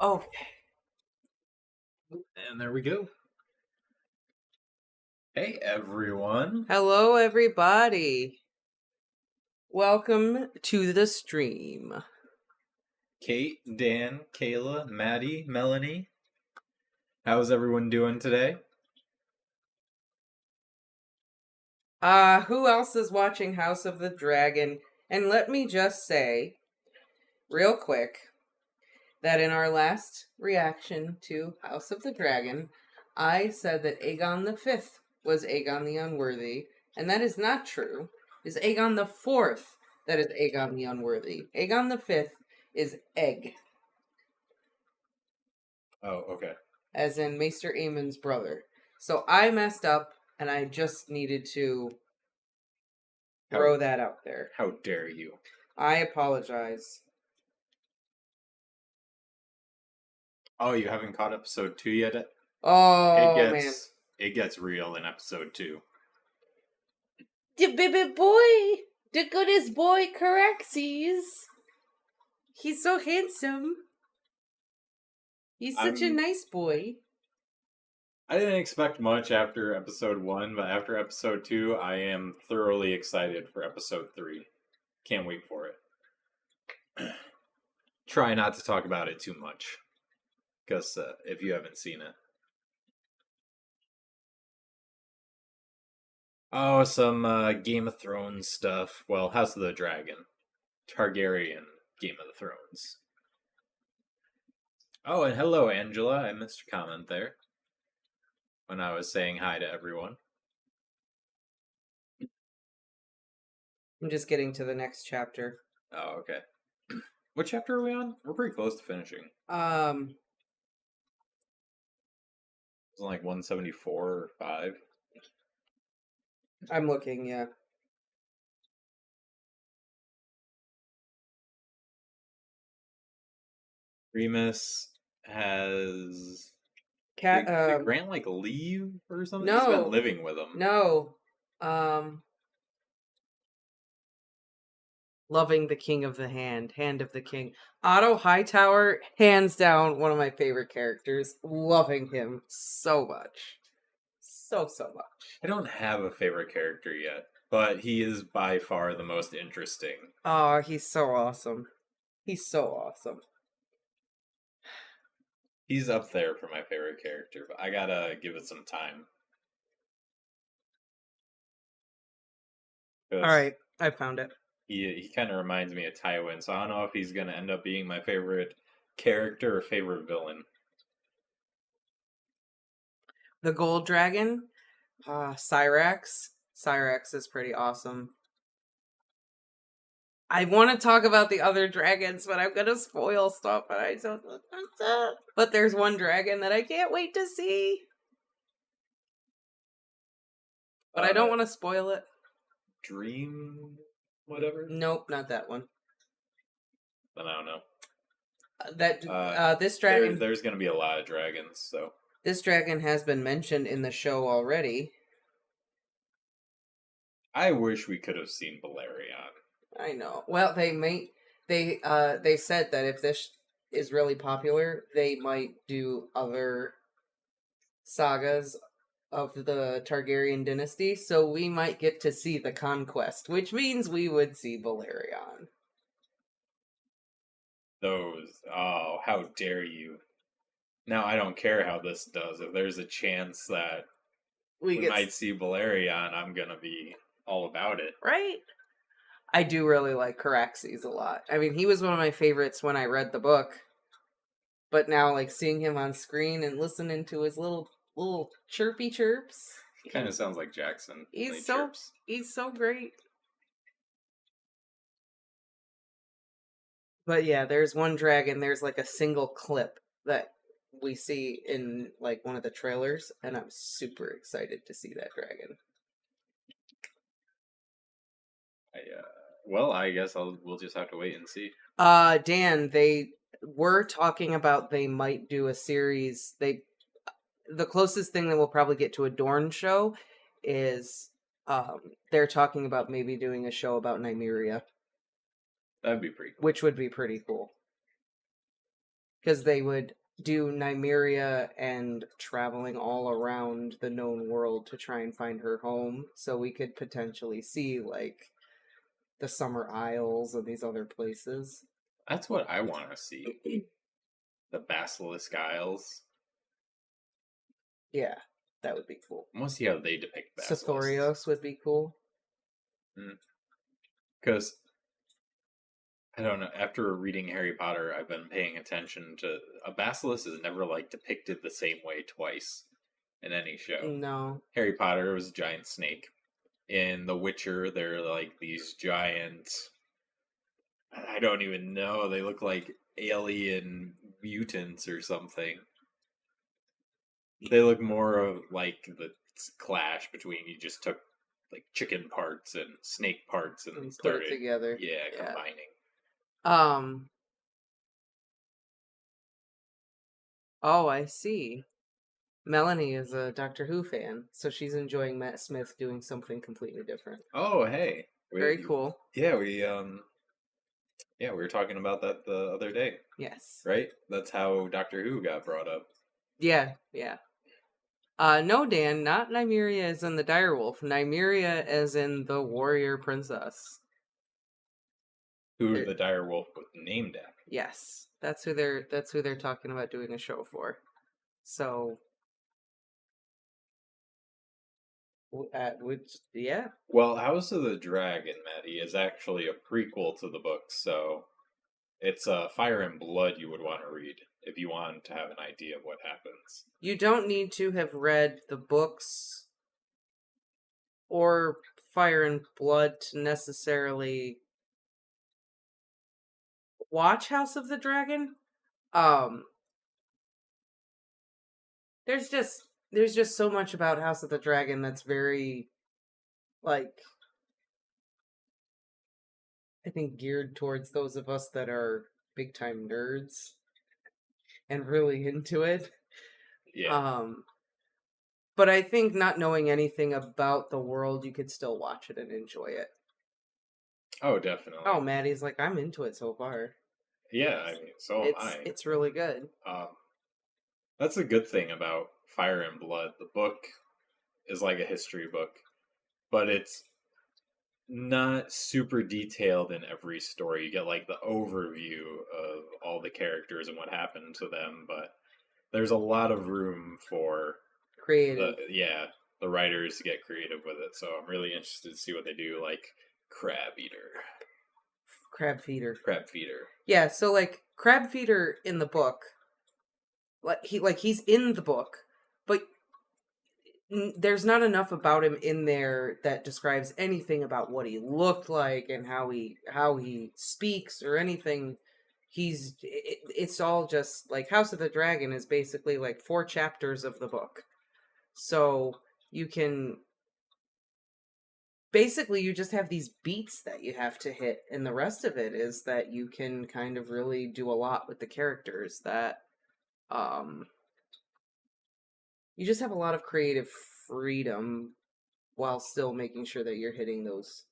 Oh, And there we go. Hey, everyone. hello, everybody. Welcome to the stream. Kate, Dan, Kayla, Maddie, Melanie. How's everyone doing today? Who else is watching House of the Dragon? And let me just say, real quick, that in our last reaction to House of the Dragon, I said that Aegon the Fifth was Aegon the Unworthy, and that is not true. It's Aegon the Fourth that is Aegon the Unworthy. Aegon the Fifth is Egg, Oh, okay. as in Maester Aemon's brother. So I messed up, and I just needed to throw that out there. How dare you? I apologize. Oh, you haven't caught episode 2 yet? Oh, man. It gets real in episode 2. The baby boy! The goodest boy, Caraxes! He's so handsome. He's such a nice boy. I didn't expect much after episode 1, but after episode 2, I am thoroughly excited for episode 3. Can't wait for it. Try not to talk about it too much, because if you haven't seen it. Oh, some Game of Thrones stuff. Well, House of the Dragon. Targaryen Game of the Thrones. Oh, and hello, Angela. I missed your comment there when I was saying hi to everyone. I'm just getting to the next chapter. Oh, okay. What chapter are we on? We're pretty close to finishing. Um, It's like 174 or 5. I'm looking, yeah. Remus has... Cat, did Grant, like, leave or something? No. He's been living with him. No. Loving the King of the Hand of the King. Otto Hightower, hands down, one of my favorite characters. Loving him so much. So much. I don't have a favorite character yet, but he is by far the most interesting. Oh, he's so awesome. He's so awesome. He's up there for my favorite character, but I gotta give it some time. Alright, I found it. He kind of reminds me of Tywin, so I don't know if he's gonna end up being my favorite character or favorite villain. The Gold Dragon, Cyrax. Cyrax is pretty awesome. I want to talk about the other dragons, but I'm gonna spoil stuff, and I don't know what's up. But there's one dragon that I can't wait to see. But I don't want to spoil it. Dream... whatever? Nope, not that one. Then I don't know. This dragon... There's gonna be a lot of dragons, so... This dragon has been mentioned in the show already. I wish we could have seen Balerion. I know. Well, they said that if this is really popular, they might do other sagas of the Targaryen dynasty, so we might get to see the conquest, which means we would see Balerion. Oh, how dare you. Now, I don't care how this does. If there's a chance that we might see Balerion, I'm gonna be all about it. Right? I do really like Caraxes a lot. I mean, he was one of my favorites when I read the book. But now, like, seeing him on screen and listening to his little chirpy chirps. Kind of sounds like Jackson. He's so great. But yeah, there's one dragon. There's like a single clip that we see in like one of the trailers, and I'm super excited to see that dragon. Well, I guess we'll just have to wait and see. Dan, they were talking about they might do a series. The closest thing that we'll probably get to a Dorne show is they're talking about maybe doing a show about Nymeria. That'd be pretty cool. Which would be pretty cool. because they would do Nymeria and traveling all around the known world to try and find her home. So we could potentially see like the Summer Isles and these other places. That's what I want to see. The Basilisk Isles. Yeah, that would be cool. I want to see how they depict basilisks. Sithorios would be cool. Because, I don't know, after reading Harry Potter, I've been paying attention to... A basilisk is never, like, depicted the same way twice in any show. No. Harry Potter was a giant snake. In The Witcher, they're, like, these giant... I don't even know. They look like alien mutants or something. They look more of, like, the clash between you just took like chicken parts and snake parts and started put it together. Yeah, combining. Oh, I see. Melanie is a Doctor Who fan, so she's enjoying Matt Smith doing something completely different. Oh, hey. Very cool. Yeah, we were talking about that the other day. Yes. Right? That's how Doctor Who got brought up. Yeah. No, Dan, not Nymeria as in the direwolf. Nymeria as in the warrior princess. Who the direwolf was named after. Yes. That's who they're talking about doing a show for. So yeah. Well, House of the Dragon, Maddie, is actually a prequel to the book, so it's Fire and Blood you would want to read if you want to have an idea of what happens. You don't need to have read the books or Fire and Blood to necessarily watch House of the Dragon. There's just so much about House of the Dragon that's very, like, I think geared towards those of us that are big time nerds and really into it. Yeah. But I think not knowing anything about the world, you could still watch it and enjoy it. Oh, definitely. Oh, Maddie's like, I'm into it so far. Yeah, I mean, so am I. It's really good. That's a good thing about Fire and Blood. The book is like a history book, but it's not super detailed in every story. You get like the overview of all the characters and what happened to them, but there's a lot of room for creative. The writers to get creative with it. So I'm really interested to see what they do, like Crab Feeder. Yeah, so like Crab Feeder in the book, he's in the book, but there's not enough about him in there that describes anything about what he looked like and how he speaks or anything. It's all just like House of the Dragon is basically like 4 chapters of the book. So you just have these beats that you have to hit, and the rest of it is that you can kind of really do a lot with the characters that you just have a lot of creative freedom while still making sure that you're hitting those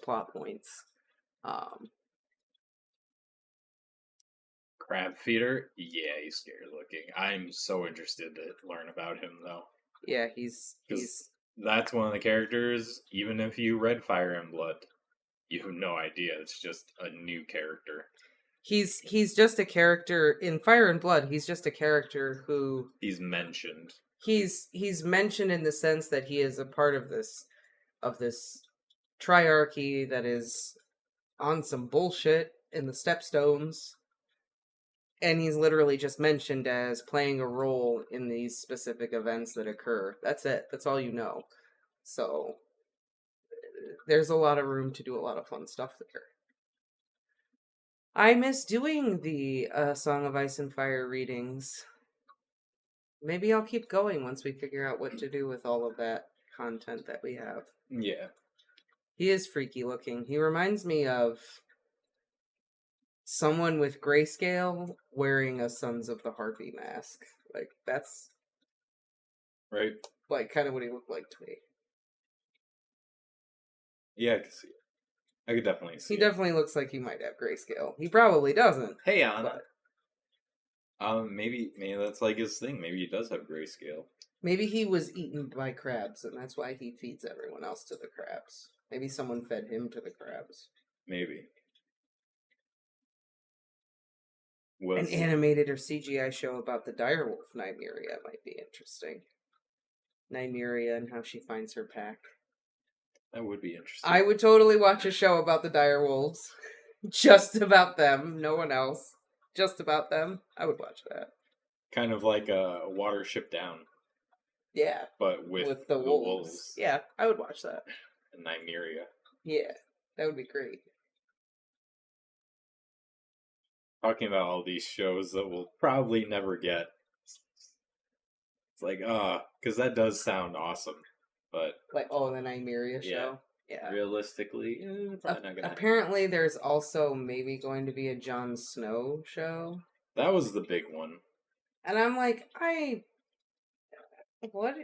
plot points. Crab Feeder? Yeah, he's scary looking. I'm so interested to learn about him, though. Yeah, he's that's one of the characters, even if you read Fire and Blood, you have no idea. It's just a new character. He's just a character in Fire and Blood. He's just a character who he's mentioned. He's mentioned in the sense that he is a part of this triarchy that is on some bullshit in the Stepstones, and he's literally just mentioned as playing a role in these specific events that occur. That's it. That's all you know. So there's a lot of room to do a lot of fun stuff there. I miss doing the Song of Ice and Fire readings. Maybe I'll keep going once we figure out what to do with all of that content that we have. Yeah. He is freaky looking. He reminds me of someone with grayscale wearing a Sons of the Harpy mask. Like, that's... right. Like, kind of what he looked like to me. Yeah, I can see it. I could definitely see He definitely looks like he might have grayscale. He probably doesn't. Hey, Anna. Maybe that's like his thing. Maybe he does have grayscale. Maybe he was eaten by crabs, and that's why he feeds everyone else to the crabs. Maybe someone fed him to the crabs. Maybe. An animated or CGI show about the direwolf Nymeria might be interesting. Nymeria and how she finds her pack. That would be interesting. I would totally watch a show about the direwolves. Just about them, no one else. Just about them. I would watch that. Kind of like a Watership Down. Yeah. But with the wolves. Yeah, I would watch that. And Nymeria. Yeah, that would be great. Talking about all these shows that we'll probably never get. It's like, because that does sound awesome. But like, the Nymeria show? Yeah. Realistically, probably not gonna apparently there's also maybe going to be a Jon Snow show. That was the big one. And I'm like, what?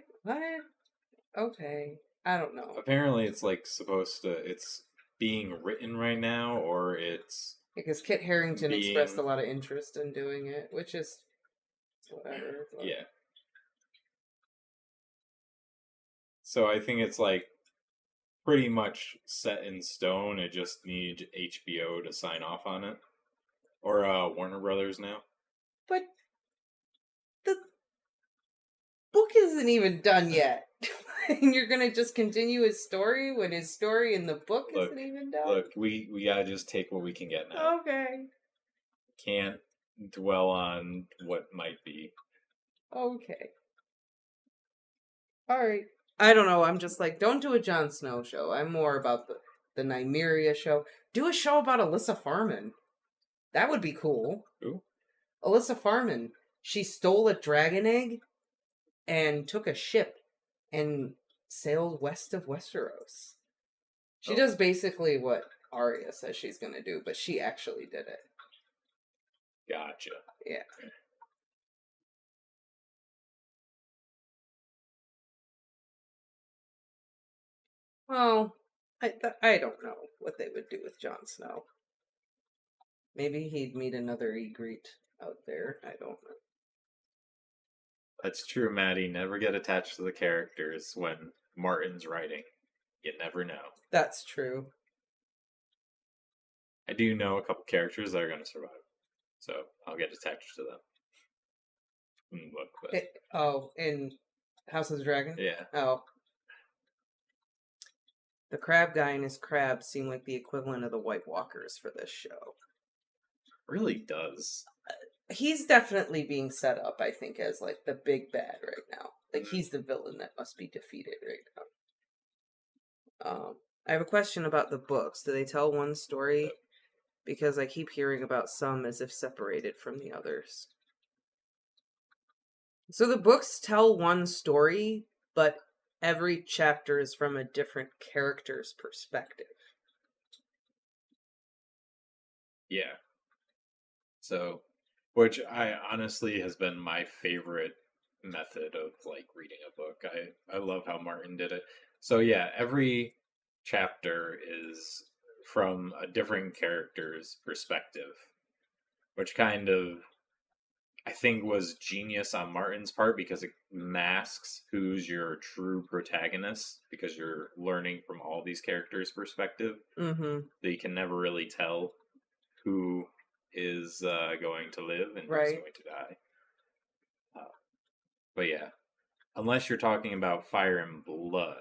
Okay. I don't know. Apparently it's like it's being written right now, or it's... Because Kit Harington expressed a lot of interest in doing it, which is whatever. But... Yeah. So I think it's like pretty much set in stone. It just needs HBO to sign off on it. Or Warner Brothers now. But the book isn't even done yet. And you're going to just continue his story when his story in the book isn't even done? Look, we gotta just take what we can get now. Okay. Can't dwell on what might be. Okay. Alright. I don't know. I'm just like, don't do a Jon Snow show. I'm more about the Nymeria show. Do a show about Alyssa Farman. That would be cool. Who? Alyssa Farman. She stole a dragon egg and took a ship and sailed west of Westeros. She does basically what Arya says she's going to do, but she actually did it. Gotcha. Yeah. Well, I don't know what they would do with Jon Snow. Maybe he'd meet another Ygritte out there. I don't know. That's true, Maddie. Never get attached to the characters when Martin's writing. You never know. That's true. I do know a couple characters that are going to survive. So I'll get attached to them. In House of the Dragon? Yeah. Oh. The crab guy and his crabs seem like the equivalent of the White Walkers for this show. Really does. He's definitely being set up, I think, as like the big bad right now. Like he's the villain that must be defeated right now. I have a question about the books. Do they tell one story? Because I keep hearing about some as if separated from the others. So the books tell one story, but every chapter is from a different character's perspective. Yeah. So, which I honestly has been my favorite method of like reading a book. I love how Martin did it. So yeah, every chapter is from a different character's perspective, which kind of I think was genius on Martin's part because it masks who's your true protagonist because you're learning from all these characters' perspective. Mm-hmm. So you can never really tell who is going to live and who's going to die. But yeah, unless you're talking about Fire and Blood,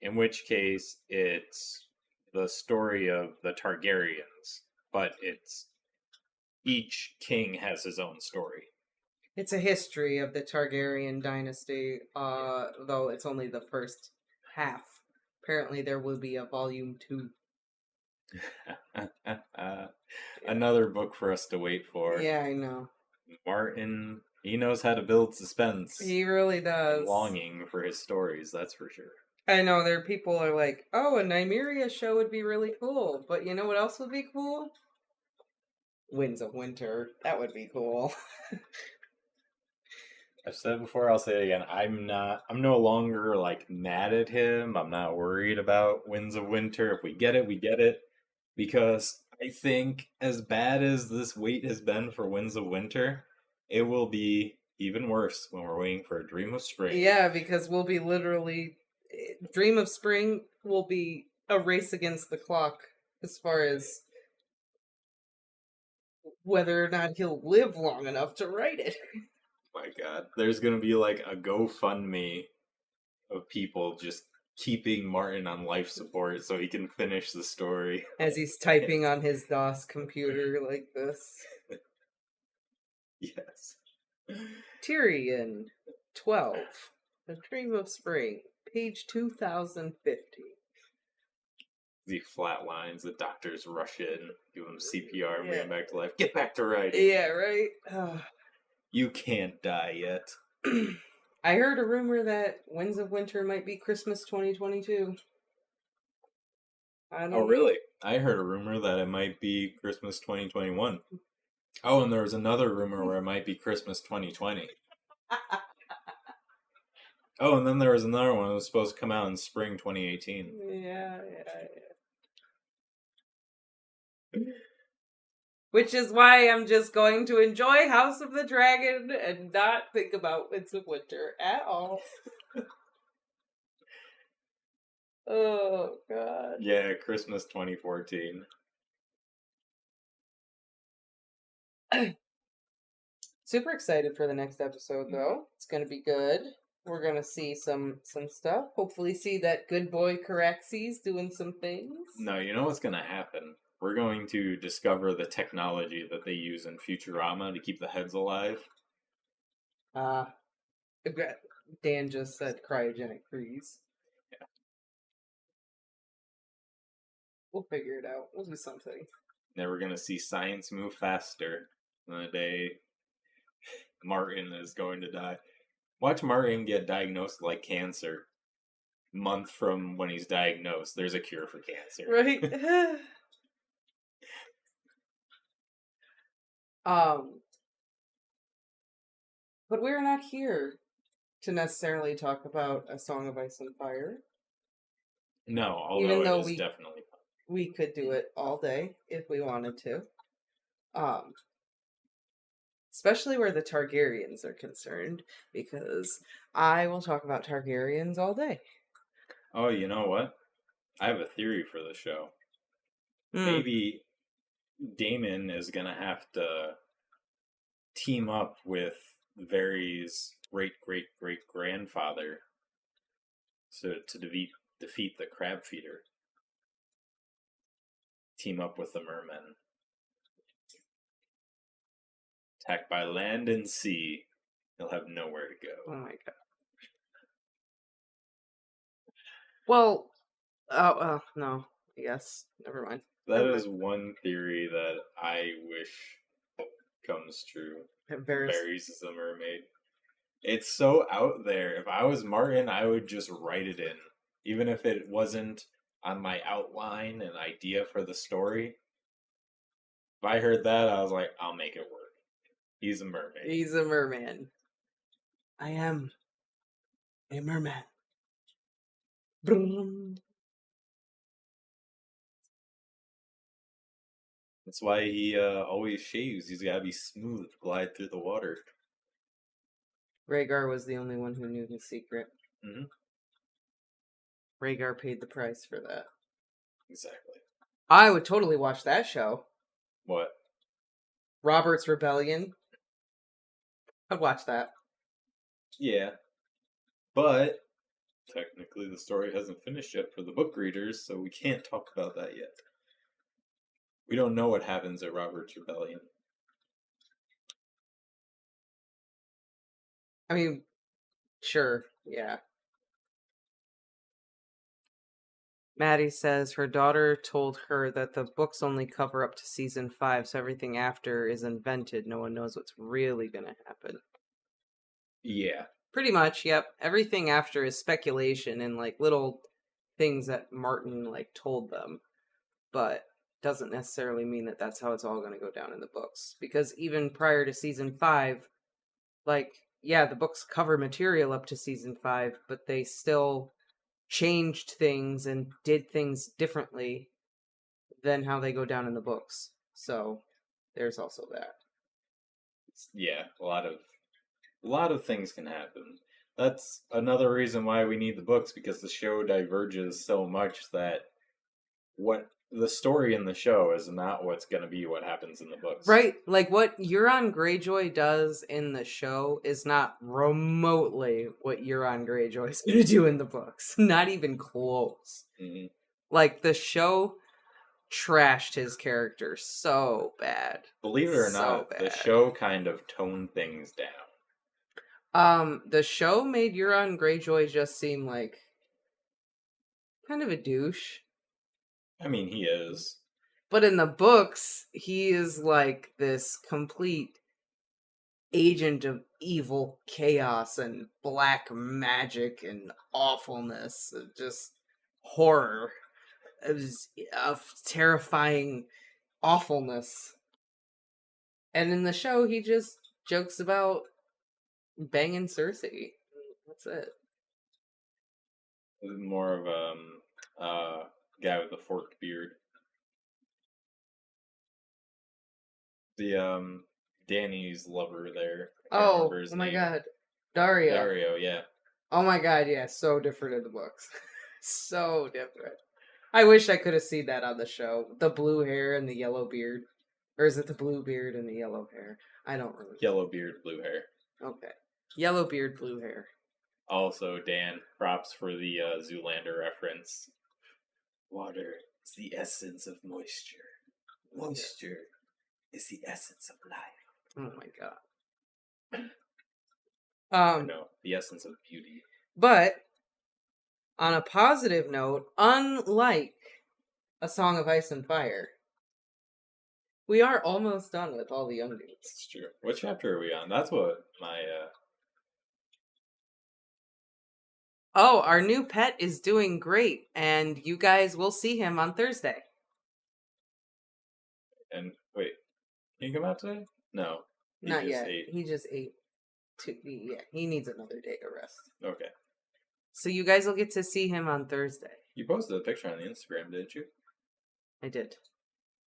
in which case it's the story of the Targaryens, but it's each king has his own story. It's a history of the Targaryen dynasty, though it's only the first half. Apparently there will be a volume 2. Another book for us to wait for. Yeah, I know. Martin, he knows how to build suspense. He really does. Longing for his stories, that's for sure. I know, there are people are like, oh, a Nymeria show would be really cool. But you know what else would be cool? Winds of Winter. That would be cool. I've said it before, I'll say it again. I'm no longer like mad at him. I'm not worried about Winds of Winter. If we get it, we get it. Because I think as bad as this wait has been for Winds of Winter, It will be even worse when we're waiting for a Dream of Spring. Yeah, because we'll be literally... Dream of Spring will be a race against the clock as far as whether or not he'll live long enough to write it. My God. There's going to be like a GoFundMe of people just keeping Martin on life support so he can finish the story. As he's typing on his DOS computer like this. Yes. Tyrion, 12. A Dream of Spring, page 2050. The flat lines, the doctors rush in, give him CPR, and bring him back to life. Get back to writing. Yeah, right? You can't die yet. I heard a rumor that Winds of Winter might be Christmas 2022. Oh, really? I heard a rumor that it might be Christmas 2021. Oh, and there was another rumor where it might be Christmas 2020. Oh, and then there was another one that was supposed to come out in spring 2018. Yeah. Which is why I'm just going to enjoy House of the Dragon and not think about Winds of Winter at all. Oh, God. Yeah, Christmas 2014. Super excited for the next episode, though. It's going to be good. We're going to see some stuff. Hopefully see that good boy Caraxes doing some things. No, you know what's going to happen? We're going to discover the technology that they use in Futurama to keep the heads alive. Dan just said cryogenic freeze. Yeah. We'll figure it out. We'll do something. Then we're going to see science move faster than the day Martin is going to die. Watch Martin get diagnosed like cancer. Month from when he's diagnosed, there's a cure for cancer. Right? But we're not here to necessarily talk about A Song of Ice and Fire. No, although even though it is definitely we could do it all day if we wanted to. Especially where the Targaryens are concerned, because I will talk about Targaryens all day. Oh, you know what? I have a theory for the show. Maybe Daemon is going to have to team up with Varys' great-great-great-grandfather to defeat the Crab Feeder. Team up with the Mermen. Attacked by land and sea, he'll have nowhere to go. Oh my god. Well, no. Yes, never mind. That is one theory that I wish comes true. Varys is the mermaid. It's so out there. If I was Martin, I would just write it in. Even if it wasn't on my outline and idea for the story. If I heard that, I was like, I'll make it work. He's a mermaid. He's a merman. I am a merman. Brum. That's why he always shaves. He's got to be smooth, glide through the water. Rhaegar was the only one who knew his secret. Mm-hmm. Rhaegar paid the price for that. Exactly. I would totally watch that show. What? Robert's Rebellion. I'd watch that. Yeah. But technically the story hasn't finished yet for the book readers, so we can't talk about that yet. We don't know what happens at Robert's Rebellion. I mean, sure, yeah. Maddie says her daughter told her that the books only cover up to season 5, so everything after is invented. No one knows what's really going to happen. Yeah. Pretty much, yep. Everything after is speculation and, like, little things that Martin, like, told them. But doesn't necessarily mean that that's how it's all going to go down in the books. Because even prior to season 5, like, yeah, the books cover material up to season 5, but they still changed things and did things differently than how they go down in the books. So there's also that. Yeah, a lot of things can happen. That's another reason why we need the books, because the show diverges so much that what the story in the show is not what's going to be what happens in the books. Right, like what Euron Greyjoy does in the show is not remotely what Euron Greyjoy is going to do in the books. Not even close. Mhm. Like the show trashed his character so bad. Believe it or So not, the bad. show kind of toned things down. The show made Euron Greyjoy just seem like kind of a douche. I mean, he is. But in the books, he is like this complete agent of evil chaos and black magic and awfulness, just horror. It was of terrifying awfulness. And in the show, he just jokes about banging Cersei. That's it. More of guy with the forked beard. The Danny's lover there. I can't remember his My name. god. Dario. Dario, yeah. Oh my god, yeah, so different in the books. So different. I wish I could have seen that on the show. The blue hair and the yellow beard. Or is it the blue beard and the yellow hair? I don't really. Yellow beard, blue hair. Okay. Yellow beard, blue hair. Also, Dan, props for the Zoolander reference. Water is the essence of moisture. Moisture is the essence of life. Oh my god. I know, the essence of beauty. But on a positive note, unlike A Song of Ice and Fire, we are almost done with all the young dudes. It's true. What chapter are we on? That's what my Oh, our new pet is doing great, and you guys will see him on Thursday. and wait, can he come out today? No, Not yet. He just ate. Yeah, he needs another day to rest. Okay. So you guys will get to see him on Thursday. You posted a picture on the Instagram, didn't you? I did.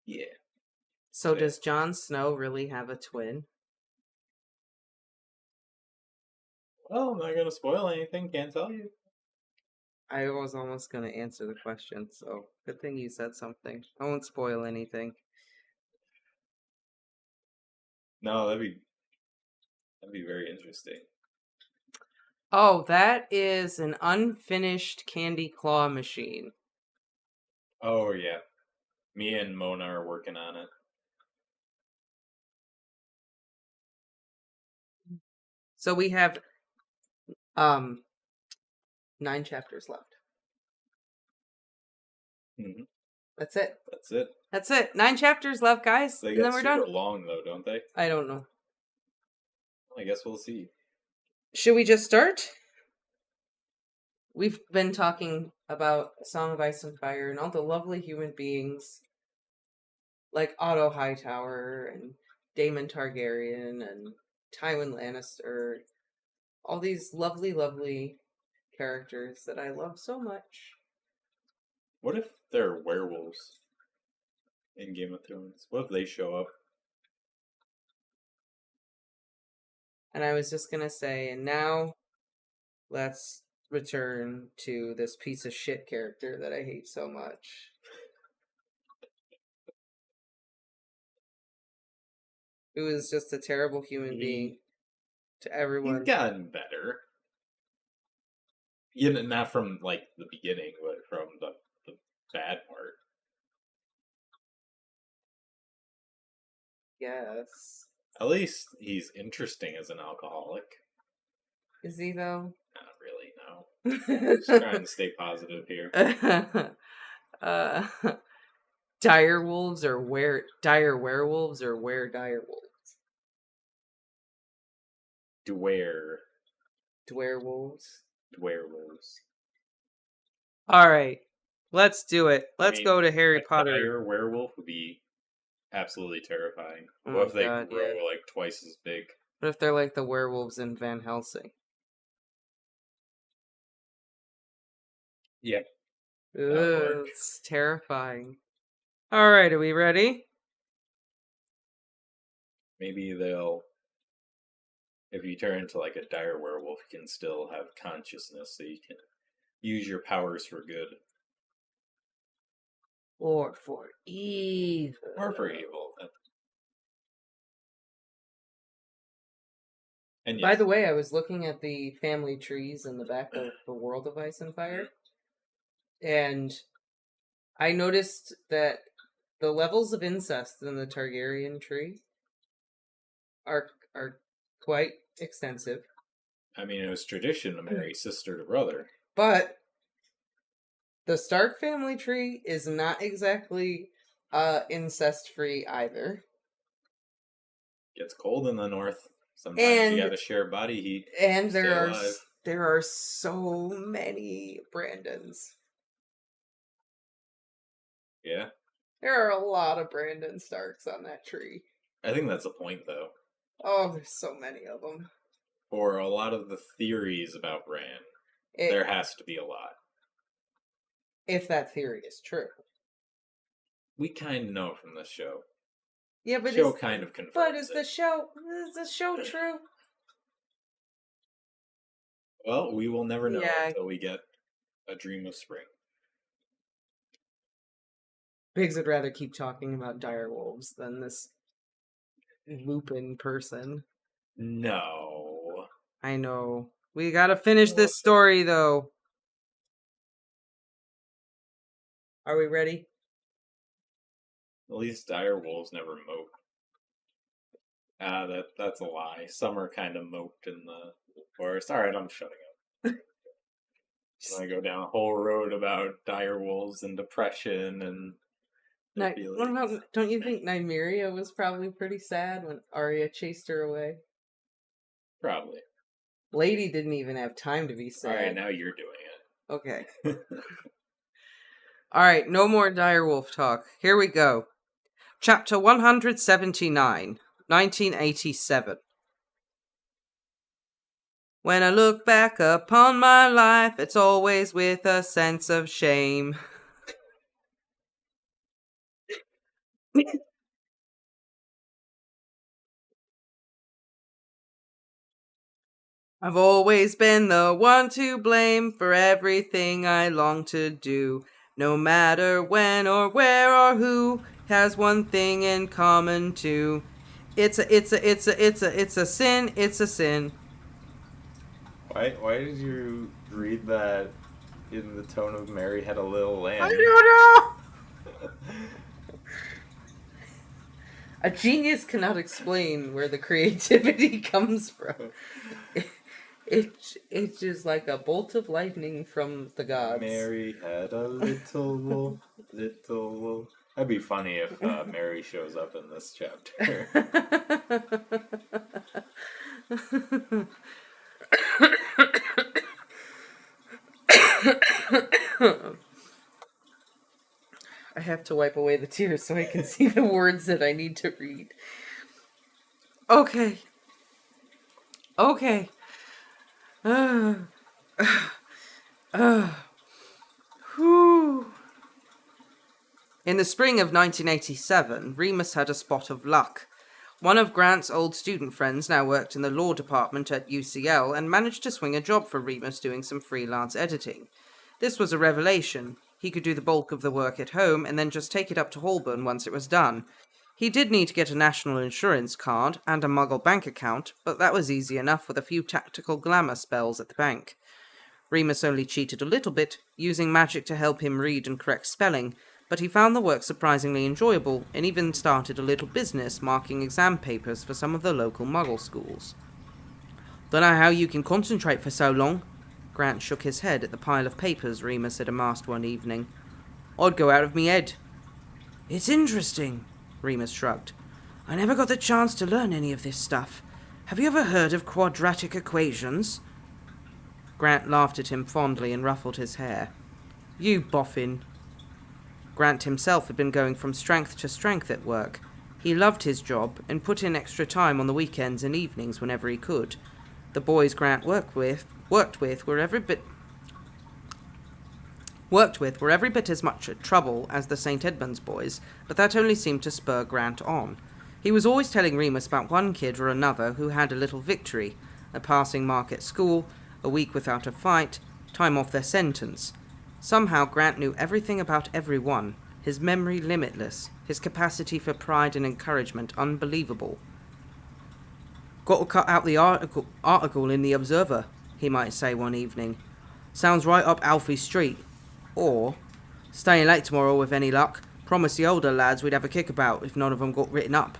Yeah. So Yeah. does Jon Snow really have a twin? Well, I'm not gonna spoil anything. Can't tell you. I was almost going to answer the question, so good thing you said something. I won't spoil anything. No, that'd be very interesting. Oh, that is an unfinished candy claw machine. Oh yeah, me and Mona are working on it. So we have 9 chapters left. Mm-hmm. That's it. That's it. That's it. 9 chapters left, guys. They And get then we're super done. long though, don't they? I don't know. I guess we'll see. Should we just start? We've been talking about A Song of Ice and Fire and all the lovely human beings like Otto Hightower and Daemon Targaryen and Tywin Lannister. All these lovely, lovely characters that I love so much. What if they're werewolves in Game of Thrones? What if they show up? And I was just gonna say, and now let's return to this piece of shit character that I hate so much. Who is just a terrible human being to everyone. He's gotten better. You know, not from like the beginning, but from the bad part. Yes. At least he's interesting as an alcoholic. Is he though? Not really, no. Just trying to stay positive here. Dire wolves or dire werewolves or were dire wolves? Dwerewolves. Werewolves. All right, let's do it. Let's go to Harry Potter. A dire werewolf would be absolutely terrifying. Oh what if they God, grow like twice as big? What if they're like the werewolves in Van Helsing? Yeah. Ugh, it's terrifying. All right, are we ready? Maybe they'll if you turn into like a dire werewolf, you can still have consciousness, so you can use your powers for good. Or for evil. Or for evil. And By yes, the way, I was looking at the family trees in the back of the World of Ice and Fire, and I noticed that the levels of incest in the Targaryen tree are quite extensive. I mean, it was tradition to marry sister to brother. But the Stark family tree is not exactly incest-free either. Gets cold in the north. Sometimes you gotta share body heat. And stay alive. there are so many Brandons. Yeah. There are a lot of Brandon Starks on that tree. I think that's the point, though. Oh, there's so many of them. For a lot of the theories about Bran, there has to be a lot. If that theory is true. We kind of know from this show. Yeah, but the show kind of confirms But is the show true? Well, we will never know until we get a Dream of Spring. Biggs would rather keep talking about dire wolves than this Lupin person. No. I know. We gotta finish this story, though. Are we ready? At least dire wolves never mope. That's a lie. Summer kind of moped in the forest. Alright, I'm shutting up. I go down a whole road about dire wolves and depression and... Don't you think Nymeria was probably pretty sad when Arya chased her away? Probably. Lady didn't even have time to be sad. Alright, now you're doing it. Okay. Alright, no more direwolf talk. Here we go. Chapter 179, 1987. When I look back upon my life, it's always with a sense of shame. I've always been the one to blame for everything I long to do. No matter when or where or who has one thing in common too. It's a sin, it's a sin. Why did you read that in the tone of Mary Had a Little Lamb? I don't know! A genius cannot explain where the creativity comes from. It's just like a bolt of lightning from the gods. Mary had a little wolf, little wolf. That'd be funny if Mary shows up in this chapter. I have to wipe away the tears so I can see the words that I need to read. Okay. Whew. In the spring of 1987, Remus had a spot of luck. One of Grant's old student friends now worked in the law department at UCL and managed to swing a job for Remus doing some freelance editing. This was a revelation. He could do the bulk of the work at home and then just take it up to Holborn once it was done. He did need to get a national insurance card and a Muggle bank account, but that was easy enough with a few tactical glamour spells at the bank. Remus only cheated a little bit, using magic to help him read and correct spelling, but he found the work surprisingly enjoyable and even started a little business marking exam papers for some of the local Muggle schools. "Dunno how you can concentrate for so long." Grant shook his head at the pile of papers Remus had amassed one evening. "I'd go out of me head." "It's interesting," Remus shrugged. "I never got the chance to learn any of this stuff. Have you ever heard of quadratic equations?" Grant laughed at him fondly and ruffled his hair. "You boffin." Grant himself had been going from strength to strength at work. He loved his job and put in extra time on the weekends and evenings whenever he could. The boys Grant worked with were every bit as much trouble as the St. Edmunds boys, but that only seemed to spur Grant on. He was always telling Remus about one kid or another who had a little victory, a passing mark at school, a week without a fight, time off their sentence. Somehow Grant knew everything about everyone, his memory limitless, his capacity for pride and encouragement unbelievable. "Got to cut out the article in the Observer," he might say one evening. "Sounds right up Alfie's street." Or, "Staying late tomorrow with any luck. Promised the older lads we'd have a kickabout if none of them got written up."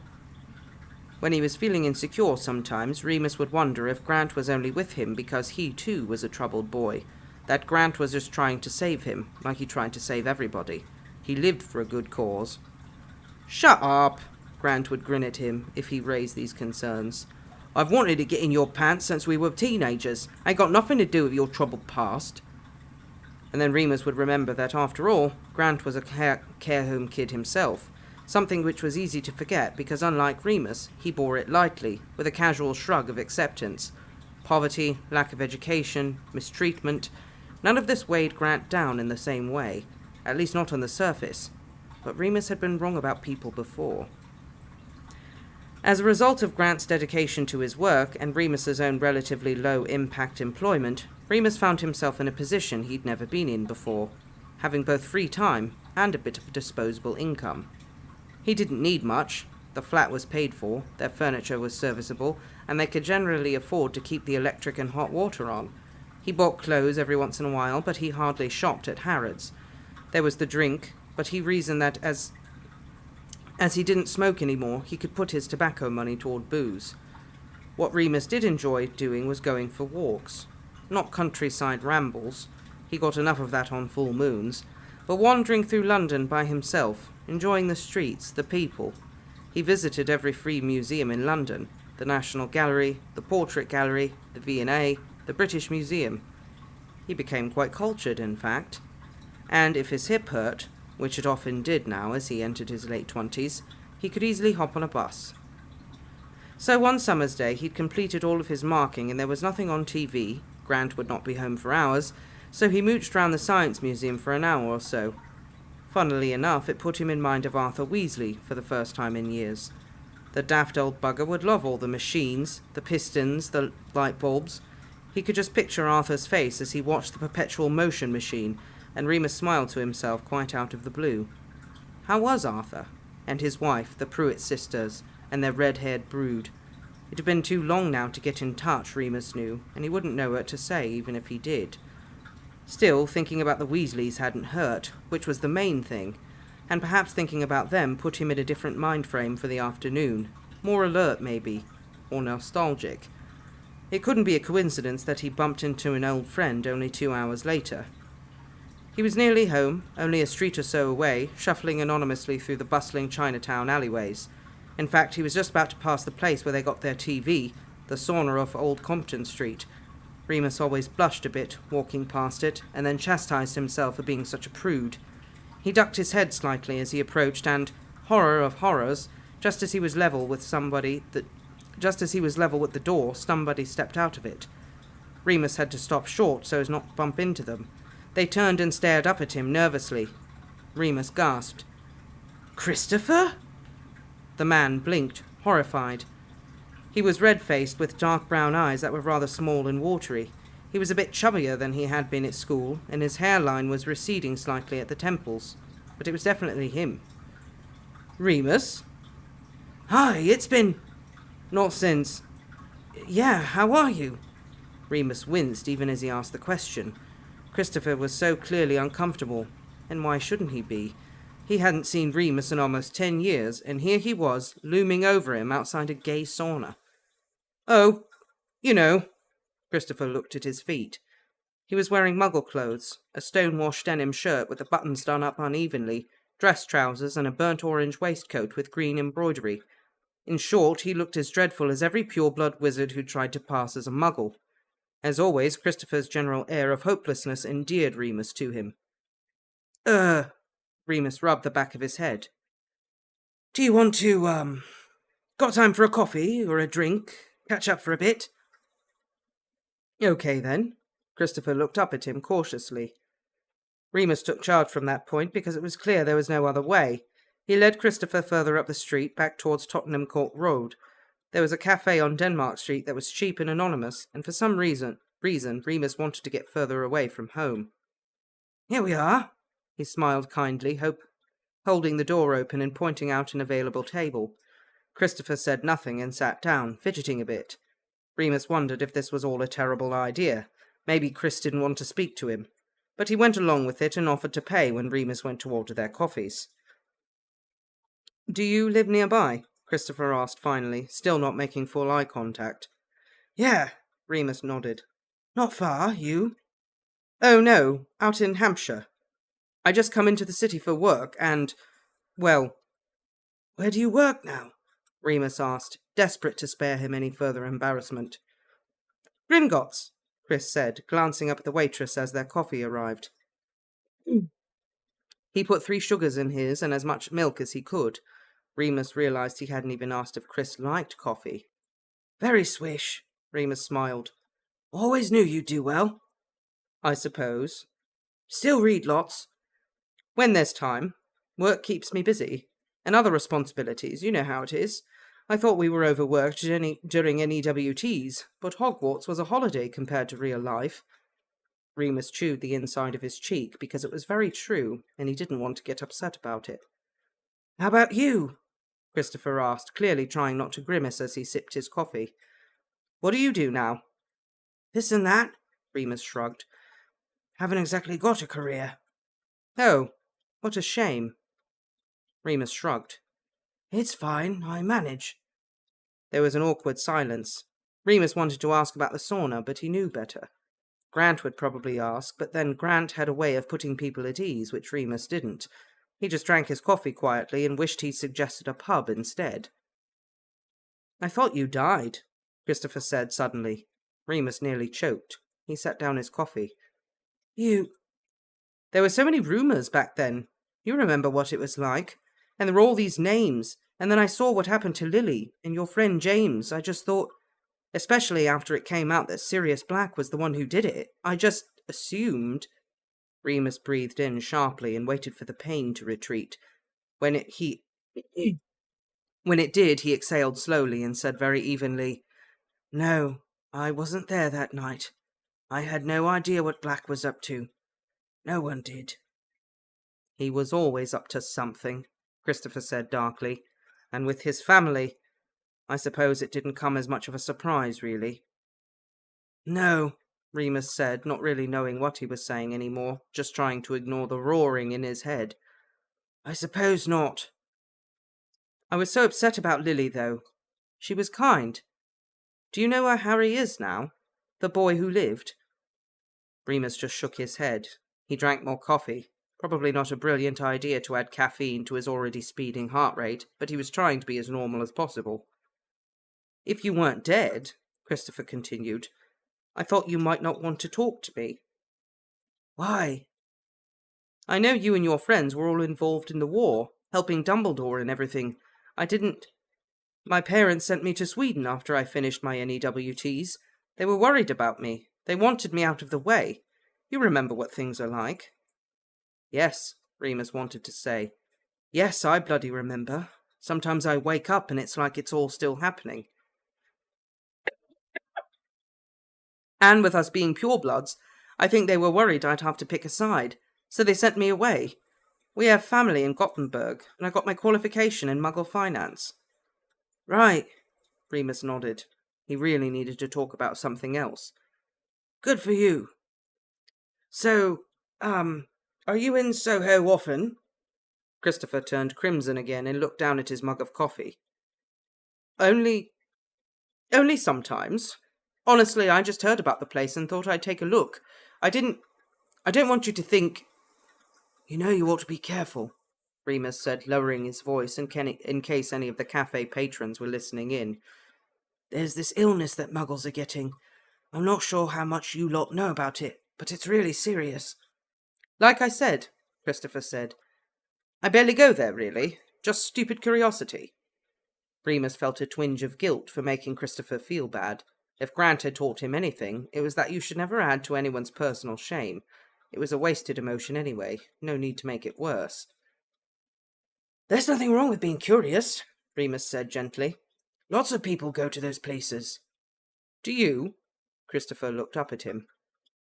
When he was feeling insecure sometimes, Remus would wonder if Grant was only with him because he too was a troubled boy, that Grant was just trying to save him, like he tried to save everybody. He lived for a good cause. "Shut up," Grant would grin at him if he raised these concerns. "I've wanted to get in your pants since we were teenagers. Ain't got nothing to do with your troubled past." And then Remus would remember that, after all, Grant was a care home kid himself, something which was easy to forget because, unlike Remus, he bore it lightly, with a casual shrug of acceptance. Poverty, lack of education, mistreatment, none of this weighed Grant down in the same way, at least not on the surface. But Remus had been wrong about people before. As a result of Grant's dedication to his work and Remus's own relatively low-impact employment, Remus found himself in a position he'd never been in before, having both free time and a bit of disposable income. He didn't need much. The flat was paid for, their furniture was serviceable, and they could generally afford to keep the electric and hot water on. He bought clothes every once in a while, but he hardly shopped at Harrods. There was the drink, but he reasoned that as he didn't smoke anymore, he could put his tobacco money toward booze. What Remus did enjoy doing was going for walks. Not countryside rambles. He got enough of that on full moons. But wandering through London by himself, enjoying the streets, the people. He visited every free museum in London, the National Gallery, the Portrait Gallery, the V&A, the British Museum. He became quite cultured, in fact. And if his hip hurt, which it often did now as he entered his late 20s, he could easily hop on a bus. So one summer's day he'd completed all of his marking and there was nothing on TV. Grant would not be home for hours, so he mooched round the Science Museum for an hour or so. Funnily enough, it put him in mind of Arthur Weasley for the first time in years. The daft old bugger would love all the machines, the pistons, the light bulbs. He could just picture Arthur's face as he watched the perpetual motion machine, and Remus smiled to himself quite out of the blue. How was Arthur? And his wife, the Pruitt sisters, and their red-haired brood? It had been too long now to get in touch, Remus knew, and he wouldn't know what to say even if he did. Still, thinking about the Weasleys hadn't hurt, which was the main thing, and perhaps thinking about them put him in a different mind frame for the afternoon. More alert, maybe, or nostalgic. It couldn't be a coincidence that he bumped into an old friend only 2 hours later. He was nearly home, only a street or so away, shuffling anonymously through the bustling Chinatown alleyways. In fact, he was just about to pass the place where they got their TV, the sauna off Old Compton Street. Remus always blushed a bit, walking past it, and then chastised himself for being such a prude. He ducked his head slightly as he approached, and, horror of horrors, just as he was level with the door, somebody stepped out of it. Remus had to stop short so as not to bump into them. They turned and stared up at him nervously. Remus gasped. "Christopher?" The man blinked, horrified. He was red-faced with dark brown eyes that were rather small and watery. He was a bit chubbier than he had been at school, and his hairline was receding slightly at the temples. But it was definitely him. "Remus?" "Hi, it's been—" "Not since—" "Yeah, how are you?" Remus winced even as he asked the question. Christopher was so clearly uncomfortable, and why shouldn't he be? He hadn't seen Remus in almost 10 years, and here he was, looming over him outside a gay sauna. "Oh, you know." Christopher looked at his feet. He was wearing muggle clothes, a stone-washed denim shirt with the buttons done up unevenly, dress trousers, and a burnt orange waistcoat with green embroidery. In short, he looked as dreadful as every pure-blood wizard who tried to pass as a muggle. As always, Christopher's general air of hopelessness endeared Remus to him. Remus rubbed the back of his head. "Do you want to, got time for a coffee or a drink? Catch up for a bit?" "Okay, then." Christopher looked up at him cautiously. Remus took charge from that point because it was clear there was no other way. He led Christopher further up the street, back towards Tottenham Court Road. There was a cafe on Denmark Street that was cheap and anonymous, and for some reason Remus wanted to get further away from home. "Here we are," he smiled kindly, holding the door open and pointing out an available table. Christopher said nothing and sat down, fidgeting a bit. Remus wondered if this was all a terrible idea. Maybe Chris didn't want to speak to him. But he went along with it and offered to pay when Remus went to order their coffees. "Do you live nearby?" Christopher asked finally, still not making full eye contact. "Yeah," Remus nodded. "Not far, you?" "Oh, no, out in Hampshire. I just come into the city for work and, well..." "Where do you work now?" Remus asked, desperate to spare him any further embarrassment. "Gringotts," Chris said, glancing up at the waitress as their coffee arrived. He put 3 sugars in his and as much milk as he could. Remus realised he hadn't even asked if Chris liked coffee. "Very swish," Remus smiled. "Always knew you'd do well." "I suppose." "Still read lots." "When there's time. Work keeps me busy. And other responsibilities, you know how it is. I thought we were overworked during any WTs, but Hogwarts was a holiday compared to real life." Remus chewed the inside of his cheek because it was very true, and he didn't want to get upset about it. "How about you?" Christopher asked, clearly trying not to grimace as he sipped his coffee. "What do you do now?" "This and that," Remus shrugged. "Haven't exactly got a career." "Oh, what a shame." Remus shrugged. "It's fine, I manage." There was an awkward silence. Remus wanted to ask about the sauna, but he knew better. Grant would probably ask, but then Grant had a way of putting people at ease, which Remus didn't. He just drank his coffee quietly and wished he'd suggested a pub instead. "I thought you died," Christopher said suddenly. Remus nearly choked. He set down his coffee. "You..." "There were so many rumours back then. You remember what it was like. And there were all these names. And then I saw what happened to Lily and your friend James. I just thought, especially after it came out that Sirius Black was the one who did it, I just assumed..." Remus breathed in sharply and waited for the pain to retreat. When it did, he exhaled slowly and said very evenly, "No, I wasn't there that night. I had no idea what Black was up to. No one did." "He was always up to something," Christopher said darkly. "And with his family, I suppose it didn't come as much of a surprise, really." "No," Remus said, not really knowing what he was saying anymore, just trying to ignore the roaring in his head. "I suppose not." "I was so upset about Lily, though. She was kind. Do you know where Harry is now? The boy who lived?" Remus just shook his head. He drank more coffee. Probably not a brilliant idea to add caffeine to his already speeding heart rate, but he was trying to be as normal as possible. "If you weren't dead," Christopher continued, "I thought you might not want to talk to me." "Why?" "I know you and your friends were all involved in the war, helping Dumbledore and everything. My parents sent me to Sweden after I finished my NEWTs. They were worried about me. They wanted me out of the way. You remember what things are like." "Yes," Remus wanted to say. "Yes, I bloody remember. Sometimes I wake up and it's like it's all still happening. And with us being purebloods, I think they were worried I'd have to pick a side, so they sent me away. We have family in Gothenburg, and I got my qualification in Muggle finance." "Right," Remus nodded. He really needed to talk about something else. "Good for you. So, are you in Soho often?" Christopher turned crimson again and looked down at his mug of coffee. Only sometimes. Honestly, I just heard about the place and thought I'd take a look. I don't want you to think..." "You know you ought to be careful," Remus said, lowering his voice in case any of the cafe patrons were listening in. "There's this illness that Muggles are getting. I'm not sure how much you lot know about it, but it's really serious." "Like I said," Christopher said, "I barely go there, really. Just stupid curiosity." Remus felt a twinge of guilt for making Christopher feel bad. If Grant had taught him anything, it was that you should never add to anyone's personal shame. It was a wasted emotion anyway. No need to make it worse. There's nothing wrong with being curious, Remus said gently. Lots of people go to those places. Do you? Christopher looked up at him.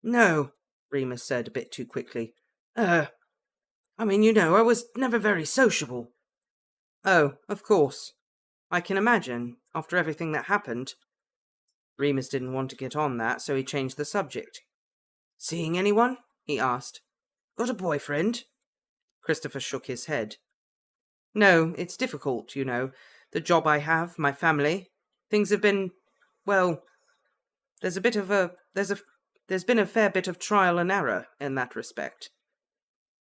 No, Remus said a bit too quickly. I was never very sociable. Oh, of course. I can imagine, after everything that happened. Remus didn't want to get on that, so he changed the subject. Seeing anyone? He asked. Got a boyfriend? Christopher shook his head. No, it's difficult, you know. The job I have, my family. Things have been, well, there's been a fair bit of trial and error in that respect.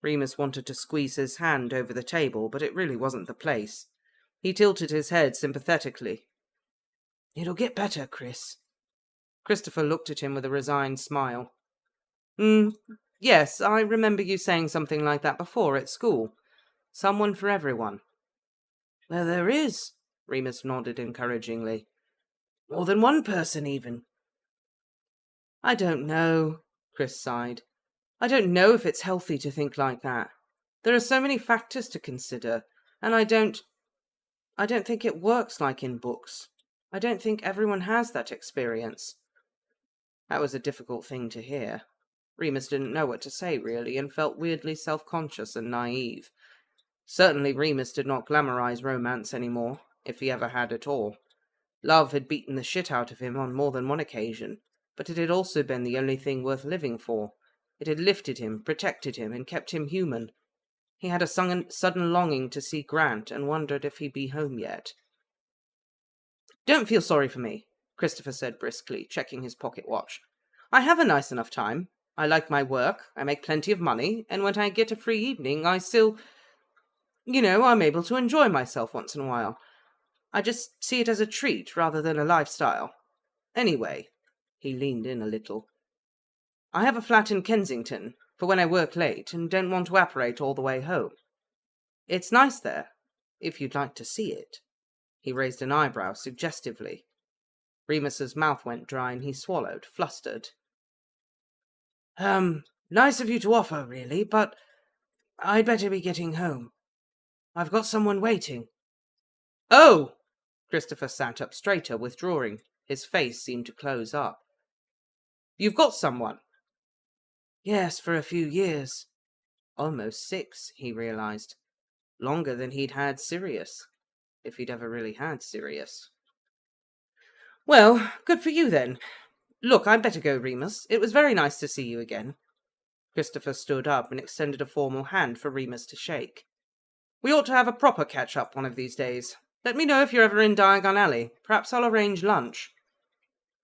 Remus wanted to squeeze his hand over the table, but it really wasn't the place. He tilted his head sympathetically. It'll get better, Chris. Christopher looked at him with a resigned smile. Yes, I remember you saying something like that before at school. Someone for everyone. Well, there is, Remus nodded encouragingly. More than one person, even. I don't know, Chris sighed. I don't know if it's healthy to think like that. There are so many factors to consider, and I don't think it works like in books. I don't think everyone has that experience. That was a difficult thing to hear. Remus didn't know what to say, really, and felt weirdly self-conscious and naive. Certainly Remus did not glamorize romance anymore, if he ever had at all. Love had beaten the shit out of him on more than one occasion, but it had also been the only thing worth living for. It had lifted him, protected him, and kept him human. He had a sudden longing to see Grant and wondered if he'd be home yet. Don't feel sorry for me, Christopher said briskly, checking his pocket watch. I have a nice enough time. I like my work, I make plenty of money, and when I get a free evening, I still... I'm able to enjoy myself once in a while. I just see it as a treat rather than a lifestyle. Anyway, he leaned in a little. I have a flat in Kensington, for when I work late and don't want to apparate all the way home. It's nice there, if you'd like to see it. He raised an eyebrow suggestively. Remus's mouth went dry and he swallowed, flustered. Nice of you to offer, really, but I'd better be getting home. I've got someone waiting. Oh! Christopher sat up straighter, withdrawing. His face seemed to close up. You've got someone? Yes, for a few years. Almost 6, he realized. Longer than he'd had Sirius. If he'd ever really had Sirius. Well, good for you then. Look, I'd better go, Remus. It was very nice to see you again. Christopher stood up and extended a formal hand for Remus to shake. We ought to have a proper catch-up one of these days. Let me know if you're ever in Diagon Alley. Perhaps I'll arrange lunch.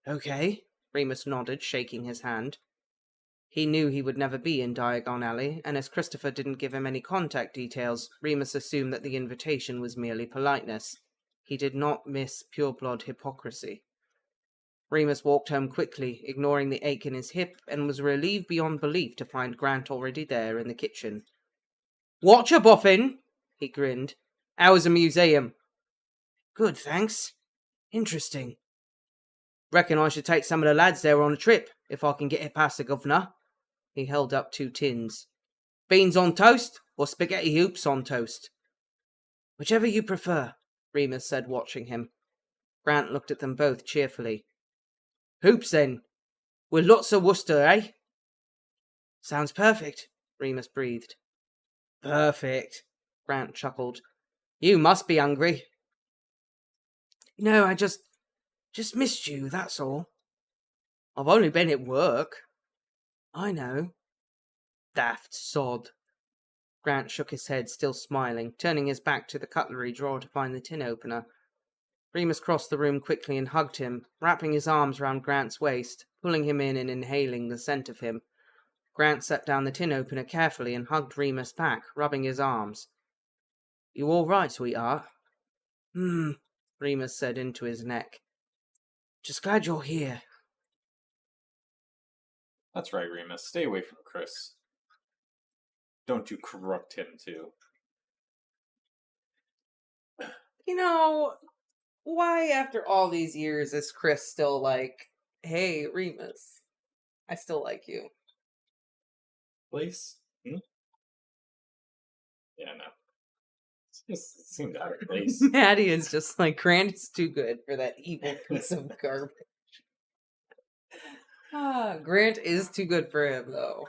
Okay, Remus nodded, shaking his hand. He knew he would never be in Diagon Alley, and as Christopher didn't give him any contact details, Remus assumed that the invitation was merely politeness. He did not miss pure-blood hypocrisy. Remus walked home quickly, ignoring the ache in his hip, and was relieved beyond belief to find Grant already there in the kitchen. Watch a boffin, he grinned. How's the museum? Good, thanks. Interesting. Reckon I should take some of the lads there on a trip, if I can get it past the governor. He held up 2 tins. Beans on toast, or spaghetti hoops on toast? Whichever you prefer, Remus said, watching him. Grant looked at them both cheerfully. Hoops, then. With lots of Worcester, eh? Sounds perfect, Remus breathed. Perfect, Grant chuckled. You must be hungry. No, I just missed you, that's all. I've only been at work. I know. Daft sod. Grant shook his head, still smiling, turning his back to the cutlery drawer to find the tin opener. Remus crossed the room quickly and hugged him, wrapping his arms round Grant's waist, pulling him in and inhaling the scent of him. Grant set down the tin opener carefully and hugged Remus back, rubbing his arms. You all right, sweetheart? Remus said into his neck. Just glad you're here. That's right, Remus. Stay away from Chris. Don't you corrupt him, too. Why after all these years is Chris still like, hey, Remus, I still like you? Please? Yeah, no. It seemed out of place. Maddie is just like, Grant is too good for that evil piece of garbage. Grant is too good for him, though.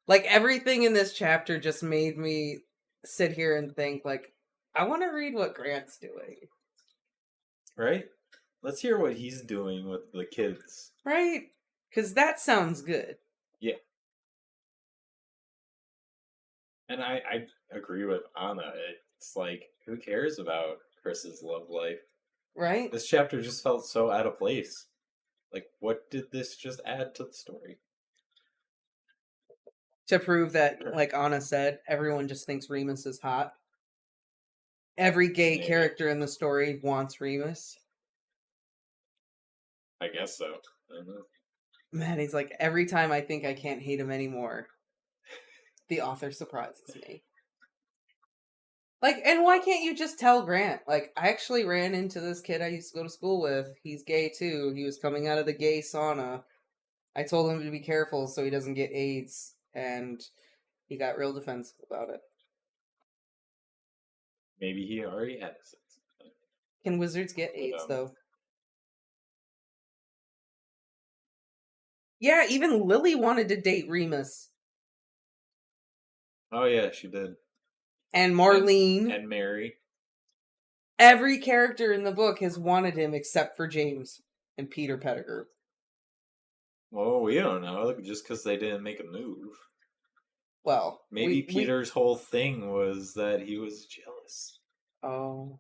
Like, everything in this chapter just made me sit here and think, like, I want to read what Grant's doing. Right? Let's hear what he's doing with the kids. Right? Because that sounds good. Yeah. And I agree with Anna. It's like, who cares about Chris's love life? Right? This chapter just felt so out of place. Like, what did this just add to the story? To prove that, like Anna said, everyone just thinks Remus is hot. Every gay Maybe. character in the story wants Remus. I guess so. I don't know. Maddie's like, every time I think I can't hate him anymore, the author surprises me. Like, and why can't you just tell Grant? Like, I actually ran into this kid I used to go to school with. He's gay too. He was coming out of the gay sauna. I told him to be careful so he doesn't get AIDS, and he got real defensive about it. Maybe he already has it. Can wizards get AIDS, though? Yeah, even Lily wanted to date Remus. Oh, yeah, she did. And Marlene. And Mary. Every character in the book has wanted him except for James and Peter Pettigrew. Well, we don't know, just because they didn't make a move. Well, maybe Peter's whole thing was that he was jealous. Oh.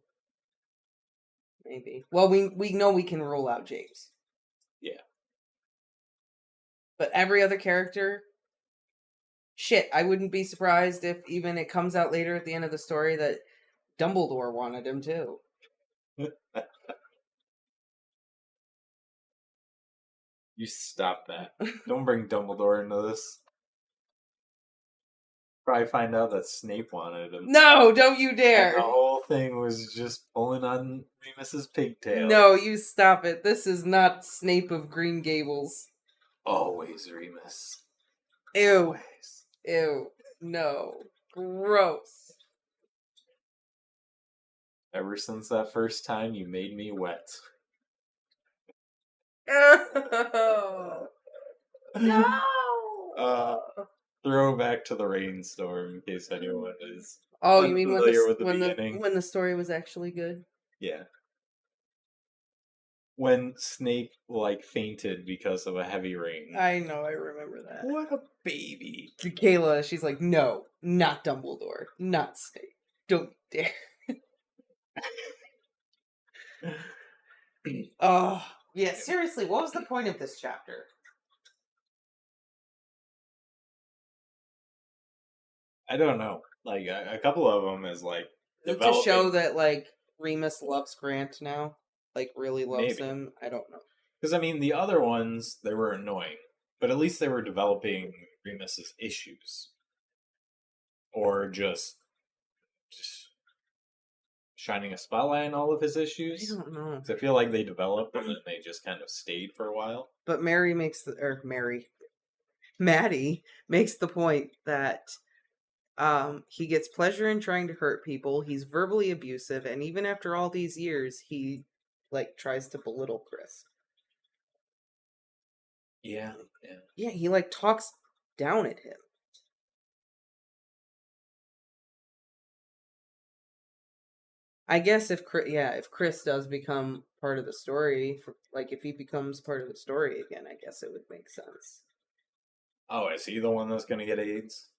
Maybe. Well, we know we can rule out James. Yeah. But every other character, shit, I wouldn't be surprised if even it comes out later at the end of the story that Dumbledore wanted him too. You stop that. Don't bring Dumbledore into this. Probably find out that Snape wanted him. No, don't you dare. And the whole thing was just pulling on Remus's pigtail. No, you stop it. This is not Snape of Green Gables. Always Ew. Remus. Always. Ew. No. Gross. Ever since that first time, you made me wet. Oh. No. Throwback to the rainstorm, in case anyone is Oh, you mean when the story was actually good? Yeah. When Snape, fainted because of a heavy rain. I know, I remember that. What a baby. Kayla, she's like, no, not Dumbledore, not Snape. Don't dare. Oh, yeah, seriously, what was the point of this chapter? I don't know. A couple of them is, To show that, Remus loves Grant now? Really loves Maybe. him? I don't know. Because, the other ones, they were annoying. But at least they were developing Remus's issues. Or just shining a spotlight on all of his issues. I don't know. 'Cause I feel like they developed and then they just kind of stayed for a while. But Maddie makes the point that he gets pleasure in trying to hurt people. He's verbally abusive, and even after all these years, he tries to belittle Chris. Yeah. Yeah, he talks down at him. I guess if Chris does become part of the story, if he becomes part of the story again, I guess it would make sense. Oh, is he the one that's going to get AIDS?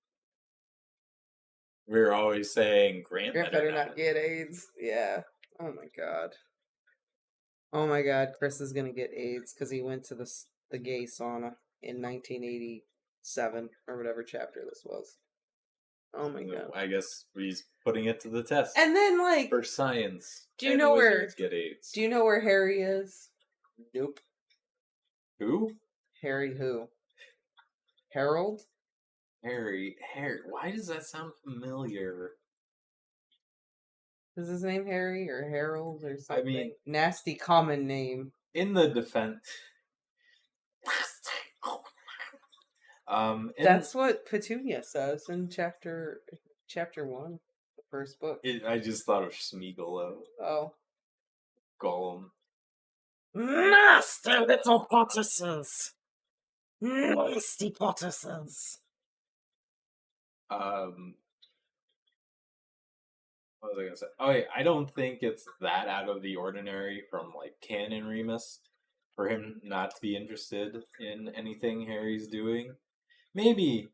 We were always saying Grant better not get AIDS. Yeah. Oh my god. Oh my god, Chris is going to get AIDS because he went to the gay sauna in 1987 or whatever chapter this was. Oh my god. I guess he's putting it to the test. And then for science. Do you know where wizards get AIDS? Do you know where Harry is? Nope. Who? Harry who? Harold? Harry. Why does that sound familiar? Is his name Harry or Harold or something? I nasty common name. In the defense. That's what Petunia says in chapter 1, the first book. I just thought of Smeagol, Oh. Gollum. Nasty little Potterses. Nasty Potterses. What was I gonna say? Oh yeah, I don't think it's that out of the ordinary from like canon Remus for him not to be interested in anything Harry's doing. Maybe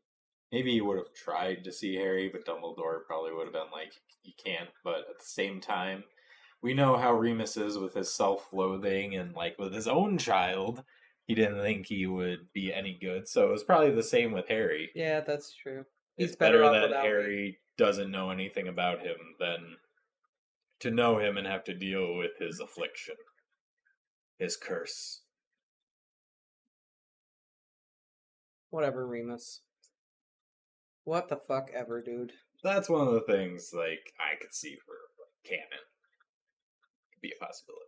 he would have tried to see Harry, but Dumbledore probably would have been like, "You can't." But at the same time, we know how Remus is with his self-loathing and like with his own child. He didn't think he would be any good, so it was probably the same with Harry. Yeah, that's true. It's better that Harry doesn't know anything about him than to know him and have to deal with his affliction, his curse. Whatever, Remus. What the fuck ever, dude. That's one of the things like I could see for canon. Could be a possibility.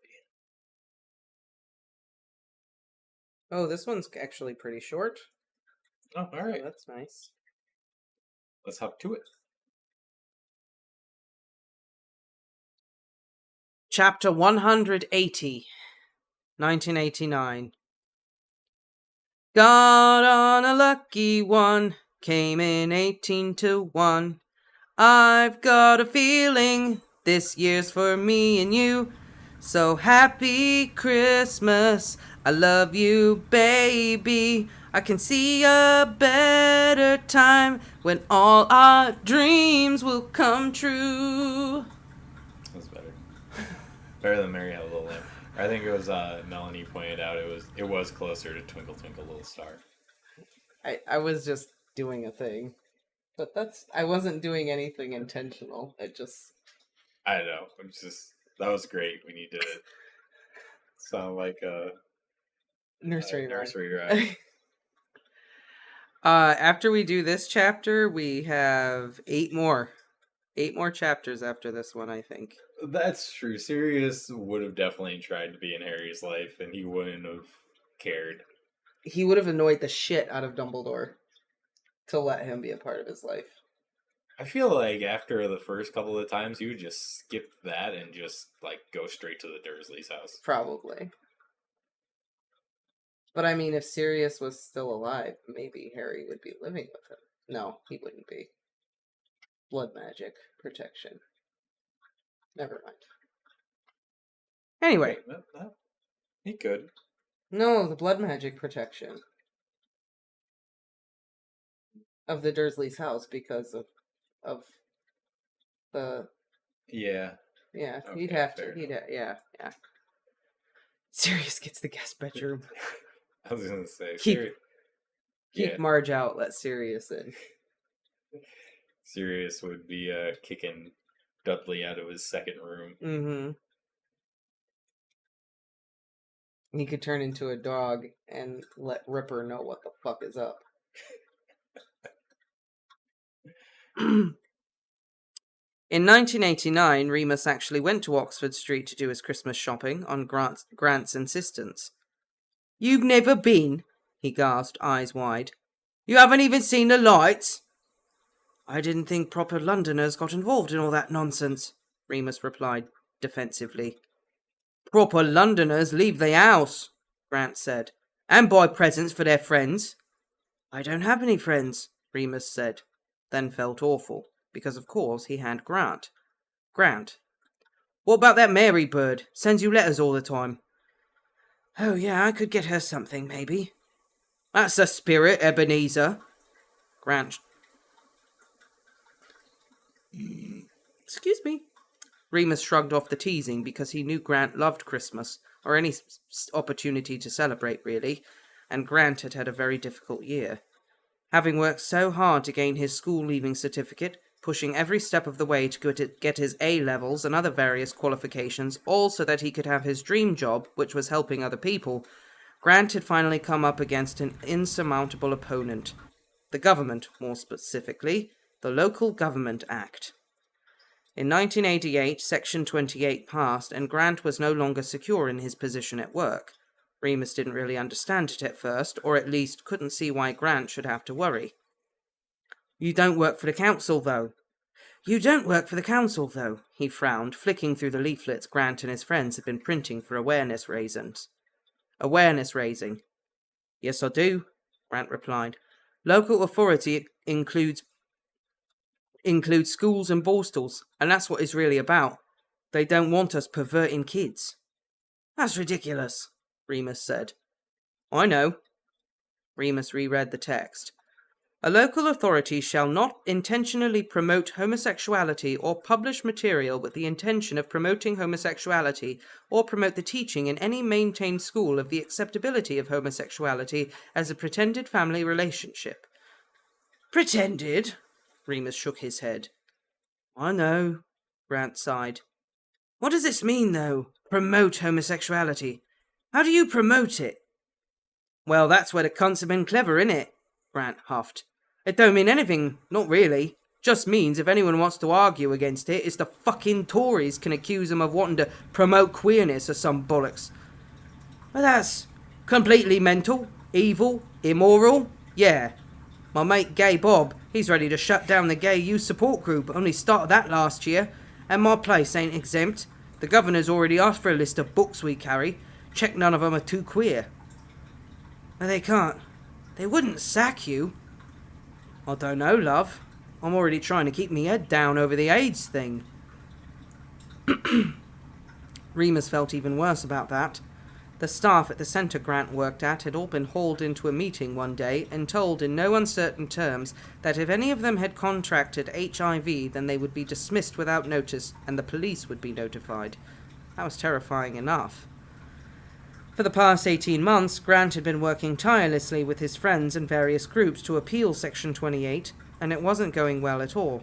Oh, this one's actually pretty short. Oh, all right. Oh, that's nice. Let's hop to it. Chapter 180, 1989. Got on a lucky one, came in 18 to 1. I've got a feeling this year's for me and you. So happy Christmas, I love you, baby. I can see a better time when all our dreams will come true. That's better. Better than Mary Had a Little Lamb. I think it was Melanie pointed out it was closer to Twinkle Twinkle Little Star. I was just doing a thing. But I wasn't doing anything intentional. It just... I don't know. It's just, that was great. We need to sound like a nursery rhyme. After we do this chapter, we have 8 more. 8 more chapters after this one, I think. That's true. Sirius would have definitely tried to be in Harry's life, and he wouldn't have cared. He would have annoyed the shit out of Dumbledore to let him be a part of his life. I feel like after the first couple of times, you would just skip that and just like go straight to the Dursleys' house. Probably. But I mean, if Sirius was still alive, maybe Harry would be living with him. No, he wouldn't be. Blood magic protection. Never mind. Anyway. No, he could. No, the blood magic protection of the Dursleys' house because of the... Yeah. Yeah, Okay, he'd have to. Yeah. Sirius gets the guest bedroom. I was gonna say Keep Marge out, let Sirius in. Sirius would be kicking Dudley out of his second room. Mm-hmm. He could turn into a dog and let Ripper know what the fuck is up. In 1989, Remus actually went to Oxford Street to do his Christmas shopping on Grant's insistence. "You've never been?" he gasped, eyes wide. "You haven't even seen the lights?" "I didn't think proper Londoners got involved in all that nonsense," Remus replied defensively. "Proper Londoners leave the house," Grant said, "and buy presents for their friends." "I don't have any friends," Remus said, then felt awful, because of course he had Grant. "Grant, what about that Mary bird? Sends you letters all the time." "Oh yeah, I could get her something, maybe." "That's the spirit, Ebenezer." Grant... Excuse me. Remus shrugged off the teasing because he knew Grant loved Christmas, or any opportunity to celebrate, really, and Grant had had a very difficult year. Having worked so hard to gain his school-leaving certificate, pushing every step of the way to get his A-levels and other various qualifications, all so that he could have his dream job, which was helping other people, Grant had finally come up against an insurmountable opponent. The government, more specifically, the Local Government Act. In 1988, Section 28 passed, and Grant was no longer secure in his position at work. Remus didn't really understand it at first, or at least couldn't see why Grant should have to worry. "You don't work for the council, though." You don't work for the council, though, he frowned, flicking through the leaflets Grant and his friends had been printing for awareness raising. Yes, I do, Grant replied. Local authority includes schools and borstalls, and that's what it's really about. They don't want us perverting kids. That's ridiculous, Remus said. I know. Remus reread the text. A local authority shall not intentionally promote homosexuality or publish material with the intention of promoting homosexuality or promote the teaching in any maintained school of the acceptability of homosexuality as a pretended family relationship. Pretended? Remus shook his head. I know, Grant sighed. What does this mean, though? Promote homosexuality. How do you promote it? Well, that's where the cunts have been clever, innit? Grant huffed. It don't mean anything, not really. Just means if anyone wants to argue against it, it's the fucking Tories can accuse them of wanting to promote queerness or some bollocks. But that's completely mental, evil, immoral. Yeah. My mate Gay Bob, he's ready to shut down the gay youth support group, only started that last year. And my place ain't exempt. The governor's already asked for a list of books we carry. Check none of them are too queer. But they can't. They wouldn't sack you. I don't know, love. I'm already trying to keep me head down over the AIDS thing. Remus felt even worse about that. The staff at the centre Grant worked at had all been hauled into a meeting one day and told in no uncertain terms that if any of them had contracted HIV, then they would be dismissed without notice and the police would be notified. That was terrifying enough. For the past 18 months, Grant had been working tirelessly with his friends and various groups to appeal Section 28, and it wasn't going well at all.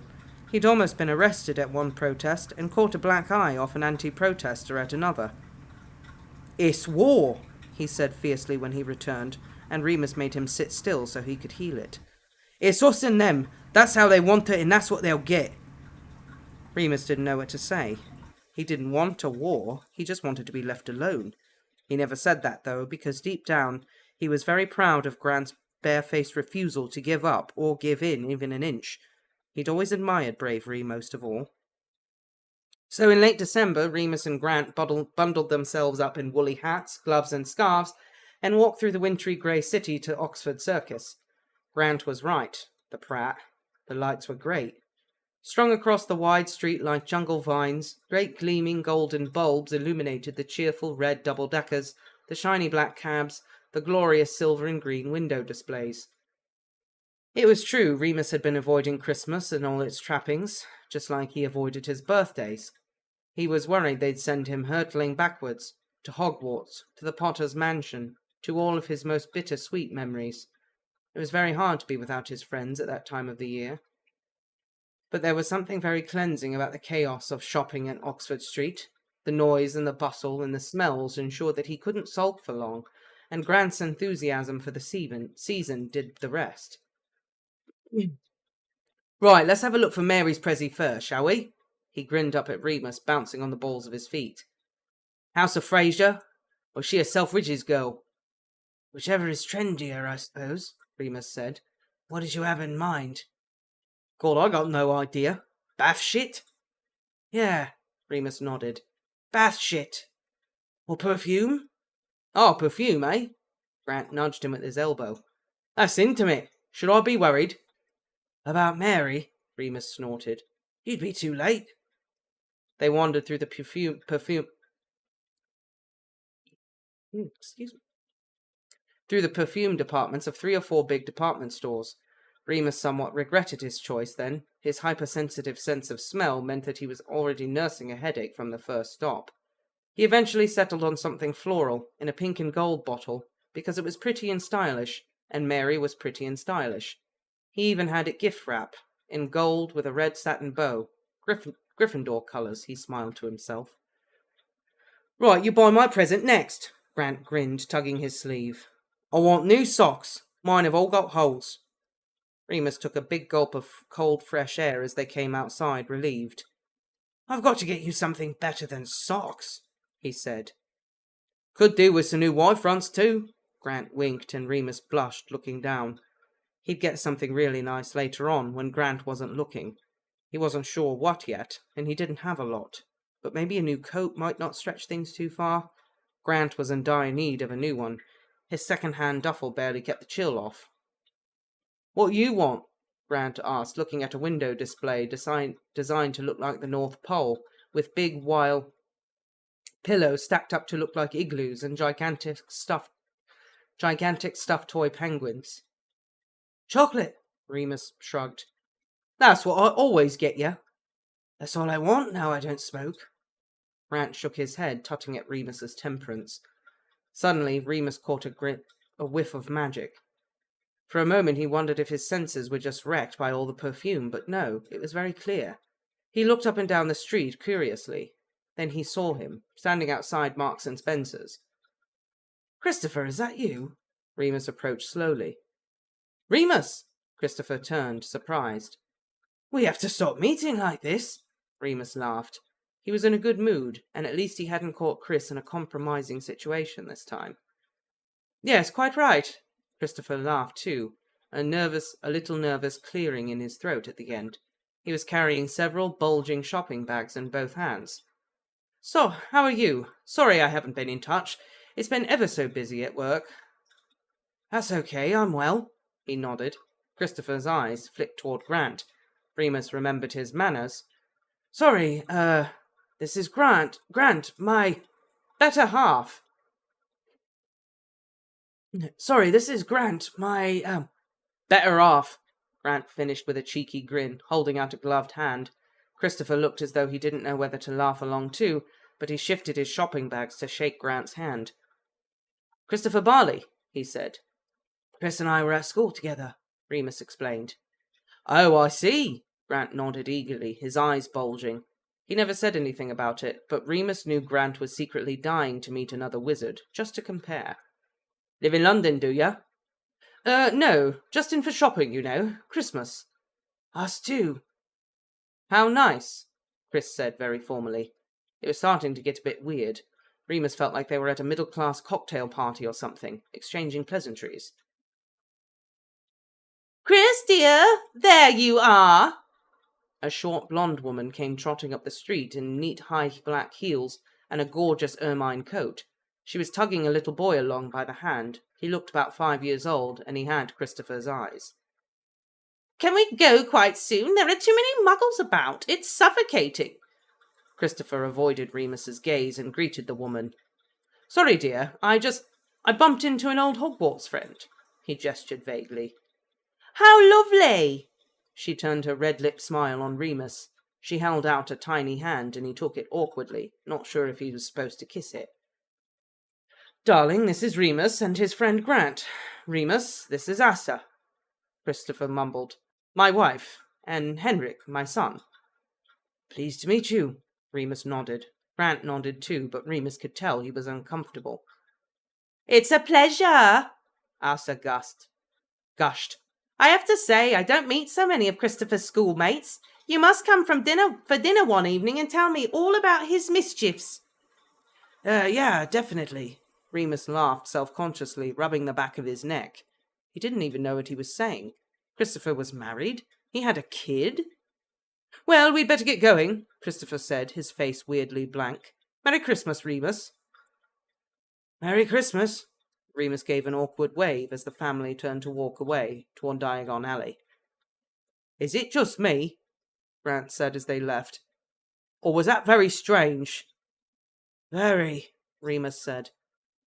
He'd almost been arrested at one protest and caught a black eye off an anti-protester at another. It's war, he said fiercely when he returned, and Remus made him sit still so he could heal it. It's us and them. That's how they want it, and that's what they'll get. Remus didn't know what to say. He didn't want a war, he just wanted to be left alone. He never said that, though, because deep down he was very proud of Grant's barefaced refusal to give up or give in even an inch. He'd always admired bravery most of all. So in late December, Remus and Grant bundled themselves up in woolly hats, gloves and scarves, and walked through the wintry grey city to Oxford Circus. Grant was right, the prat. The lights were great. Strung across the wide street like jungle vines, great gleaming golden bulbs illuminated the cheerful red double-deckers, the shiny black cabs, the glorious silver and green window displays. It was true Remus had been avoiding Christmas and all its trappings, just like he avoided his birthdays. He was worried they'd send him hurtling backwards, to Hogwarts, to the Potter's mansion, to all of his most bitter-sweet memories. It was very hard to be without his friends at that time of the year. But there was something very cleansing about the chaos of shopping at Oxford Street. The noise and the bustle and the smells ensured that he couldn't sulk for long, and Grant's enthusiasm for the season did the rest. Right, let's have a look for Mary's Prezi first, shall we? He grinned up at Remus, bouncing on the balls of his feet. House of Fraser? Or is she a Selfridge's girl? Whichever is trendier, I suppose, Remus said. What did you have in mind? God, I got no idea. Bath shit? Yeah, Remus nodded. Bath shit. Or perfume? Oh, perfume, eh? Grant nudged him with his elbow. That's intimate. Should I be worried? About Mary? Remus snorted. You'd be too late. They wandered through the through the perfume departments of 3 or 4 big department stores. Remus somewhat regretted his choice then. His hypersensitive sense of smell meant that he was already nursing a headache from the first stop. He eventually settled on something floral, in a pink and gold bottle, because it was pretty and stylish, and Mary was pretty and stylish. He even had it gift wrap, in gold with a red satin bow. Gryffindor colours, he smiled to himself. Right, you buy my present next, Grant grinned, tugging his sleeve. I want new socks. Mine have all got holes. Remus took a big gulp of cold, fresh air as they came outside, relieved. I've got to get you something better than socks, he said. Could do with some new Y-fronts too. Grant winked and Remus blushed, looking down. He'd get something really nice later on, when Grant wasn't looking. He wasn't sure what yet, and he didn't have a lot. But maybe a new coat might not stretch things too far. Grant was in dire need of a new one. His second-hand duffel barely kept the chill off. "What you want?" Grant asked, looking at a window display designed to look like the North Pole, with big, wild pillows stacked up to look like igloos and gigantic stuffed toy penguins. "Chocolate," Remus shrugged. "That's what I always get you." "That's all I want now I don't smoke." Grant shook his head, tutting at Remus's temperance. Suddenly, Remus caught a whiff of magic. For a moment he wondered if his senses were just wrecked by all the perfume, but no, it was very clear. He looked up and down the street curiously. Then he saw him, standing outside Marks and Spencer's. "Christopher, is that you?" Remus approached slowly. "Remus!" Christopher turned, surprised. "We have to stop meeting like this," Remus laughed. He was in a good mood, and at least he hadn't caught Chris in a compromising situation this time. "Yes, quite right." Christopher laughed too, a little nervous clearing in his throat at the end. He was carrying several bulging shopping bags in both hands. "So, how are you? Sorry I haven't been in touch. It's been ever so busy at work." "That's okay, I'm well," he nodded. Christopher's eyes flicked toward Grant. Remus remembered his manners. "Sorry, this is Grant, my better half. Sorry, this is Grant, my, better half," Grant finished with a cheeky grin, holding out a gloved hand. Christopher looked as though he didn't know whether to laugh along too, but he shifted his shopping bags to shake Grant's hand. "Christopher Barley," he said. "Chris and I were at school together," Remus explained. "Oh, I see." Grant nodded eagerly, his eyes bulging. He never said anything about it, but Remus knew Grant was secretly dying to meet another wizard, just to compare. "Live in London, do ya?" No, just in for shopping, you know. Christmas." "Us too." "How nice," Chris said very formally. It was starting to get a bit weird. Remus felt like they were at a middle-class cocktail party or something, exchanging pleasantries. "Chris, dear, there you are!" A short blonde woman came trotting up the street in neat high black heels and a gorgeous ermine coat. She was tugging a little boy along by the hand. He looked about 5 years old, and he had Christopher's eyes. "Can we go quite soon? There are too many muggles about. It's suffocating." Christopher avoided Remus's gaze and greeted the woman. "Sorry, dear, I bumped into an old Hogwarts friend." He gestured vaguely. "How lovely!" She turned her red-lipped smile on Remus. She held out a tiny hand, and he took it awkwardly, not sure if he was supposed to kiss it. "Darling, this is Remus and his friend Grant. Remus, this is Asa," Christopher mumbled. "My wife, and Henrik, my son." "Pleased to meet you," Remus nodded. Grant nodded too, but Remus could tell he was uncomfortable. "It's a pleasure," Asa gushed. "I have to say, I don't meet so many of Christopher's schoolmates. You must come for dinner one evening and tell me all about his mischiefs." Yeah, definitely." Remus laughed self-consciously, rubbing the back of his neck. He didn't even know what he was saying. Christopher was married? He had a kid? "Well, we'd better get going," Christopher said, his face weirdly blank. "Merry Christmas, Remus." "Merry Christmas." Remus gave an awkward wave as the family turned to walk away toward Diagon Alley. "Is it just me?" Grant said as they left. "Or was that very strange?" "Very," Remus said.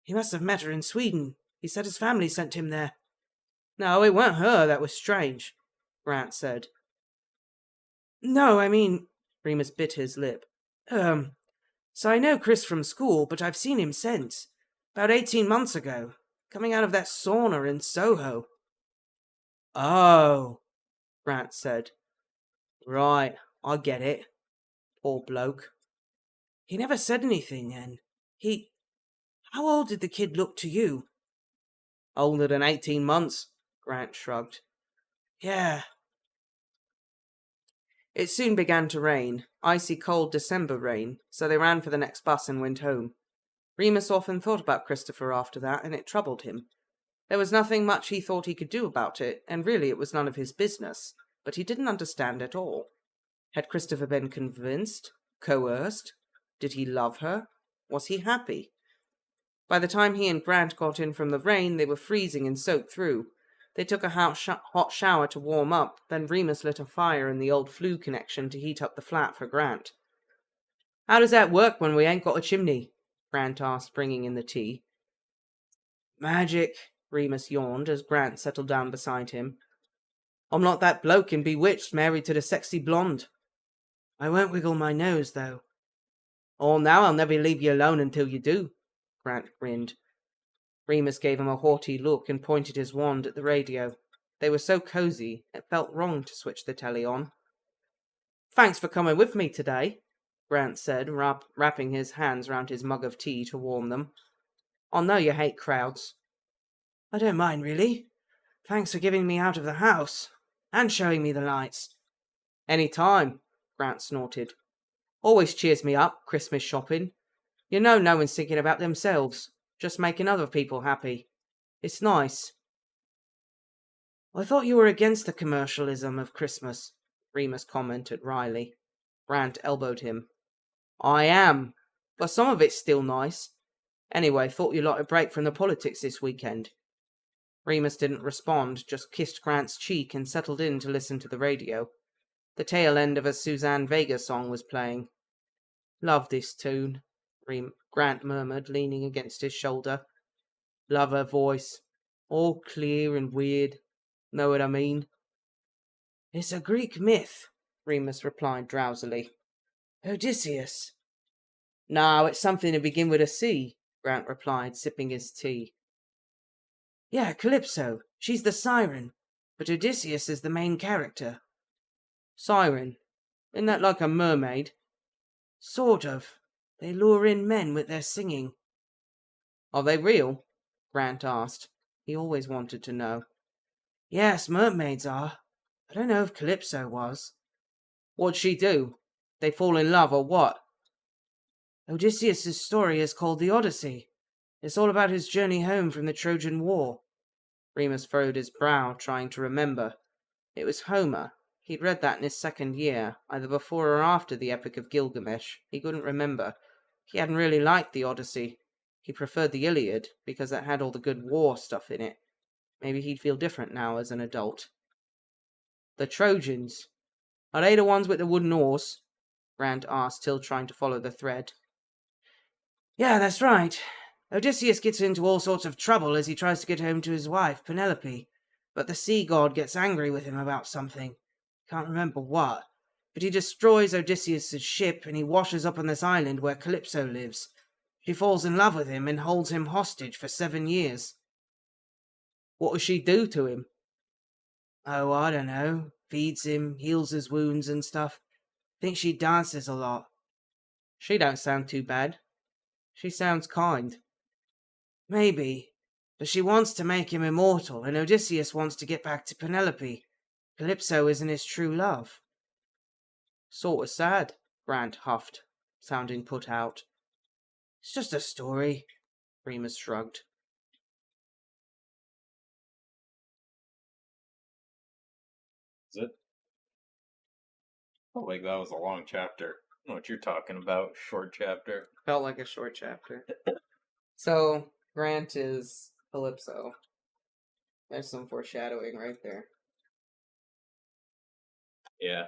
"He must have met her in Sweden. He said his family sent him there." "No, it weren't her that was strange," Grant said. "No, I mean," Remus bit his lip. So I know Chris from school, but I've seen him since. About 18 months ago. Coming out of that sauna in Soho." "Oh," Grant said. "Right, I get it. Poor bloke." "He never said anything then. How old did the kid look to you?" "Older than 18 months, Grant shrugged. "Yeah." It soon began to rain, icy cold December rain, so they ran for the next bus and went home. Remus often thought about Christopher after that, and it troubled him. There was nothing much he thought he could do about it, and really it was none of his business, but he didn't understand at all. Had Christopher been convinced? Coerced? Did he love her? Was he happy? By the time he and Grant got in from the rain, they were freezing and soaked through. They took a hot shower to warm up, then Remus lit a fire in the old flue connection to heat up the flat for Grant. "How does that work when we ain't got a chimney?" Grant asked, bringing in the tea. "Magic," Remus yawned as Grant settled down beside him. "I'm not that bloke in Bewitched married to the sexy blonde. I won't wiggle my nose, though." "Oh, now I'll never leave you alone until you do," Grant grinned. Remus gave him a haughty look and pointed his wand at the radio. They were so cozy, it felt wrong to switch the telly on. "Thanks for coming with me today," Grant said, wrapping his hands round his mug of tea to warm them. "I know you hate crowds." "I don't mind, really. Thanks for getting me out of the house and showing me the lights." "Any time," Grant snorted. "Always cheers me up, Christmas shopping. You know no one's thinking about themselves, just making other people happy. It's nice." "I thought you were against the commercialism of Christmas," Remus commented wryly. Grant elbowed him. "I am, but some of it's still nice. Anyway, thought you'd like a break from the politics this weekend." Remus didn't respond, just kissed Grant's cheek and settled in to listen to the radio. The tail end of a Suzanne Vega song was playing. "Love this tune," Grant murmured, leaning against his shoulder. "Love her voice. All clear and weird. Know what I mean?" "It's a Greek myth," Remus replied drowsily. "Odysseus." "No, it's something to begin with a C," Grant replied, sipping his tea. "Yeah, Calypso. She's the siren. But Odysseus is the main character." "Siren? Isn't that like a mermaid?" "Sort of. They lure in men with their singing." "Are they real?" Grant asked. He always wanted to know. "Yes, mermaids are. I don't know if Calypso was." "What'd she do? They fall in love or what?" "Odysseus' story is called the Odyssey. It's all about his journey home from the Trojan War." Remus furrowed his brow, trying to remember. It was Homer. He'd read that in his second year, either before or after the Epic of Gilgamesh. He couldn't remember. He hadn't really liked the Odyssey. He preferred the Iliad, because it had all the good war stuff in it. Maybe he'd feel different now as an adult. "The Trojans. Are they the ones with the wooden horse?" Grant asked, still trying to follow the thread. "Yeah, that's right. Odysseus gets into all sorts of trouble as he tries to get home to his wife, Penelope. But the sea god gets angry with him about something. Can't remember what. But he destroys Odysseus' ship and he washes up on this island where Calypso lives. She falls in love with him and holds him hostage for 7 years. "What does she do to him?" "Oh, I don't know. Feeds him, heals his wounds and stuff. Think she dances a lot." "She don't sound too bad. She sounds kind." "Maybe. But she wants to make him immortal, and Odysseus wants to get back to Penelope. Calypso isn't his true love." "Sort of sad," Grant huffed, sounding put out. "It's just a story," Remus shrugged. Is it? Felt like that was a long chapter. I don't know what you're talking about. Short chapter. Felt like a short chapter. So, Grant is Calypso. There's some foreshadowing right there. Yeah.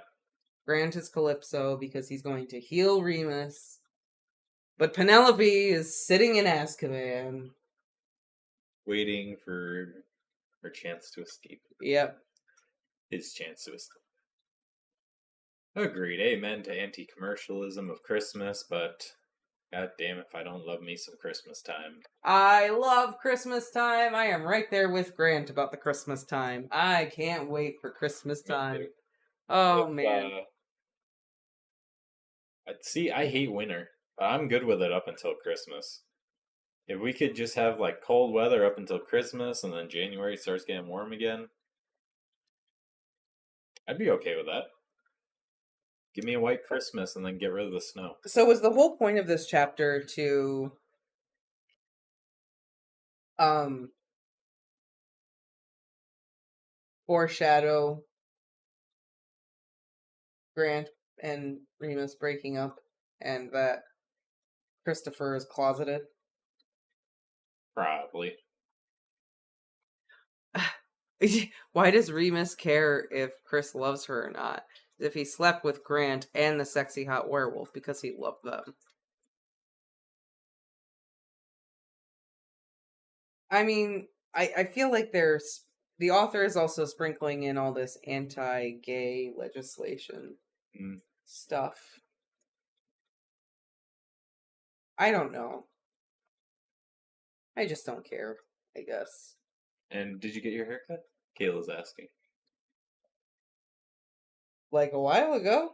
Grant is Calypso because he's going to heal Remus. But Penelope is sitting in Azkaban. Waiting for her chance to escape. Yep. His chance to escape. Agreed. Amen to anti-commercialism of Christmas, but god damn if I don't love me some Christmas time. I love Christmas time. I am right there with Grant about the Christmas time. I can't wait for Christmas time. Oh, man. See, I hate winter, but I'm good with it up until Christmas. If we could just have like cold weather up until Christmas and then January starts getting warm again, I'd be okay with that. Give me a white Christmas and then get rid of the snow. So was the whole point of this chapter to foreshadow Grant and Remus breaking up and that Christopher is closeted? Probably. Why does Remus care if Chris loves her or not? If he slept with Grant and the sexy hot werewolf because he loved them. I mean, I feel like the author is also sprinkling in all this anti-gay legislation stuff. I don't know. I just don't care, I guess. And did you get your haircut? Kayla's asking. Like a while ago?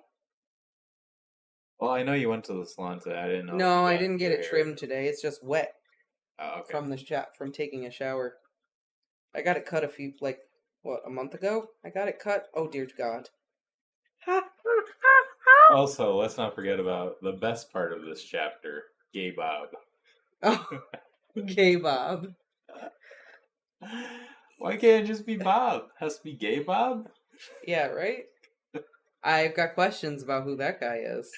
Well, I know you went to the salon today. I didn't know. No, you I got didn't get your it hair. trimmed today. It's just wet Oh, okay. from taking a shower. I got it cut a month ago? I got it cut. Oh dear God. Also, let's not forget about the best part of this chapter, Gay Bob. Oh, gay Bob. Why can't it just be Bob? It has to be Gay Bob? Yeah, right? I've got questions about who that guy is.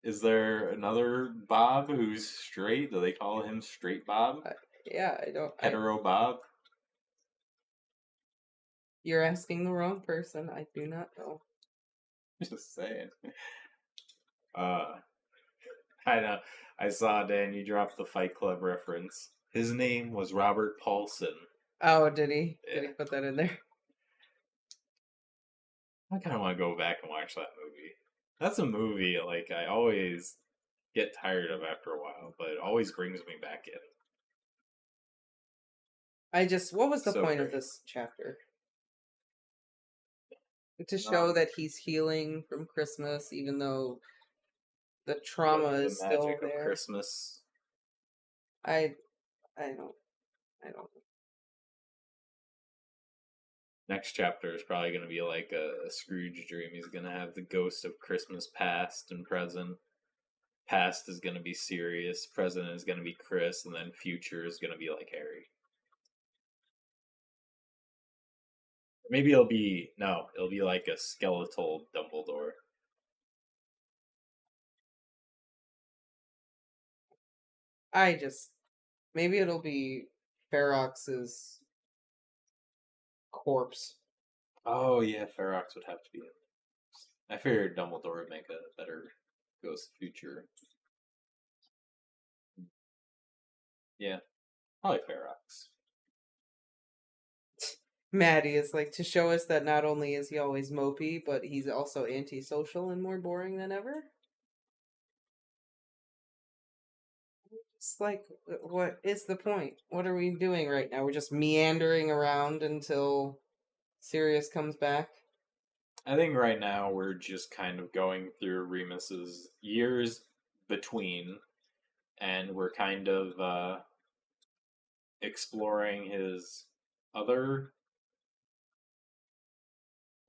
Is there another Bob who's straight? Do they call him Straight Bob? Yeah, I don't. Hetero Bob? You're asking the wrong person. I do not know. Just saying. I know. I saw, Dan, you dropped the Fight Club reference. His name was Robert Paulson. Oh, did he? Yeah. Did he put that in there? I kind of want to go back and watch that movie. That's a movie, like, I always get tired of after a while, but it always brings me back in. What was the So point of great. this chapter? To show that he's healing from Christmas, even though the trauma is still magic there. of Christmas. I don't. Next chapter is probably going to be like a Scrooge dream. He's going to have the ghost of Christmas past and present. Past is going to be Sirius, present is going to be Chris, and then future is going to be like Harry. Maybe it'll be like a skeletal Dumbledore. Maybe it'll be Ferox's corpse. Oh yeah, Ferox would have to be in. I figured Dumbledore would make a better ghost future. Yeah, probably Ferox. Maddie is like, to show us that not only is he always mopey, but he's also antisocial and more boring than ever. It's like, what is the point? What are we doing right now? We're just meandering around until Sirius comes back. I think right now we're just kind of going through Remus's years between, and we're kind of exploring his other.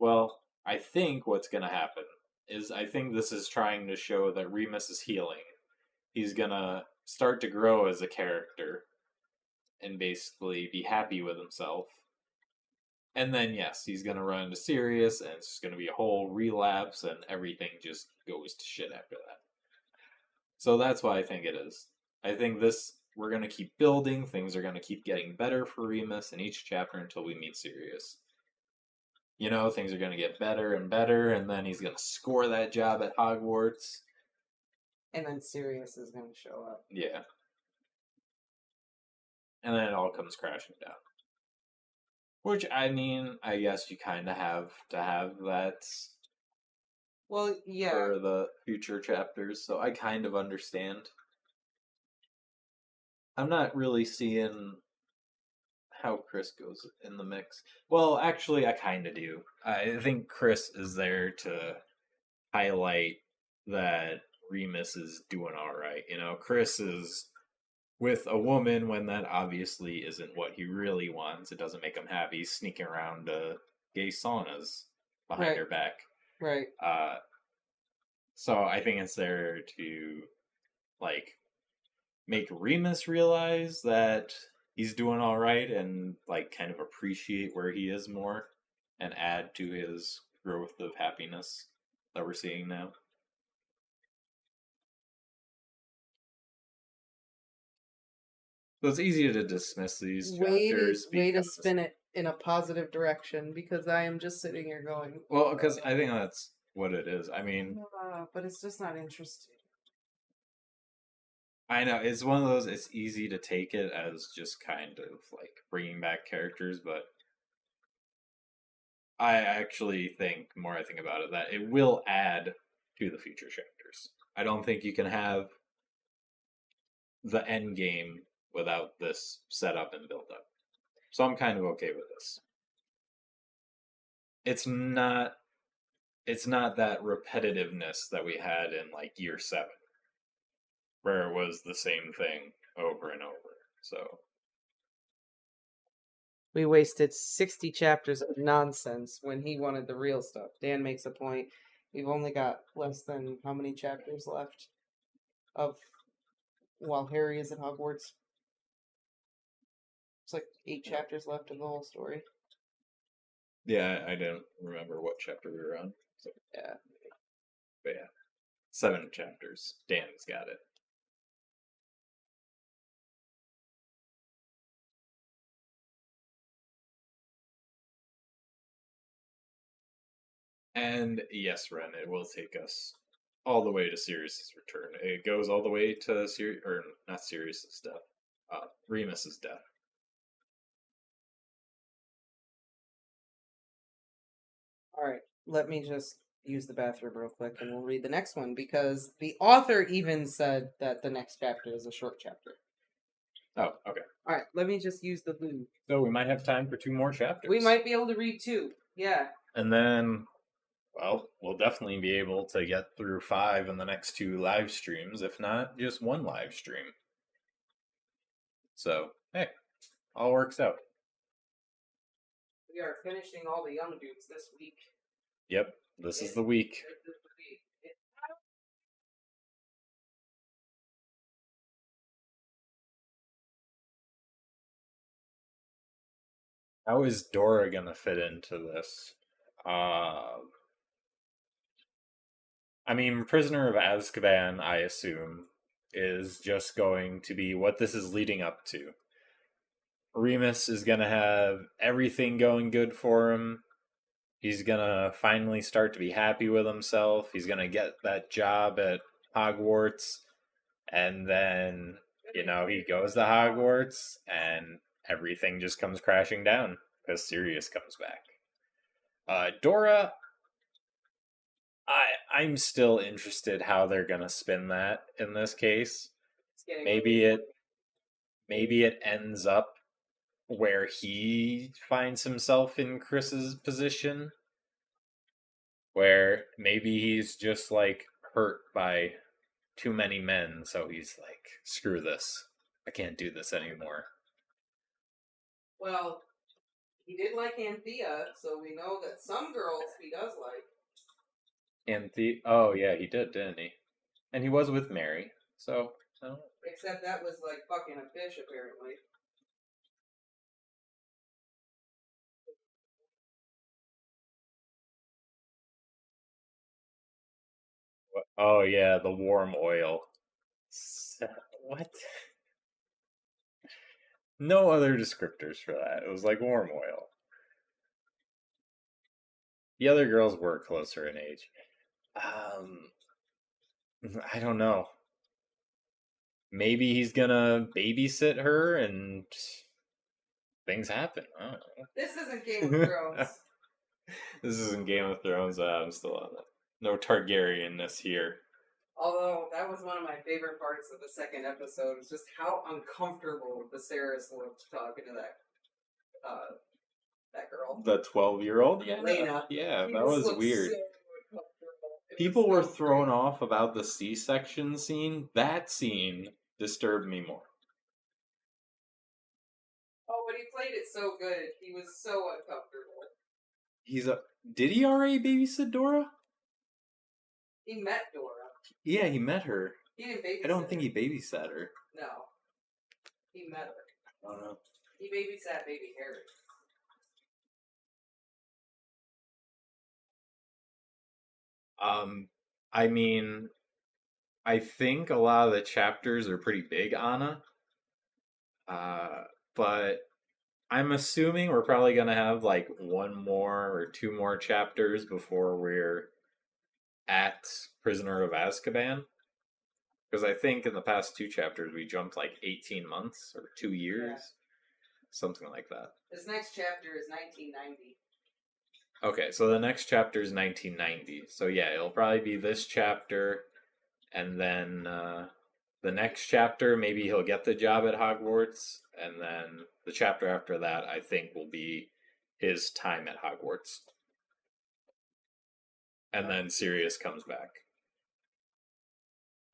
Well, I think what's going to happen is I think this is trying to show that Remus is healing. He's going to start to grow as a character and basically be happy with himself. And then, yes, he's going to run into Sirius, and it's going to be a whole relapse, and everything just goes to shit after that. So that's why I think it is. I think we're going to keep building, things are going to keep getting better for Remus in each chapter until we meet Sirius. You know, things are going to get better and better, and then he's going to score that job at Hogwarts. And then Sirius is going to show up. Yeah. And then it all comes crashing down. Which, I mean, I guess you kind of have to have that. Well, yeah. For the future chapters, so I kind of understand. I'm not really seeing how Chris goes in the mix. Well, actually, I kind of do. I think Chris is there to highlight that Remus is doing all right. You know, Chris is with a woman when that obviously isn't what he really wants. It doesn't make him happy. He's sneaking around to gay saunas behind her back. Right. So I think it's there to, like, make Remus realize that he's doing all right and, like, kind of appreciate where he is more and add to his growth of happiness. that we're seeing now. So it's easy to dismiss these chapters. Way to spin it in a positive direction, because I am just sitting here going, Well, because I think that's what it is. I mean, but it's just not interesting. I know, it's one of those, it's easy to take it as just kind of like bringing back characters, but I actually think, more I think about it, that it will add to the future chapters. I don't think you can have the end game without this setup and build up. So I'm kind of okay with this. It's not that repetitiveness that we had in like year 7, where it was the same thing over and over. So We wasted 60 chapters of nonsense when he wanted the real stuff. Dan makes a point. We've only got less than how many chapters left of while Harry is at Hogwarts? It's like 8 chapters left of the whole story. yeah, I don't remember what chapter we were on. So, Yeah. but yeah, 7 chapters. Dan's got it. And yes, Ren, it will take us all the way to Sirius's return. It goes all the way to Sirius, or not Sirius's death, Remus's death. All right, let me just use the bathroom real quick and we'll read the next one, because the author even said that the next chapter is a short chapter. Oh, okay. All right, let me just use the loo. So we might have time for 2 more chapters. We might be able to read 2. Yeah. And then, well, we'll definitely be able to get through 5 in the next 2 live streams, if not just 1 live stream. So, hey, all works out. We are finishing all the young dudes this week. Yep, this is the week. How is Dora gonna fit into this? I mean, Prisoner of Azkaban, I assume, is just going to be what this is leading up to. Remus is gonna have everything going good for him. He's gonna finally start to be happy with himself. He's gonna get that job at Hogwarts. And then, he goes to Hogwarts and everything just comes crashing down because Sirius comes back. Dora, I'm still interested how they're gonna spin that in this case. Maybe it ends up where he finds himself in Chris's position, where maybe he's just like hurt by too many men, so he's like, screw this, I can't do this anymore. Well, he did like Anthea, so we know that some girls he does like. Oh yeah, he did, didn't he? And he was with Mary, so I don't know. Except that was like fucking a fish, apparently. Oh yeah, the warm oil. What? No other descriptors for that. It was like warm oil. The other girls were closer in age. I don't know. Maybe he's gonna babysit her and things happen. I don't know. This isn't Game of Thrones. This isn't Game of Thrones. I'm still on it. No Targaryen-ness here. Although, that was one of my favorite parts of the second episode, was just how uncomfortable Viserys looked talking to that girl. The 12-year-old? Yeah. Lena. Yeah, that was weird. So People were thrown off about the C-section scene. That scene disturbed me more. Oh, but he played it so good. He was so uncomfortable. Did he already babysit Dora? He met Dora. Yeah, he met her. He didn't babysit I don't think her. he babysat her. No. He met her. I don't know. He babysat baby Harry. I mean, I think a lot of the chapters are pretty big, Anna. But I'm assuming we're probably gonna have like one more or two more chapters before we're at Prisoner of Azkaban. Because I think in the past two chapters we jumped like 18 months or 2 years, something like that. This next chapter is 1990. Okay, so the next chapter is 1990. So yeah, it'll probably be this chapter, and then the next chapter, maybe he'll get the job at Hogwarts, and then the chapter after that, I think, will be his time at Hogwarts. And then Sirius comes back.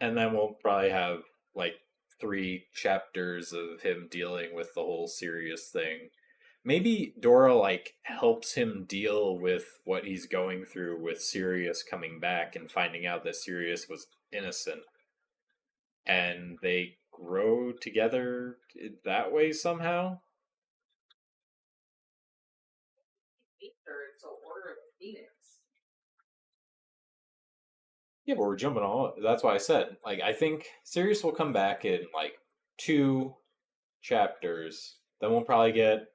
And then we'll probably have like 3 chapters of him dealing with the whole Sirius thing. Maybe Dora like helps him deal with what he's going through with Sirius coming back and finding out that Sirius was innocent. And they grow together that way somehow. It's an Order of the Phoenix. Yeah, but we're jumping all. That's why I said, like, I think Sirius will come back in like 2 chapters. Then we'll probably get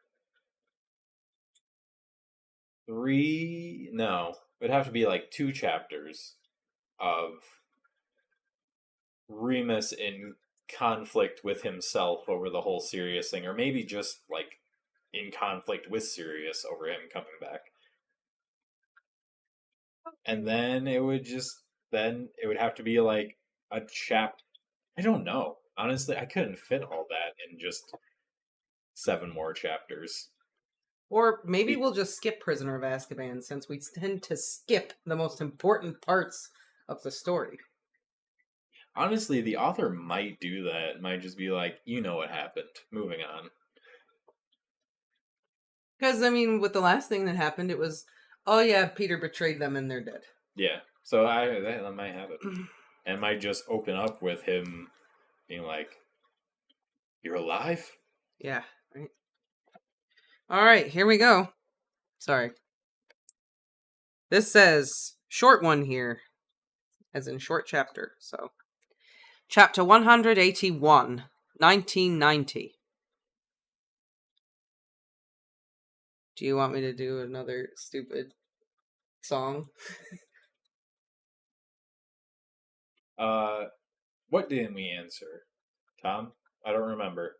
3. No, it'd have to be like 2 chapters of Remus in conflict with himself over the whole Sirius thing, or maybe just like in conflict with Sirius over him coming back. And then it would have to be like a I don't know. Honestly, I couldn't fit all that in just 7 more chapters. Or maybe we'll just skip Prisoner of Azkaban, since we tend to skip the most important parts of the story. Honestly, the author might do that. It might just be like, you know what happened. Moving on. Because, I mean, with the last thing that happened, it was, oh yeah, Peter betrayed them and they're dead. Yeah, so that might have it. And it might just open up with him being like, you're alive? Yeah, right. Alright, here we go. Sorry. This says, short one here. As in short chapter, so. Chapter 181, 1990. Do you want me to do another stupid song? What didn't we answer? Tom? I don't remember.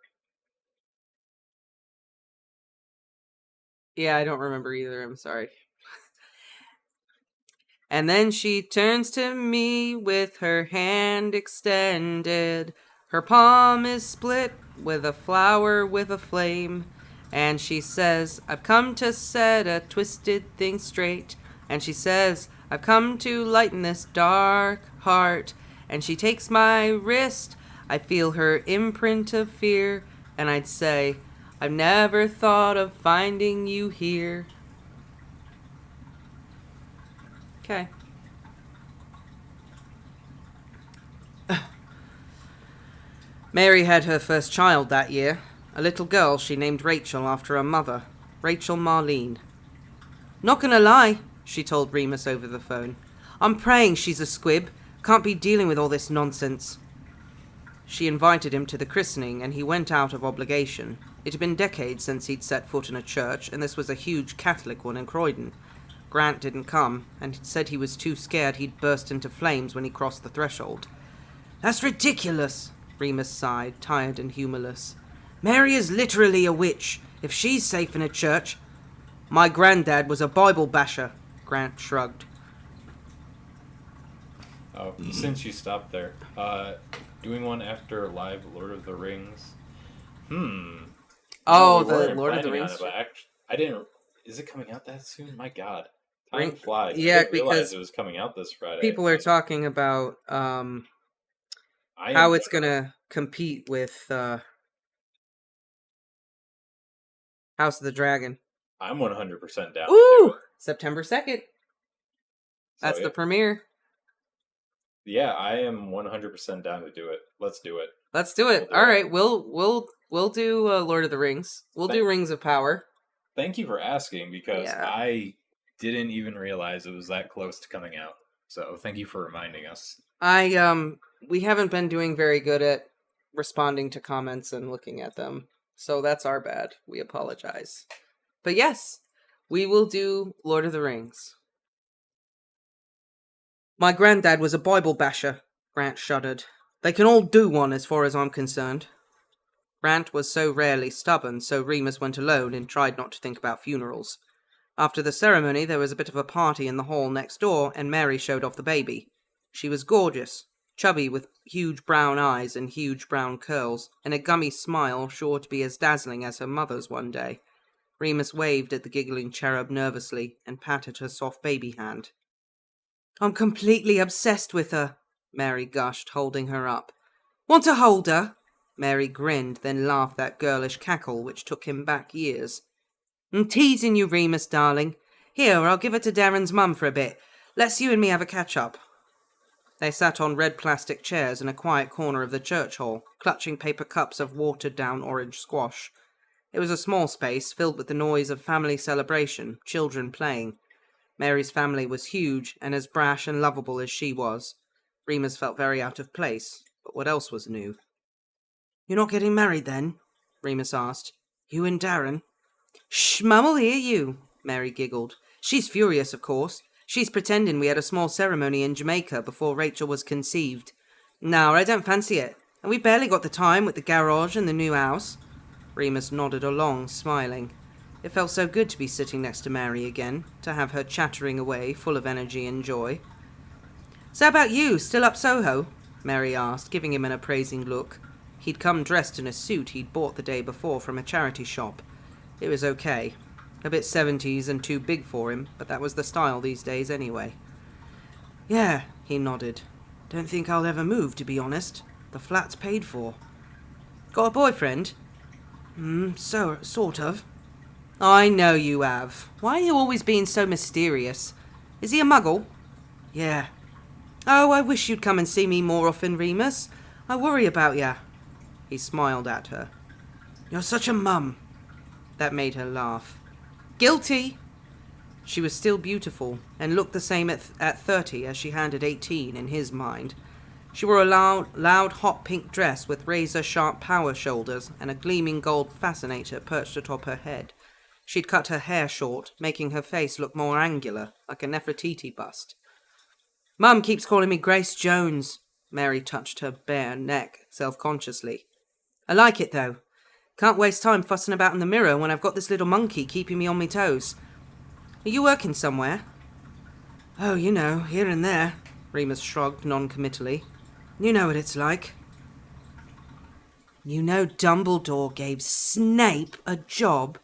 Yeah, I don't remember either, I'm sorry. And then she turns to me with her hand extended. Her palm is split with a flower with a flame. And she says, I've come to set a twisted thing straight. And she says, I've come to lighten this dark heart. And she takes my wrist. I feel her imprint of fear. And I'd say, I've never thought of finding you here. Okay. Mary had her first child that year, a little girl she named Rachel after her mother, Rachel Marlene. Not gonna lie, she told Remus over the phone. I'm praying she's a squib. Can't be dealing with all this nonsense. She invited him to the christening, and he went out of obligation. It had been decades since he'd set foot in a church, and this was a huge Catholic one in Croydon. Grant didn't come, and said he was too scared he'd burst into flames when he crossed the threshold. That's ridiculous, Remus sighed, tired and humorless. Mary is literally a witch. If she's safe in a church... My granddad was a Bible basher, Grant shrugged. Oh, since you stopped there, doing one after live Lord of the Rings. Oh, the Lord of the Rings. I didn't... Is it coming out that soon? My God. Time Right. flies. Yeah, I didn't realize because it was coming out this Friday. People are talking about how it's going to compete with House of the Dragon. I'm 100% down. Ooh! September 2nd. That's So, the premiere. Yeah, I am 100% down to do it. Let's do it. Let's do it. All right, we'll do Lord of the Rings. We'll do Rings of Power. Thank you for asking, because Yeah. I didn't even realize it was that close to coming out. So thank you for reminding us. We haven't been doing very good at responding to comments and looking at them. So that's our bad. We apologize. But yes, we will do Lord of the Rings. My granddad was a Bible basher, Grant shuddered. They can all do one as far as I'm concerned. Grant was so rarely stubborn, so Remus went alone and tried not to think about funerals. After the ceremony, there was a bit of a party in the hall next door, and Mary showed off the baby. She was gorgeous, chubby with huge brown eyes and huge brown curls, and a gummy smile sure to be as dazzling as her mother's one day. Remus waved at the giggling cherub nervously and patted her soft baby hand. I'm completely obsessed with her, Mary gushed, holding her up. Want to hold her? Mary grinned, then laughed that girlish cackle which took him back years. I'm teasing you, Remus, darling. Here, I'll give her to Darren's mum for a bit. Let's you and me have a catch-up. They sat on red plastic chairs in a quiet corner of the church hall, clutching paper cups of watered-down orange squash. It was a small space, filled with the noise of family celebration, children playing. Mary's family was huge, and as brash and lovable as she was. Remus felt very out of place, but what else was new? You're not getting married, then? Remus asked. You and Darren? Shh, Mum'll hear you, Mary giggled. She's furious, of course. She's pretending we had a small ceremony in Jamaica before Rachel was conceived. No, I don't fancy it. And we've barely got the time with the garage and the new house. Remus nodded along, smiling. It felt so good to be sitting next to Mary again, to have her chattering away, full of energy and joy. So how about you, still up Soho? Mary asked, giving him an appraising look. He'd come dressed in a suit he'd bought the day before from a charity shop. It was okay. A bit 70s and too big for him, but that was the style these days anyway. Yeah, he nodded. Don't think I'll ever move, to be honest. The flat's paid for. Got a boyfriend? Sort of. I know you have. Why are you always being so mysterious? Is he a muggle? Yeah. Oh, I wish you'd come and see me more often, Remus. I worry about ya. He smiled at her. You're such a mum. That made her laugh. Guilty! She was still beautiful, and looked the same at 30 as she had at 18 in his mind. She wore a loud hot pink dress with razor-sharp power shoulders and a gleaming gold fascinator perched atop her head. She'd cut her hair short, making her face look more angular, like a Nefertiti bust. Mum keeps calling me Grace Jones. Mary touched her bare neck, self-consciously. I like it, though. Can't waste time fussing about in the mirror when I've got this little monkey keeping me on my toes. Are you working somewhere? Oh, you know, here and there, Remus shrugged non-committally. You know what it's like. You know Dumbledore gave Snape a job?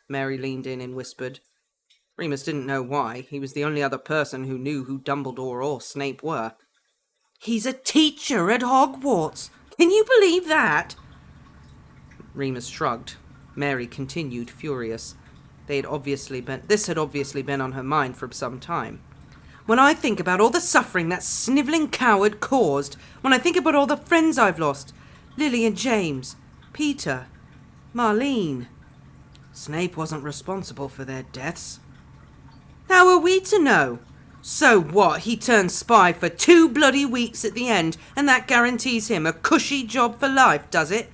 Mary leaned in and whispered. Remus didn't know why. He was the only other person who knew who Dumbledore or Snape were. He's a teacher at Hogwarts. Can you believe that? Remus shrugged. Mary continued, furious. This had obviously been on her mind for some time. When I think about all the suffering that snivelling coward caused, when I think about all the friends I've lost, Lily and James, Peter, Marlene. Snape wasn't responsible for their deaths. How are we to know? So what, he turned spy for 2 bloody weeks at the end, and that guarantees him a cushy job for life, does it?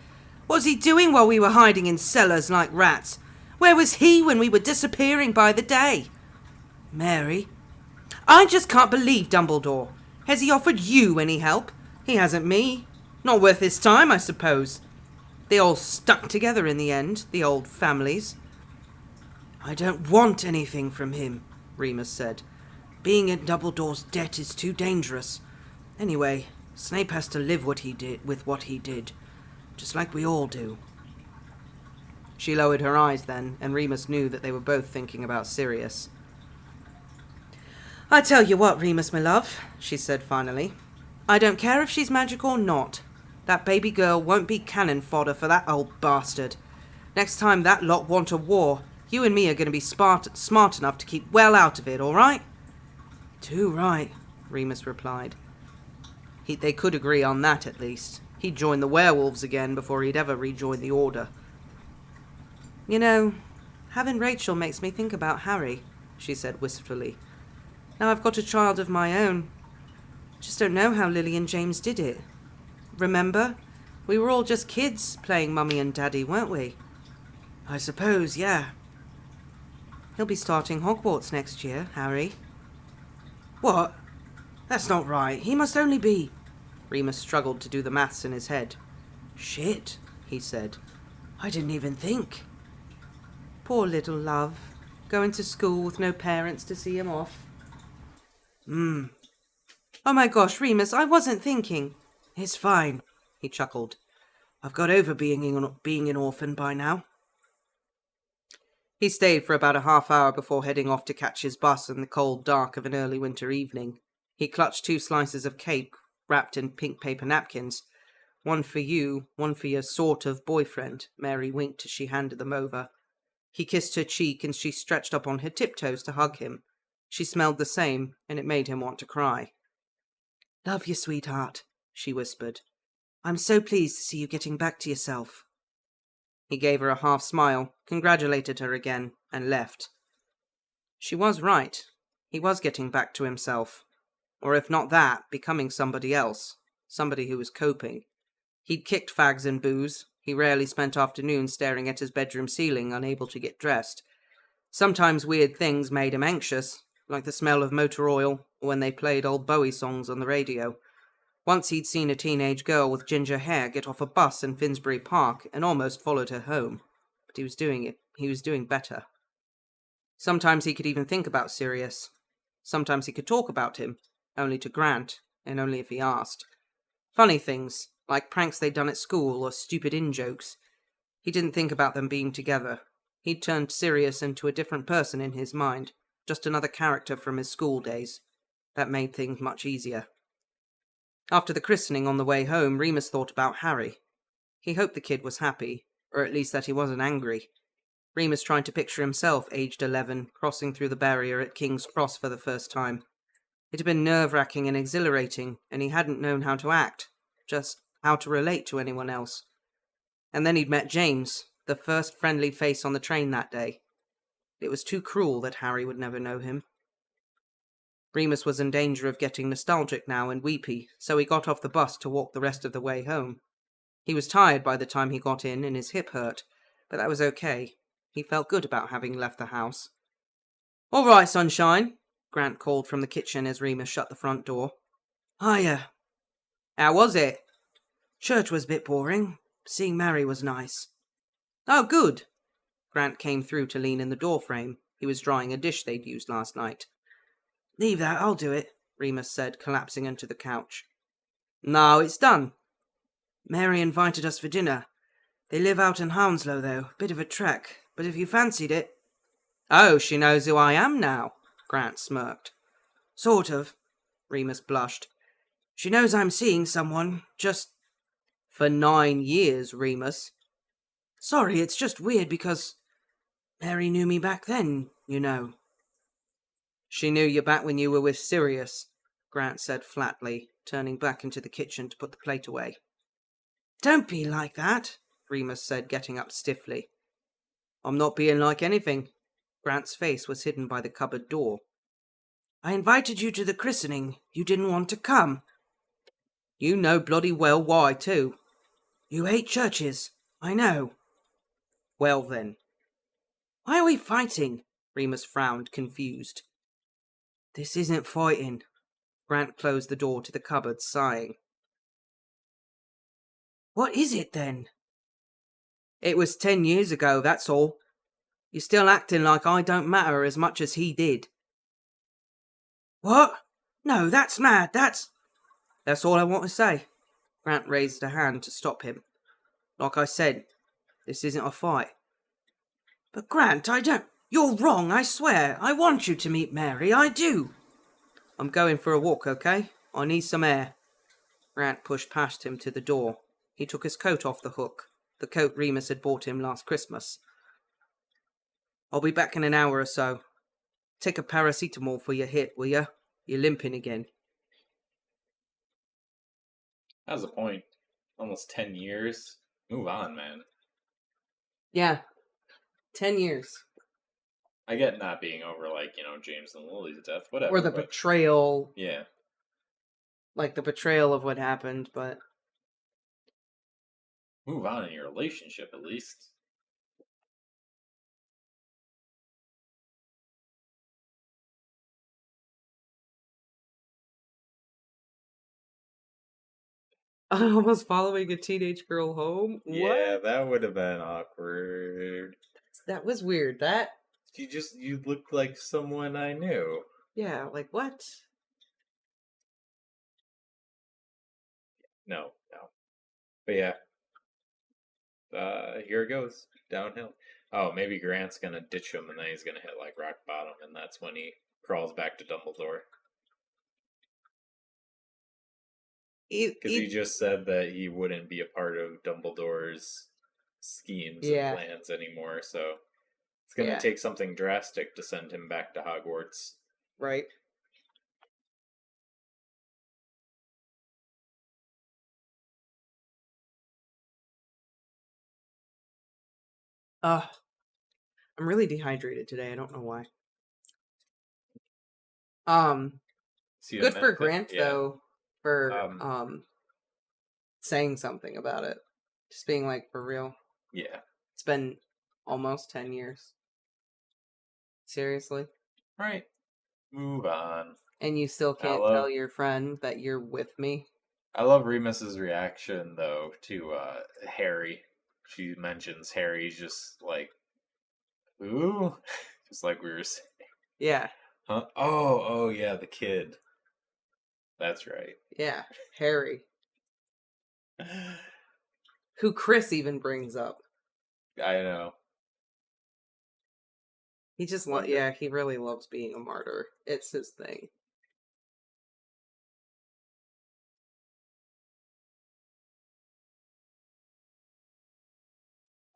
What was he doing while we were hiding in cellars like rats? Where was he when we were disappearing by the day? Mary, I just can't believe Dumbledore. Has he offered you any help? He hasn't me. Not worth his time, I suppose. They all stuck together in the end, the old families. I don't want anything from him, Remus said. Being in Dumbledore's debt is too dangerous. Anyway, Snape has to live with what he did. Just like we all do. She lowered her eyes then, and Remus knew that they were both thinking about Sirius. I tell you what, Remus, my love, she said finally. I don't care if she's magic or not. That baby girl won't be cannon fodder for that old bastard. Next time that lot want a war, you and me are going to be smart enough to keep well out of it, all right? Too right, Remus replied. They could agree on that, at least. He'd join the werewolves again before he'd ever rejoin the Order. You know, having Rachel makes me think about Harry, she said wistfully. Now I've got a child of my own. Just don't know how Lily and James did it. Remember? We were all just kids playing Mummy and Daddy, weren't we? I suppose, yeah. He'll be starting Hogwarts next year, Harry. What? That's not right. He must only be... Remus struggled to do the maths in his head. Shit, he said. I didn't even think. Poor little love. Going to school with no parents to see him off. Oh my gosh, Remus, I wasn't thinking. It's fine, he chuckled. I've got over being an orphan by now. He stayed for about a half hour before heading off to catch his bus in the cold dark of an early winter evening. He clutched 2 slices of cake wrapped in pink paper napkins. One for you, one for your sort of boyfriend, Mary winked as she handed them over. He kissed her cheek and she stretched up on her tiptoes to hug him. She smelled the same, and it made him want to cry. Love you, sweetheart, she whispered. I'm so pleased to see you getting back to yourself. He gave her a half smile, congratulated her again, and left. She was right. He was getting back to himself. Or if not that, becoming somebody else. Somebody who was coping. He'd kicked fags and booze. He rarely spent afternoons staring at his bedroom ceiling, unable to get dressed. Sometimes weird things made him anxious, like the smell of motor oil, or when they played old Bowie songs on the radio. Once he'd seen a teenage girl with ginger hair get off a bus in Finsbury Park and almost followed her home. But he was doing better. Sometimes he could even think about Sirius. Sometimes he could talk about him, only to Grant, and only if he asked. Funny things, like pranks they'd done at school or stupid in-jokes. He didn't think about them being together. He'd turned Sirius into a different person in his mind, just another character from his school days. That made things much easier. After the christening on the way home, Remus thought about Harry. He hoped the kid was happy, or at least that he wasn't angry. Remus tried to picture himself, aged 11, crossing through the barrier at King's Cross for the first time. It had been nerve-wracking and exhilarating, and he hadn't known how to act, just how to relate to anyone else. And then he'd met James, the first friendly face on the train that day. It was too cruel that Harry would never know him. Remus was in danger of getting nostalgic now and weepy, so he got off the bus to walk the rest of the way home. He was tired by the time he got in and his hip hurt, but that was okay. He felt good about having left the house. All right, sunshine, Grant called from the kitchen as Remus shut the front door. Hiya. How was it? Church was a bit boring. Seeing Mary was nice. Oh, good. Grant came through to lean in the doorframe. He was drying a dish they'd used last night. Leave that, I'll do it, Remus said, collapsing onto the couch. No, it's done. Mary invited us for dinner. They live out in Hounslow, though. Bit of a trek, but if you fancied it... Oh, she knows who I am now, Grant smirked. Sort of, Remus blushed. She knows I'm seeing someone, just... For 9 years, Remus. Sorry, it's just weird because... Mary knew me back then, you know. She knew you back when you were with Sirius, Grant said flatly, turning back into the kitchen to put the plate away. Don't be like that, Remus said, getting up stiffly. I'm not being like anything. Grant's face was hidden by the cupboard door. I invited you to the christening. You didn't want to come. You know bloody well why, too. You hate churches. I know. Well, then. Why are we fighting? Remus frowned, confused. This isn't fighting. Grant closed the door to the cupboard, sighing. What is it, then? It was 10 years ago, that's all. You're still acting like I don't matter as much as he did. What? No, that's mad, that's all I want to say. Grant raised a hand to stop him. Like I said, this isn't a fight. But Grant, I don't... You're wrong, I swear. I want you to meet Mary, I do. I'm going for a walk, okay? I need some air. Grant pushed past him to the door. He took his coat off the hook, the coat Remus had bought him last Christmas. I'll be back in an hour or so. Take a paracetamol for your hit, will you? You're limping again. That was the point. Almost 10 years. Move on, man. Yeah. 10 years. I get not being over, like, James and Lily's death, whatever. Or the betrayal. Yeah. like the betrayal of what happened, but Move on in your relationship, at least. almost following a teenage girl home. Yeah, What? that would have been awkward. That was weird. That You look like someone I knew. yeah, like what? No. But yeah. Here it goes. Downhill. Oh, maybe Grant's gonna ditch him and then he's gonna hit like rock bottom and that's when he crawls back to Dumbledore. Because he just said that he wouldn't be a part of Dumbledore's schemes and plans anymore, so it's gonna take something drastic to send him back to Hogwarts. Right. I'm really dehydrated today. I don't know why. Good for Grant though for saying something about it. Just being like, for real. Yeah. It's been almost 10 years. Seriously. Right. Move on. And you still can't tell your friend that you're with me? I love Remus's reaction though to Harry. She mentions Harry's just like, ooh, just like we were saying. Yeah. Huh? Oh, yeah, the kid. That's right. Yeah, Harry. Who Chris even brings up. I know. He just, he really loves being a martyr. It's his thing.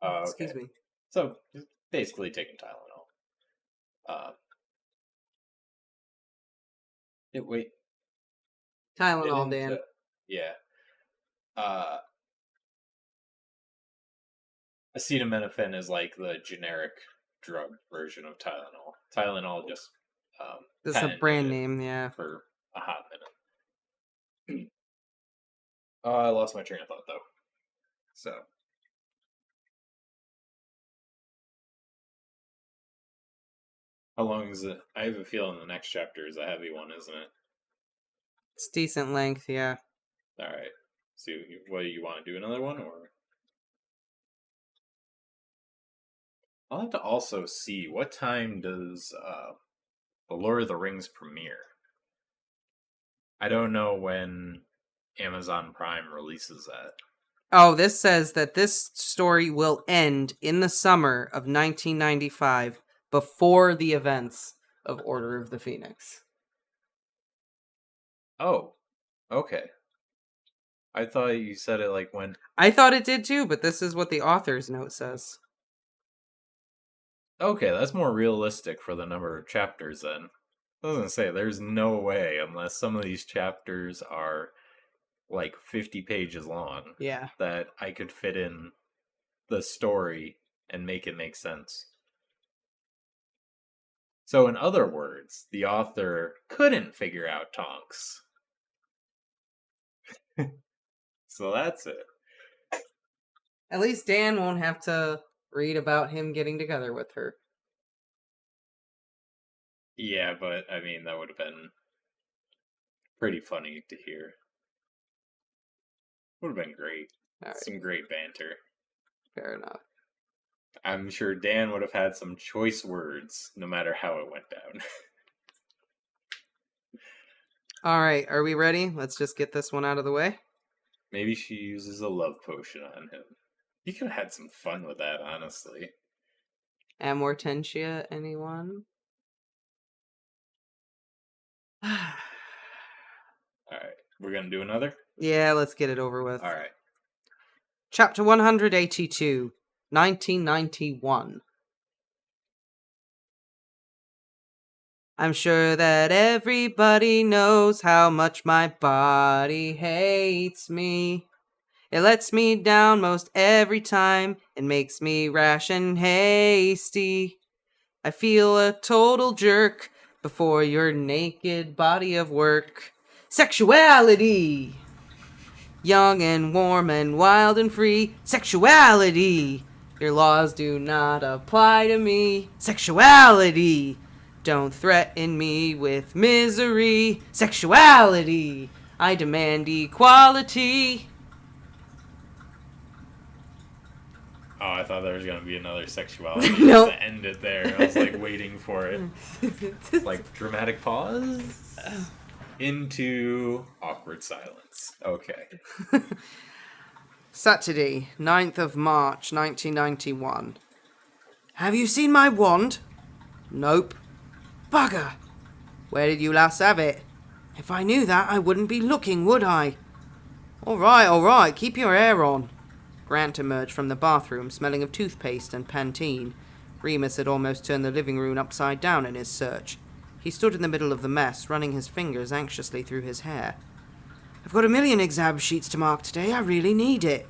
Excuse me. So, basically taking Tylenol. Wait. Tylenol, Dan. Yeah. Acetaminophen is like the generic drug version of Tylenol. Tylenol just this is a brand name, yeah. For a hot minute. I lost my train of thought though. So how long is it? I have a feeling the next chapter is a heavy one, isn't it? It's decent length, yeah. Alright. So what do you want to do, another one or? I'll have to also see what time does The Lord of the Rings premiere. I don't know when Amazon Prime releases that. Oh, this says that this story will end in the summer of 1995 before the events of Order of the Phoenix. Oh, okay. I thought you said it like when... I thought it did too, but this is what the author's note says. Okay, that's more realistic for the number of chapters then. I was gonna say, there's no way, unless some of these chapters are like 50 pages long, that I could fit in the story and make it make sense. So in other words, the author couldn't figure out Tonks. So that's it. At least Dan won't have to read about him getting together with her. Yeah, but I mean, that would have been pretty funny to hear. Would have been great. Right. Some great banter. Fair enough. I'm sure Dan would have had some choice words, no matter how it went down. Alright, are we ready? Let's just get this one out of the way. Maybe she uses a love potion on him. He could have had some fun with that, honestly. Amortentia, anyone? Alright, we're gonna do another? Yeah, let's get it over with. Alright. Chapter 182, 1991. I'm sure that everybody knows how much my body hates me. It lets me down most every time and makes me rash and hasty. I feel a total jerk before your naked body of work. Sexuality! Young and warm and wild and free. Sexuality! Your laws do not apply to me. Sexuality! Don't threaten me with misery. Sexuality! I demand equality. Oh, I thought there was going to be another sexuality Nope. to end it there. I was like waiting for it. Like dramatic pause into awkward silence. Okay. Saturday, 9th of March, 1991. Have you seen my wand? Nope. Bugger! Where did you last have it? If I knew that, I wouldn't be looking, would I? All right, keep your hair on. Grant emerged from the bathroom, smelling of toothpaste and Pantene. Remus had almost turned the living room upside down in his search. He stood in the middle of the mess, running his fingers anxiously through his hair. I've got a million exam sheets to mark today. I really need it.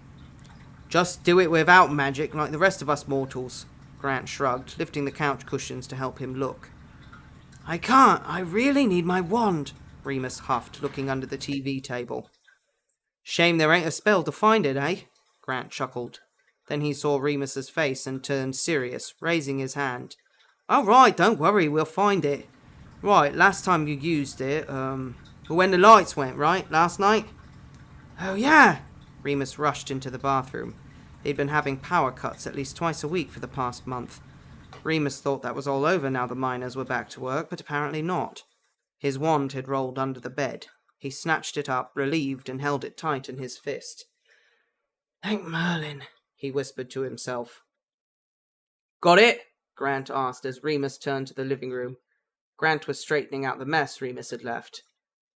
Just do it without magic, like the rest of us mortals. Grant shrugged, lifting the couch cushions to help him look. I can't. I really need my wand, Remus huffed, looking under the TV table. Shame there ain't a spell to find it, eh? Grant chuckled. Then he saw Remus's face and turned serious, raising his hand. All right, don't worry, we'll find it. Right, last time you used it, when the lights went, right, last night? Oh, yeah. Remus rushed into the bathroom. He'd been having power cuts at least twice a week for the past month. Remus thought that was all over now the miners were back to work, but apparently not. His wand had rolled under the bed. He snatched it up, relieved, and held it tight in his fist. Thank Merlin, he whispered to himself. Got it? Grant asked as Remus turned to the living room. Grant was straightening out the mess Remus had left.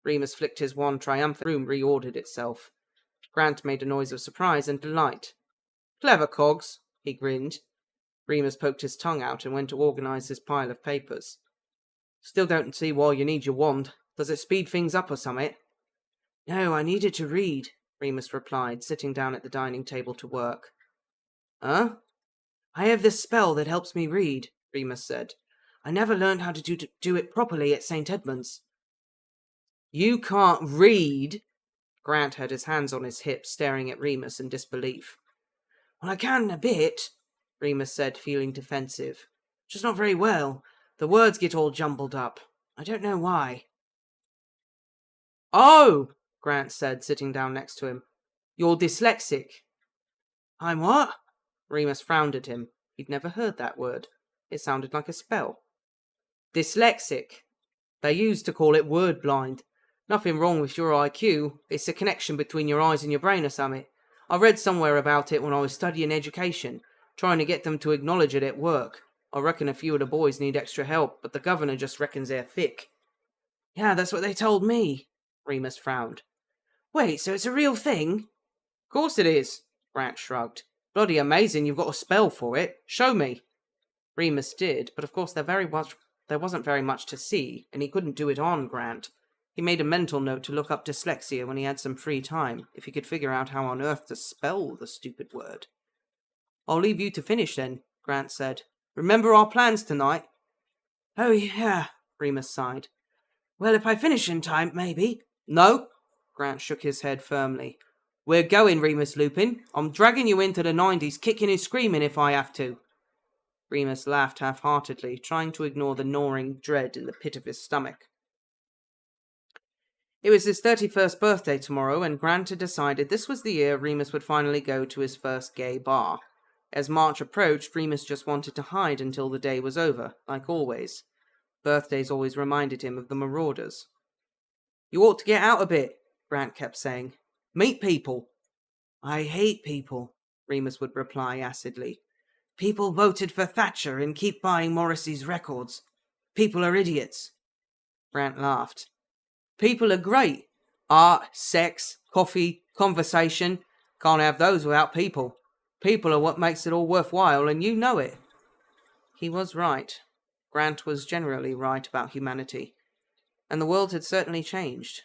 Remus flicked his wand triumphantly. The room reordered itself. Grant made a noise of surprise and delight. Clever cogs, he grinned. Remus poked his tongue out and went to organise his pile of papers. Still don't see why you need your wand. Does it speed things up or something? No, I need it to read, Remus replied, sitting down at the dining table to work. Huh? I have this spell that helps me read, Remus said. I never learned how to do it properly at St. Edmund's. You can't read? Grant had his hands on his hips, staring at Remus in disbelief. Well, I can a bit, Remus said, feeling defensive. Just not very well. The words get all jumbled up. I don't know why. Oh, Grant said, sitting down next to him. You're dyslexic. I'm what? Remus frowned at him. He'd never heard that word. It sounded like a spell. Dyslexic. They used to call it word blind. Nothing wrong with your IQ. It's a connection between your eyes and your brain or something. I read somewhere about it when I was studying education, trying to get them to acknowledge it at work. I reckon a few of the boys need extra help, but the governor just reckons they're thick. Yeah, that's what they told me. Remus frowned. Wait, so it's a real thing? Of course it is, Grant shrugged. Bloody amazing you've got a spell for it. Show me. Remus did, but of course there wasn't very much to see, and he couldn't do it on Grant. He made a mental note to look up dyslexia when he had some free time, if he could figure out how on earth to spell the stupid word. I'll leave you to finish then, Grant said. Remember our plans tonight? Oh, yeah, Remus sighed. Well, if I finish in time, maybe. No, Grant shook his head firmly. We're going, Remus Lupin. I'm dragging you into the 90s, kicking and screaming if I have to. Remus laughed half-heartedly, trying to ignore the gnawing dread in the pit of his stomach. It was his 31st birthday tomorrow, and Grant had decided this was the year Remus would finally go to his first gay bar. As March approached, Remus just wanted to hide until the day was over, like always. Birthdays always reminded him of the Marauders. You ought to get out a bit, Grant kept saying. Meet people. I hate people, Remus would reply acidly. People voted for Thatcher and keep buying Morrissey's records. People are idiots. Grant laughed. People are great. Art, sex, coffee, conversation. Can't have those without people. People are what makes it all worthwhile, and you know it. He was right. Grant was generally right about humanity. And the world had certainly changed.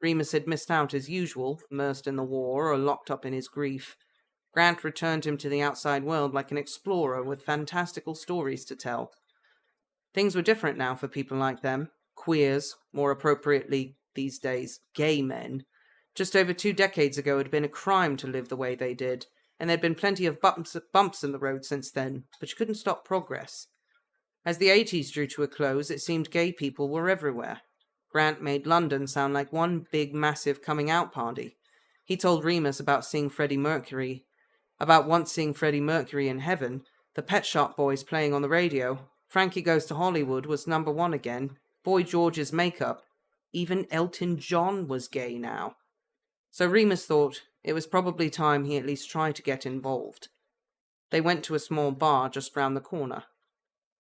Remus had missed out as usual, immersed in the war or locked up in his grief. Grant returned him to the outside world like an explorer with fantastical stories to tell. Things were different now for people like them. Queers, more appropriately these days, gay men. Just over 2 decades ago, it had been a crime to live the way they did, and there'd been plenty of bumps in the road since then, but you couldn't stop progress. As the 80s drew to a close, it seemed gay people were everywhere. Grant made London sound like one big, massive coming-out party. He told Remus about once seeing Freddie Mercury in heaven, the Pet Shop Boys playing on the radio, Frankie Goes to Hollywood was #1 again, Boy George's makeup. Even Elton John was gay now. So Remus thought it was probably time he at least tried to get involved. They went to a small bar just round the corner.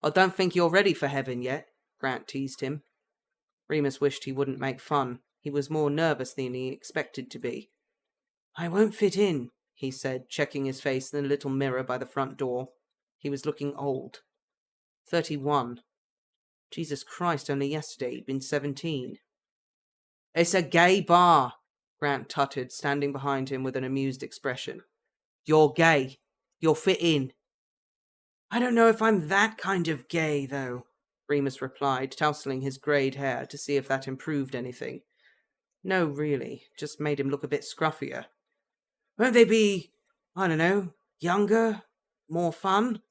"I don't think you're ready for heaven yet," Grant teased him. Remus wished he wouldn't make fun. He was more nervous than he expected to be. "I won't fit in," he said, checking his face in the little mirror by the front door. He was looking old. 31. Jesus Christ, only yesterday he'd been 17. "It's a gay bar," Grant tutted, standing behind him with an amused expression. "You're gay. You'll fit in." "I don't know if I'm that kind of gay, though," Remus replied, tousling his greyed hair to see if that improved anything. No, really, just made him look a bit scruffier. "Won't they be, I don't know, younger, more fun?"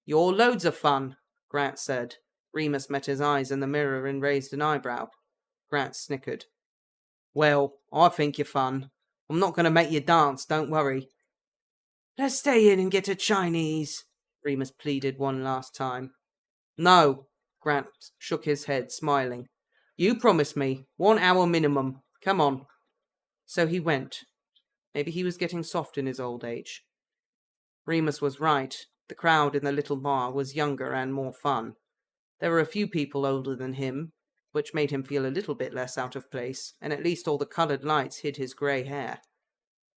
"You're loads of fun," Grant said. Remus met his eyes in the mirror and raised an eyebrow. Grant snickered. "Well, I think you're fun. I'm not going to make you dance, don't worry." "Let's stay in and get a Chinese," Remus pleaded one last time. "No," Grant shook his head, smiling. "You promised me 1 hour minimum. Come on." So he went. Maybe he was getting soft in his old age. Remus was right. The crowd in the little bar was younger and more fun. There were a few people older than him, which made him feel a little bit less out of place, and at least all the coloured lights hid his grey hair.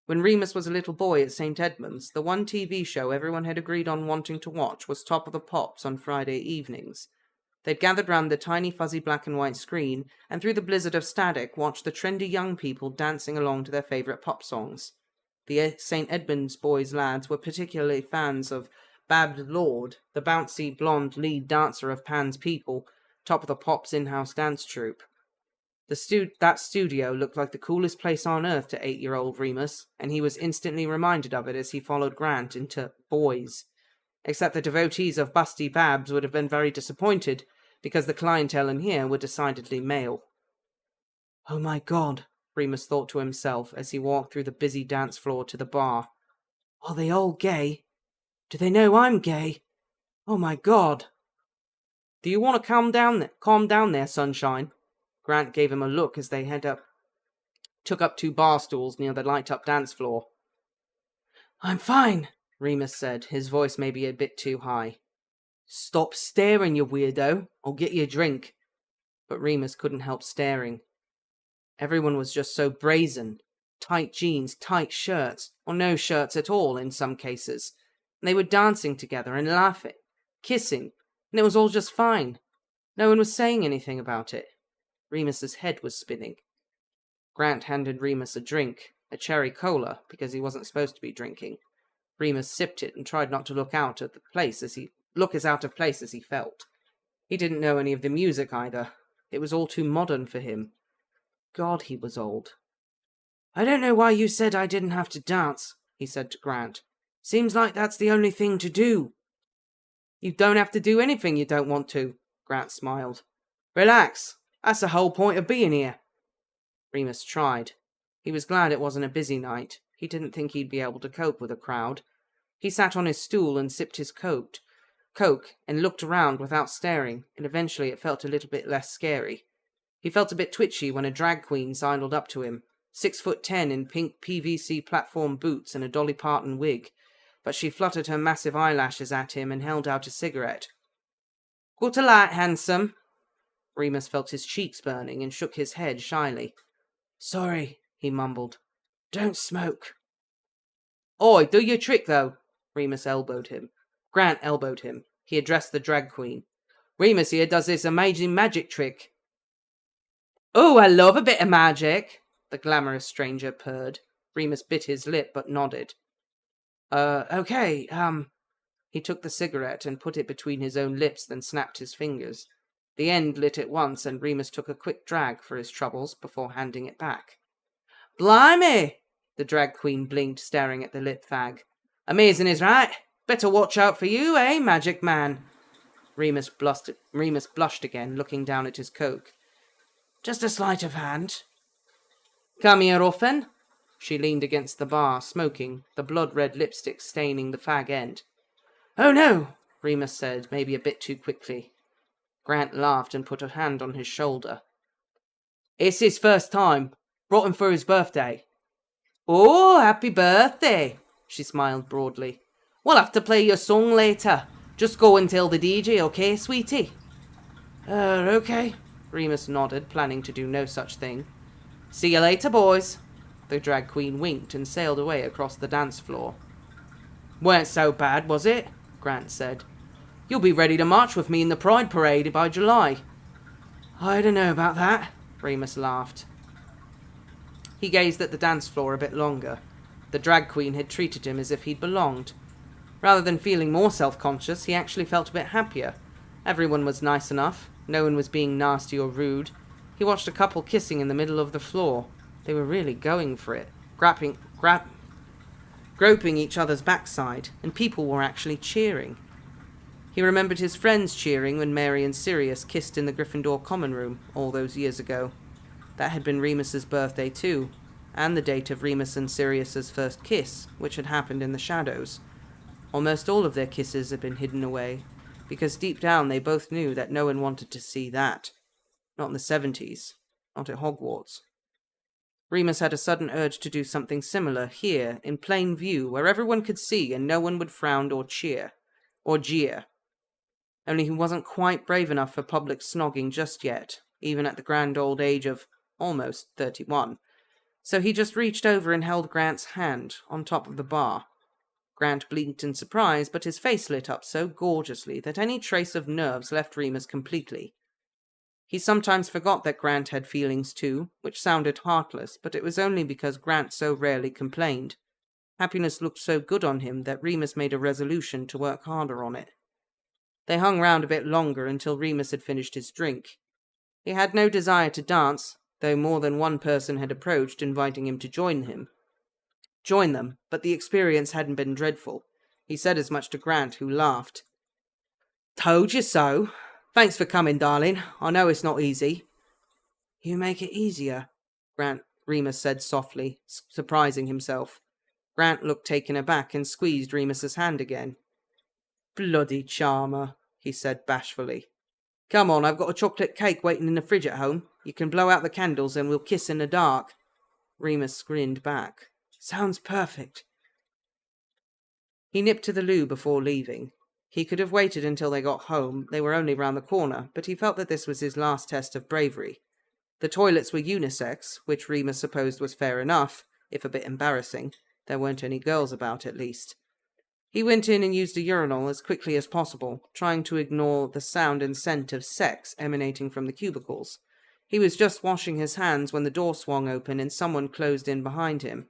When Remus was a little boy at St. Edmund's, the one TV show everyone had agreed on wanting to watch was Top of the Pops on Friday evenings. They'd gathered round the tiny fuzzy black and white screen, and through the blizzard of static watched the trendy young people dancing along to their favourite pop songs. The St. Edmund's boys' lads were particularly fans of Babs Lord, the bouncy blonde lead dancer of Pan's People, Top of the Pops' in-house dance troupe. That studio looked like the coolest place on earth to 8-year-old Remus, and he was instantly reminded of it as he followed Grant into Boys. Except the devotees of Busty Babs would have been very disappointed, because the clientele in here were decidedly male. "Oh my God," Remus thought to himself as he walked through the busy dance floor to the bar. "Are they all gay? Do they know I'm gay? Oh my God." "Do you want to calm down there, sunshine?" Grant gave him a look as they took up 2 bar stools near the light-up dance floor. "I'm fine," Remus said, his voice maybe a bit too high. "Stop staring, you weirdo. I'll get you a drink." But Remus couldn't help staring. Everyone was just so brazen. Tight jeans, tight shirts, or no shirts at all in some cases. And they were dancing together and laughing, kissing, and it was all just fine. No one was saying anything about it. Remus's head was spinning. Grant handed Remus a drink, a cherry cola, because he wasn't supposed to be drinking. Remus sipped it and tried not to look as out of place as he felt. He didn't know any of the music either. It was all too modern for him. God, he was old. "I don't know why you said I didn't have to dance," he said to Grant. "Seems like that's the only thing to do." "You don't have to do anything you don't want to," Grant smiled. "Relax. That's the whole point of being here." Remus tried. He was glad it wasn't a busy night. He didn't think he'd be able to cope with a crowd. He sat on his stool and sipped his Coke and looked around without staring, and eventually it felt a little bit less scary. He felt a bit twitchy when a drag queen sidled up to him, 6'10" in pink PVC platform boots and a Dolly Parton wig, but she fluttered her massive eyelashes at him and held out a cigarette. "Got a light, handsome?" Remus felt his cheeks burning and shook his head shyly. "Sorry," he mumbled. "Don't smoke." "Oi, do your trick, though." Remus elbowed him. Grant elbowed him. He addressed the drag queen. "Remus here does this amazing magic trick." "Oh, I love a bit of magic," the glamorous stranger purred. Remus bit his lip but nodded. Okay, He took the cigarette and put it between his own lips, then snapped his fingers. The end lit at once, and Remus took a quick drag for his troubles before handing it back. "Blimey!" the drag queen blinked, staring at the lit fag. "Amazing is right. Better watch out for you, eh, magic man?" Remus blushed again, looking down at his coke. "Just a sleight of hand." "Come here often?" She leaned against the bar, smoking, the blood-red lipstick staining the fag end. "Oh no," Remus said, maybe a bit too quickly. Grant laughed and put a hand on his shoulder. "It's his first time. Brought him for his birthday." "Oh, happy birthday!" She smiled broadly. "We'll have to play your song later. Just go and tell the DJ, okay, sweetie?" Okay," Remus nodded, planning to do no such thing. "See you later, boys." The drag queen winked and sailed away across the dance floor. "Weren't so bad, was it?" Grant said. "You'll be ready to march with me in the Pride Parade by July." "I don't know about that," Remus laughed. He gazed at the dance floor a bit longer. The drag queen had treated him as if he'd belonged. Rather than feeling more self-conscious, he actually felt a bit happier. Everyone was nice enough. No one was being nasty or rude. He watched a couple kissing in the middle of the floor. They were really going for it, groping each other's backside, and people were actually cheering. He remembered his friends cheering when Mary and Sirius kissed in the Gryffindor common room all those years ago. That had been Remus's birthday too, and the date of Remus and Sirius's first kiss, which had happened in the shadows. Almost all of their kisses had been hidden away, because deep down they both knew that no one wanted to see that. Not in the 70s, not at Hogwarts. Remus had a sudden urge to do something similar here, in plain view, where everyone could see and no one would frown or cheer, or jeer. Only he wasn't quite brave enough for public snogging just yet, even at the grand old age of almost 31. So he just reached over and held Grant's hand on top of the bar. Grant blinked in surprise, but his face lit up so gorgeously that any trace of nerves left Remus completely. He sometimes forgot that Grant had feelings too, which sounded heartless, but it was only because Grant so rarely complained. Happiness looked so good on him that Remus made a resolution to work harder on it. They hung round a bit longer until Remus had finished his drink. He had no desire to dance, though more than one person had approached, inviting him to join them, but the experience hadn't been dreadful. He said as much to Grant, who laughed. "Told you so. Thanks for coming, darling. I know it's not easy." "You make it easier," Remus said softly, surprising himself. Grant looked taken aback and squeezed Remus's hand again. "Bloody charmer," he said bashfully. "Come on, I've got a chocolate cake waiting in the fridge at home. You can blow out the candles and we'll kiss in the dark." Remus grinned back. "Sounds perfect." He nipped to the loo before leaving. He could have waited until they got home. They were only round the corner, but he felt that this was his last test of bravery. The toilets were unisex, which Remus supposed was fair enough, if a bit embarrassing. There weren't any girls about, at least. He went in and used a urinal as quickly as possible, trying to ignore the sound and scent of sex emanating from the cubicles. He was just washing his hands when the door swung open and someone closed in behind him.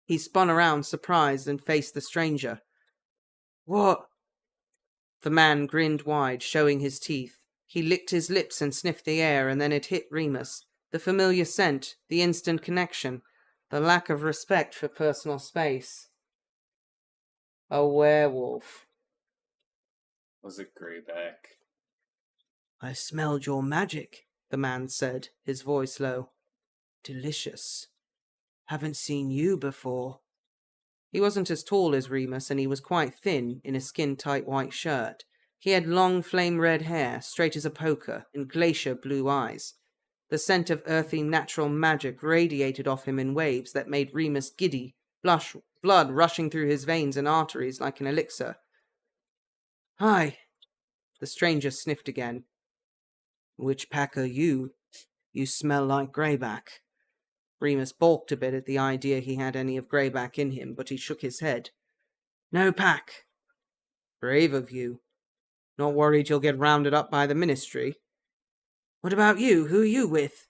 He spun around, surprised, and faced the stranger. "What?" The man grinned wide, showing his teeth. He licked his lips and sniffed the air, and then it hit Remus. The familiar scent, the instant connection, the lack of respect for personal space. A werewolf. Was it Greyback? "I smelled your magic," the man said, his voice low. "Delicious. Haven't seen you before." He wasn't as tall as Remus, and he was quite thin, in a skin-tight white shirt. He had long flame-red hair, straight as a poker, and glacier blue eyes. The scent of earthy natural magic radiated off him in waves that made Remus giddy, blood rushing through his veins and arteries like an elixir. "Hi." The stranger sniffed again. "Which pack are you? You smell like Greyback." Remus balked a bit at the idea he had any of Greyback in him, but he shook his head. "No pack." "Brave of you. Not worried you'll get rounded up by the ministry?" "What about you? Who are you with?"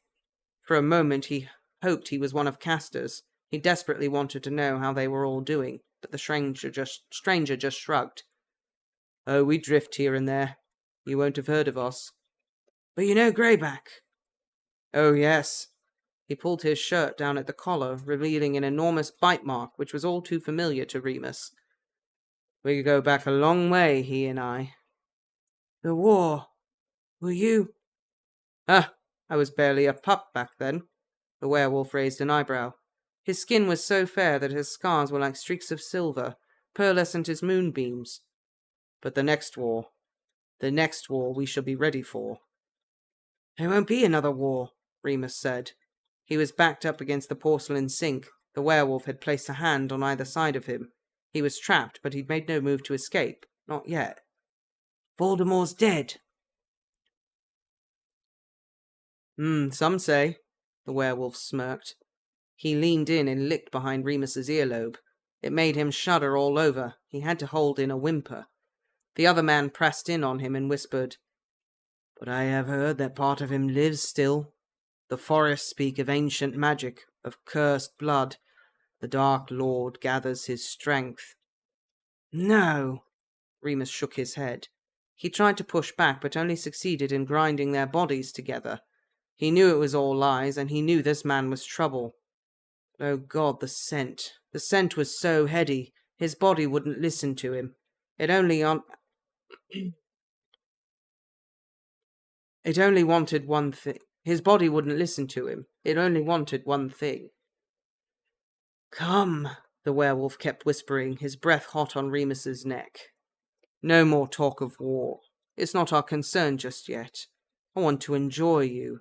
For a moment he hoped he was one of Castor's. He desperately wanted to know how they were all doing, but the stranger just shrugged. Oh, we drift here and there. You won't have heard of us. But you know Greyback? Oh, yes. He pulled his shirt down at the collar, revealing an enormous bite mark which was all too familiar to Remus. We go back a long way, he and I. The war. Were you? Ah, I was barely a pup back then. The werewolf raised an eyebrow. His skin was so fair that his scars were like streaks of silver, pearlescent as moonbeams. But the next war we shall be ready for. There won't be another war, Remus said. He was backed up against the porcelain sink. The werewolf had placed a hand on either side of him. He was trapped, but he'd made no move to escape. Not yet. Voldemort's dead. Some say. The werewolf smirked. He leaned in and licked behind Remus's earlobe. It made him shudder all over. He had to hold in a whimper. The other man pressed in on him and whispered, But I have heard that part of him lives still. The forests speak of ancient magic, of cursed blood. The Dark Lord gathers his strength. No. Remus shook his head. He tried to push back, but only succeeded in grinding their bodies together. He knew it was all lies, and he knew this man was trouble. But oh God, the scent. The scent was so heady, his body wouldn't listen to him. It only wanted one thing. His body wouldn't listen to him. It only wanted one thing. Come, the werewolf kept whispering, his breath hot on Remus's neck. No more talk of war. It's not our concern just yet. I want to enjoy you.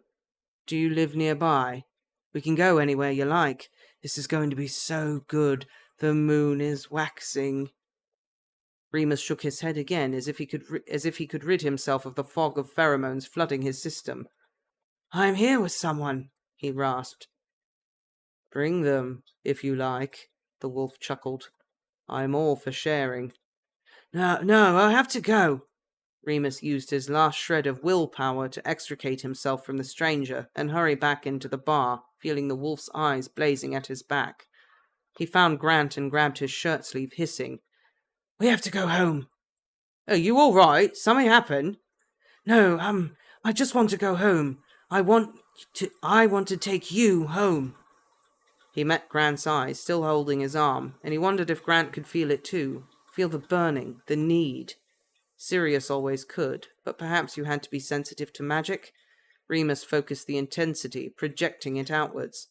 Do you live nearby? We can go anywhere you like. This is going to be so good. The moon is waxing. Remus shook his head again, as if he could rid himself of the fog of pheromones flooding his system. I'm here with someone, he rasped. Bring them, if you like, the wolf chuckled. I'm all for sharing. No, I have to go. Remus used his last shred of willpower to extricate himself from the stranger and hurry back into the bar, feeling the wolf's eyes blazing at his back. He found Grant and grabbed his shirt sleeve, hissing, We have to go home. Are you all right? Something happened? No, I just want to go home. I want to take you home. He met Grant's eyes, still holding his arm, and he wondered if Grant could feel it too. Feel the burning, the need. Sirius always could, but perhaps you had to be sensitive to magic. Remus focused the intensity, projecting it outwards.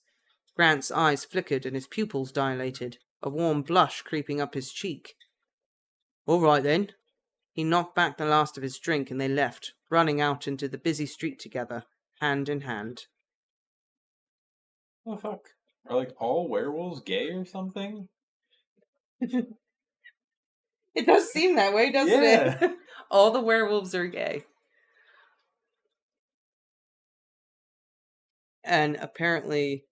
Grant's eyes flickered and his pupils dilated, a warm blush creeping up his cheek. All right, then. He knocked back the last of his drink and they left, running out into the busy street together, hand in hand. Oh, fuck. Are, like, all werewolves gay or something? It does seem that way, doesn't it? All the werewolves are gay. And apparently,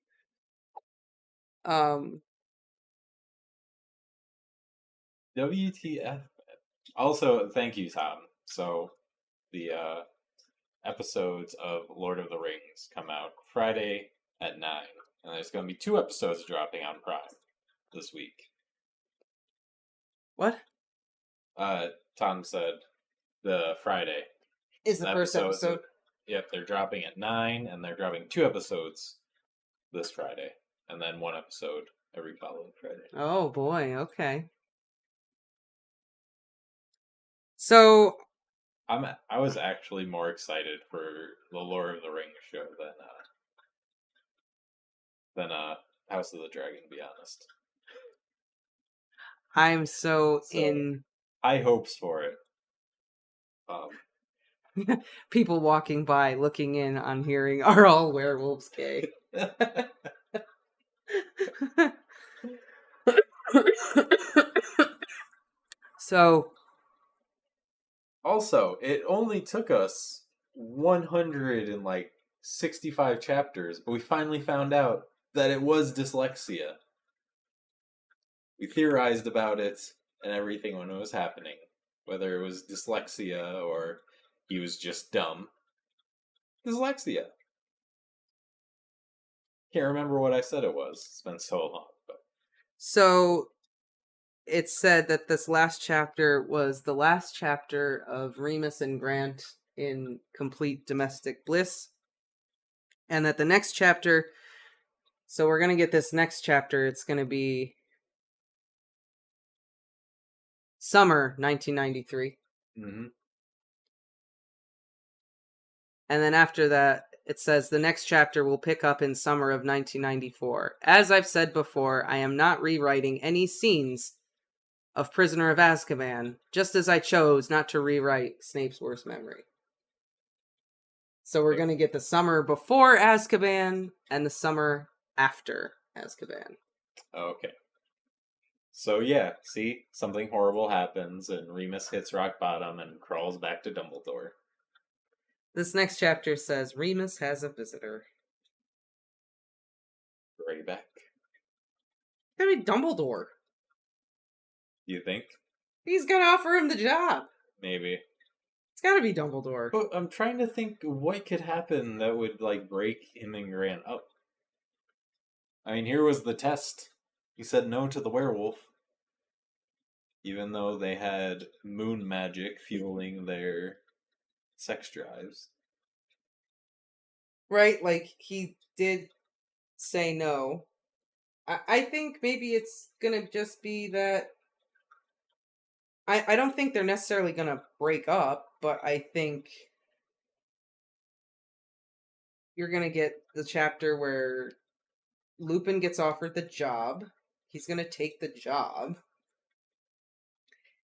WTF. Also, thank you, Tom. So, the episodes of Lord of the Rings come out Friday at 9. And there's going to be 2 episodes dropping on Prime this week. What? Tom said the Friday Is the first episode? Yep, they're dropping at 9, and they're dropping 2 episodes this Friday. And then 1 episode every following Friday. Oh, boy, okay. So... I was actually more excited for the Lord of the Rings show than House of the Dragon, to be honest. I'm so in... High hopes for it. People walking by, looking in on hearing, are all werewolves gay? So... Also, it only took us 165 chapters, but we finally found out that it was dyslexia. We theorized about it and everything when it was happening. Whether it was dyslexia or he was just dumb. Dyslexia. Can't remember what I said it was. It's been so long. But... So, it's said that this last chapter was the last chapter of Remus and Grant in complete domestic bliss. And that the next chapter, so we're going to get this next chapter, it's going to be summer 1993. Mm-hmm. And then after that, it says the next chapter will pick up in summer of 1994. As I've said before, I am not rewriting any scenes of Prisoner of Azkaban, just as I chose not to rewrite Snape's worst memory. So we're going to get the summer before Azkaban and the summer after Azkaban. Okay. So yeah, see? Something horrible happens and Remus hits rock bottom and crawls back to Dumbledore. This next chapter says, Remus has a visitor. Greyback. It's gotta be Dumbledore. You think? He's gonna offer him the job. Maybe. It's gotta be Dumbledore. But I'm trying to think what could happen that would, like, break him and Grant up. I mean, here was the test. He said no to the werewolf. Even though they had moon magic fueling their sex drives. Right, like, he did say no. I think maybe it's gonna just be that... I don't think they're necessarily gonna break up, but I think you're gonna get the chapter where Lupin gets offered the job. He's gonna take the job.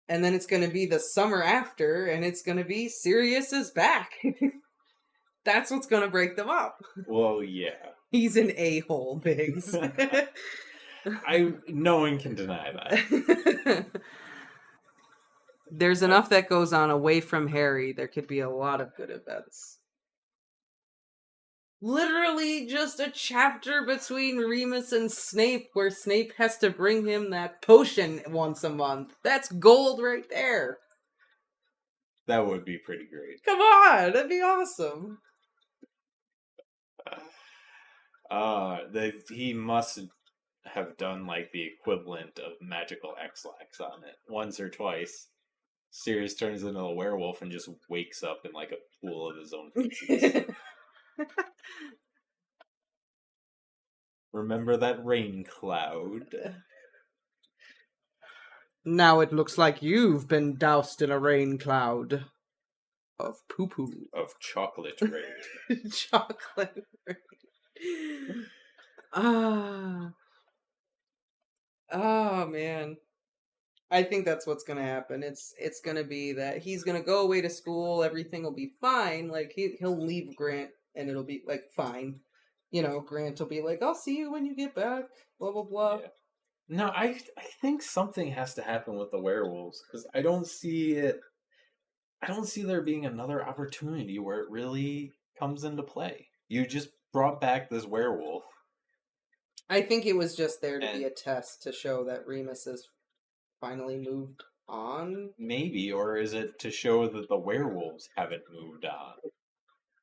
And then it's gonna be the summer after, and it's gonna be Sirius is back. That's what's gonna break them up. Well, yeah. He's an a-hole, Biggs. No one can deny that. There's enough that goes on away from Harry. There could be a lot of good events. Literally just a chapter between Remus and Snape where Snape has to bring him that potion once a month. That's gold right there. That would be pretty great. Come on, that'd be awesome. He must have done like the equivalent of magical X-Lax on it once or twice. Sirius turns into a werewolf and just wakes up in like a pool of his own feces. Remember that rain cloud? Now it looks like you've been doused in a rain cloud of poo-poo. Of chocolate rain. Chocolate rain. Oh man. I think that's what's gonna happen. It's gonna be that he's gonna go away to school, everything will be fine. Like he'll leave Grant and it'll be like fine. You know, Grant will be like, I'll see you when you get back, blah blah blah. Yeah. No, I think something has to happen with the werewolves, because I don't see there being another opportunity where it really comes into play. You just brought back this werewolf. I think it was just there to be a test to show that Remus has finally moved on. Maybe, or is it to show that the werewolves haven't moved on?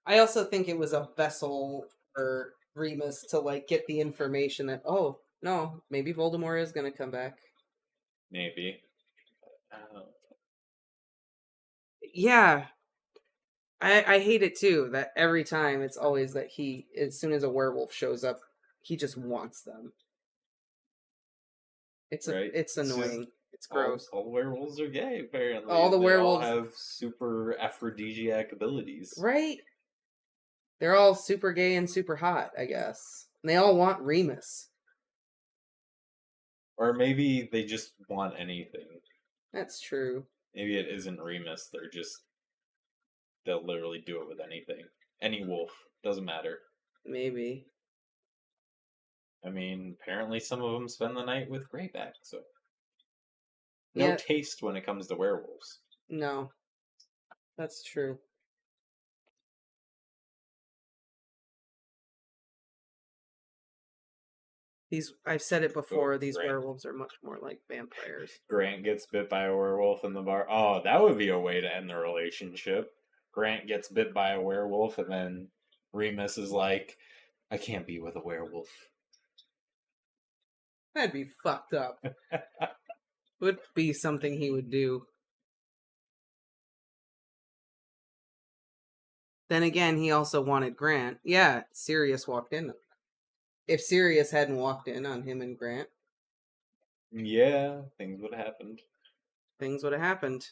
I also think it was a vessel for Remus to like get the information that, oh no, maybe Voldemort is gonna come back. Maybe. Yeah. I hate it too, that every time it's always that as soon as a werewolf shows up, he just wants them. It's annoying. It's gross. All the werewolves are gay, apparently. All the werewolves all have super aphrodisiac abilities. Right? They're all super gay and super hot, I guess. And they all want Remus. Or maybe they just want anything. That's true. Maybe it isn't Remus. They'll literally do it with anything. Any wolf. Doesn't matter. Maybe. I mean, apparently some of them spend the night with Greyback, so... No taste when it comes to werewolves. No. That's true. I've said it before, these werewolves are much more like vampires. Grant gets bit by a werewolf in the bar. Oh, that would be a way to end the relationship. Grant gets bit by a werewolf, and then Remus is like, I can't be with a werewolf. That'd be fucked up. would be something he would do. Then again, he also wanted Grant. Yeah, Sirius walked in. If Sirius hadn't walked in on him and Grant, Yeah, things would have happened. things would have happened.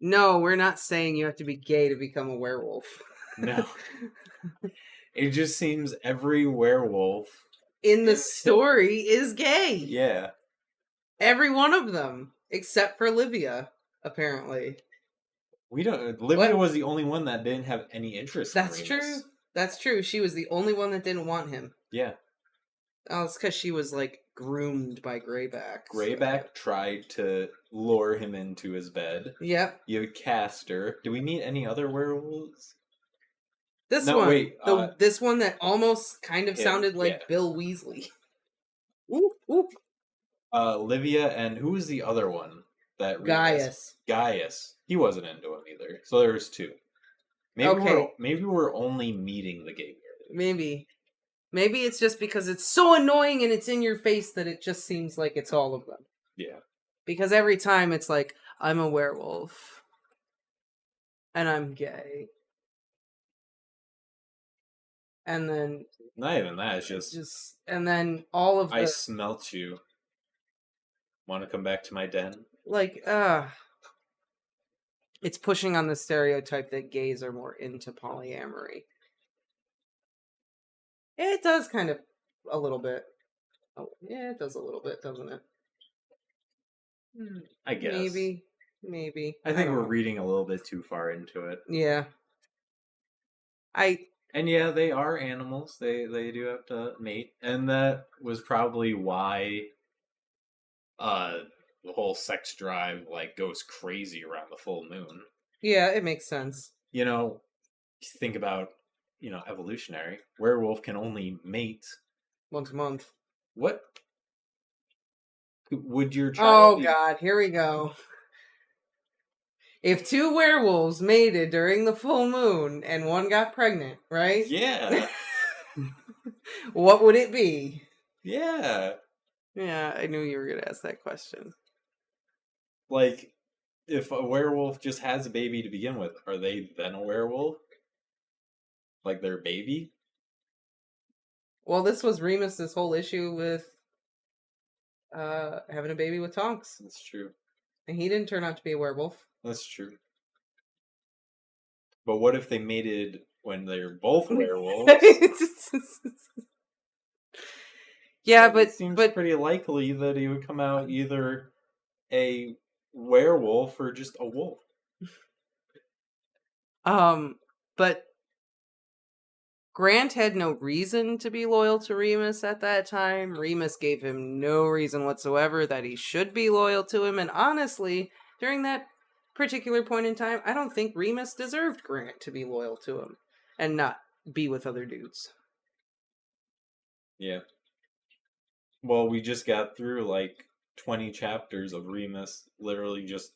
No, we're not saying you have to be gay to become a werewolf. No. It just seems every werewolf In the story is gay. Yeah. Every one of them, except for Livia, apparently. We don't. Livia was the only one that didn't have any interest. That's in true. Remus. That's true. She was the only one that didn't want him. Yeah. Oh, it's because she was like groomed by Greyback. Greyback tried to lure him into his bed. Yep. You have Castor. Do we meet any other werewolves? This No, one. wait, This one that almost kind of sounded like Bill Weasley. Whoop, whoop. Livia, and who was the other one? That Gaius. Gaius. He wasn't into him either. So there was two. Maybe we're only meeting the gay werewolves. Maybe it's just because it's so annoying and it's in your face that it just seems like it's all of them. Yeah. Because every time it's like, I'm a werewolf. And I'm gay. And then... Not even that, it's just... And then all of the... I smelt you. Want to come back to my den? Like, it's pushing on the stereotype that gays are more into polyamory. It does kind of a little bit. Oh, yeah, it does a little bit, doesn't it? I guess. Maybe. I think we're reading a little bit too far into it. Yeah. And yeah, they are animals. They do have to mate. And that was probably why the whole sex drive like goes crazy around the full moon. Yeah, it makes sense. You know, think about, evolutionary. Werewolf can only mate once a month. What would your child? Oh God, here we go. If two werewolves mated during the full moon and one got pregnant, right? Yeah. What would it be? Yeah. Yeah, I knew you were going to ask that question. Like, if a werewolf just has a baby to begin with, are they then a werewolf? Like their baby? Well, this was Remus's whole issue with having a baby with Tonks. That's true. And he didn't turn out to be a werewolf. That's true. But what if they mated when they're both werewolves? Yeah, it seems pretty likely that he would come out either a werewolf or just a wolf. But Grant had no reason to be loyal to Remus at that time. Remus gave him no reason whatsoever that he should be loyal to him. And honestly, during that particular point in time, I don't think Remus deserved Grant to be loyal to him and not be with other dudes. Yeah. Well, we just got through like 20 chapters of Remus literally just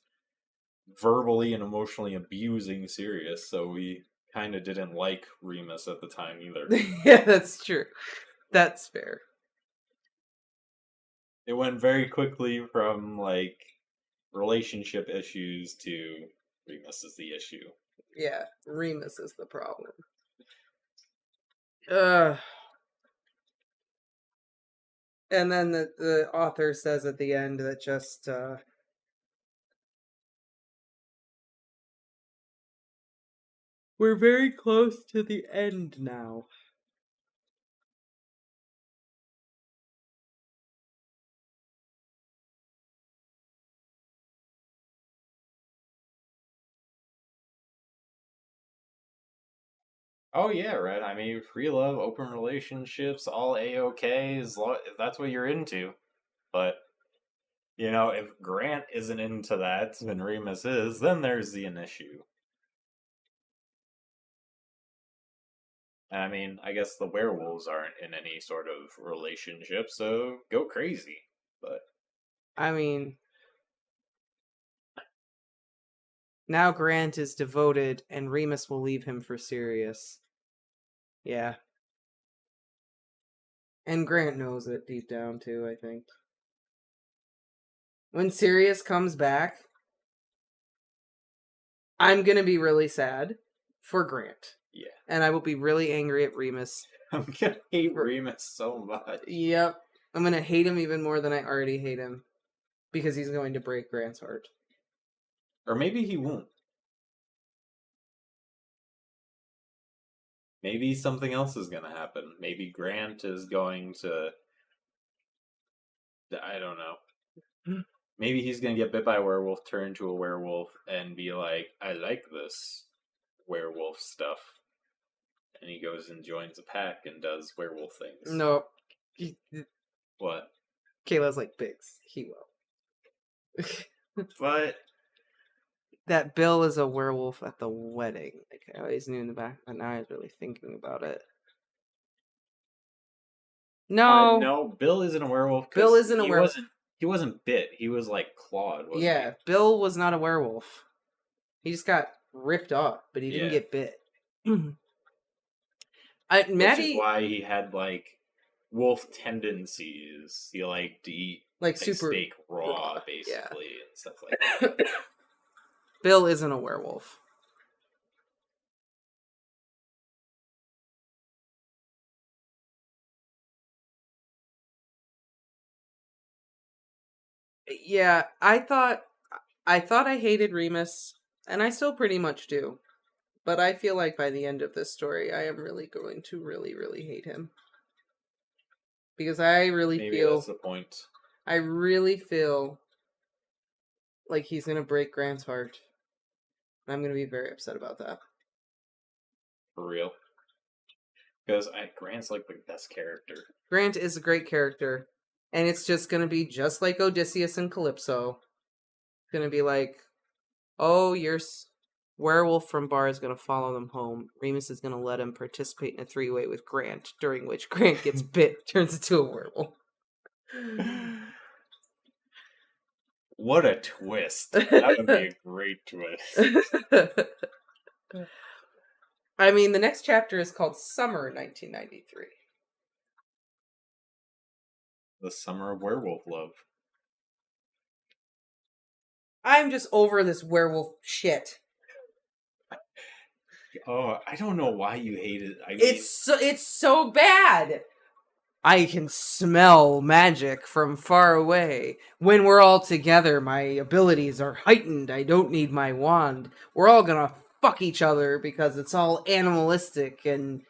verbally and emotionally abusing Sirius, so we kind of didn't like Remus at the time either. Yeah, that's true. That's fair. It went very quickly from like relationship issues to Remus is the issue. Yeah, Remus is the problem. And then the author says at the end that just we're very close to the end now. Oh yeah, right. I mean, free love, open relationships, all A-OK, if that's what you're into. But, if Grant isn't into that, and Remus is, then there's an issue. I mean, I guess the werewolves aren't in any sort of relationship, so go crazy. But I mean, now Grant is devoted, and Remus will leave him for Sirius. Yeah. And Grant knows it deep down, too, I think. When Sirius comes back, I'm gonna be really sad for Grant. Yeah. And I will be really angry at Remus. I'm gonna hate Remus so much. Yep. I'm gonna hate him even more than I already hate him. Because he's going to break Grant's heart. Or maybe he won't. Maybe something else is gonna happen. Maybe Grant is going to... I don't know. Maybe he's gonna get bit by a werewolf, turn into a werewolf, and be like, I like this werewolf stuff. And he goes and joins a pack and does werewolf things. No. What? Kayla's like, Biggs. He will. But... That Bill is a werewolf at the wedding. Like, I always knew in the back, but now I was really thinking about it. No. No, Bill isn't a werewolf. Bill isn't a werewolf. He wasn't bit. He was like clawed. Yeah, Bill was not a werewolf. He just got ripped off, but he didn't get bit. Maddie, which is why he had like wolf tendencies. He liked to eat like super steak raw, basically, and stuff like that. Bill isn't a werewolf. Yeah, I thought I hated Remus, and I still pretty much do. But I feel like by the end of this story, I am really going to really, really hate him. Because I really feel... that's the point. I really feel like he's going to break Grant's heart. And I'm going to be very upset about that. For real? Because Grant's like the best character. Grant is a great character. And it's just going to be just like Odysseus and Calypso. It's going to be like, oh, your werewolf from Bar is going to follow them home. Remus is going to let him participate in a 3-way with Grant, during which Grant gets bit, turns into a werewolf. What a twist. That would be a great twist. I mean, the next chapter is called Summer 1993. The Summer of Werewolf Love. I'm just over this werewolf shit. Oh, I don't know why you hate it. It's so bad. I can smell magic from far away. When we're all together, my abilities are heightened. I don't need my wand. We're all gonna fuck each other because it's all animalistic and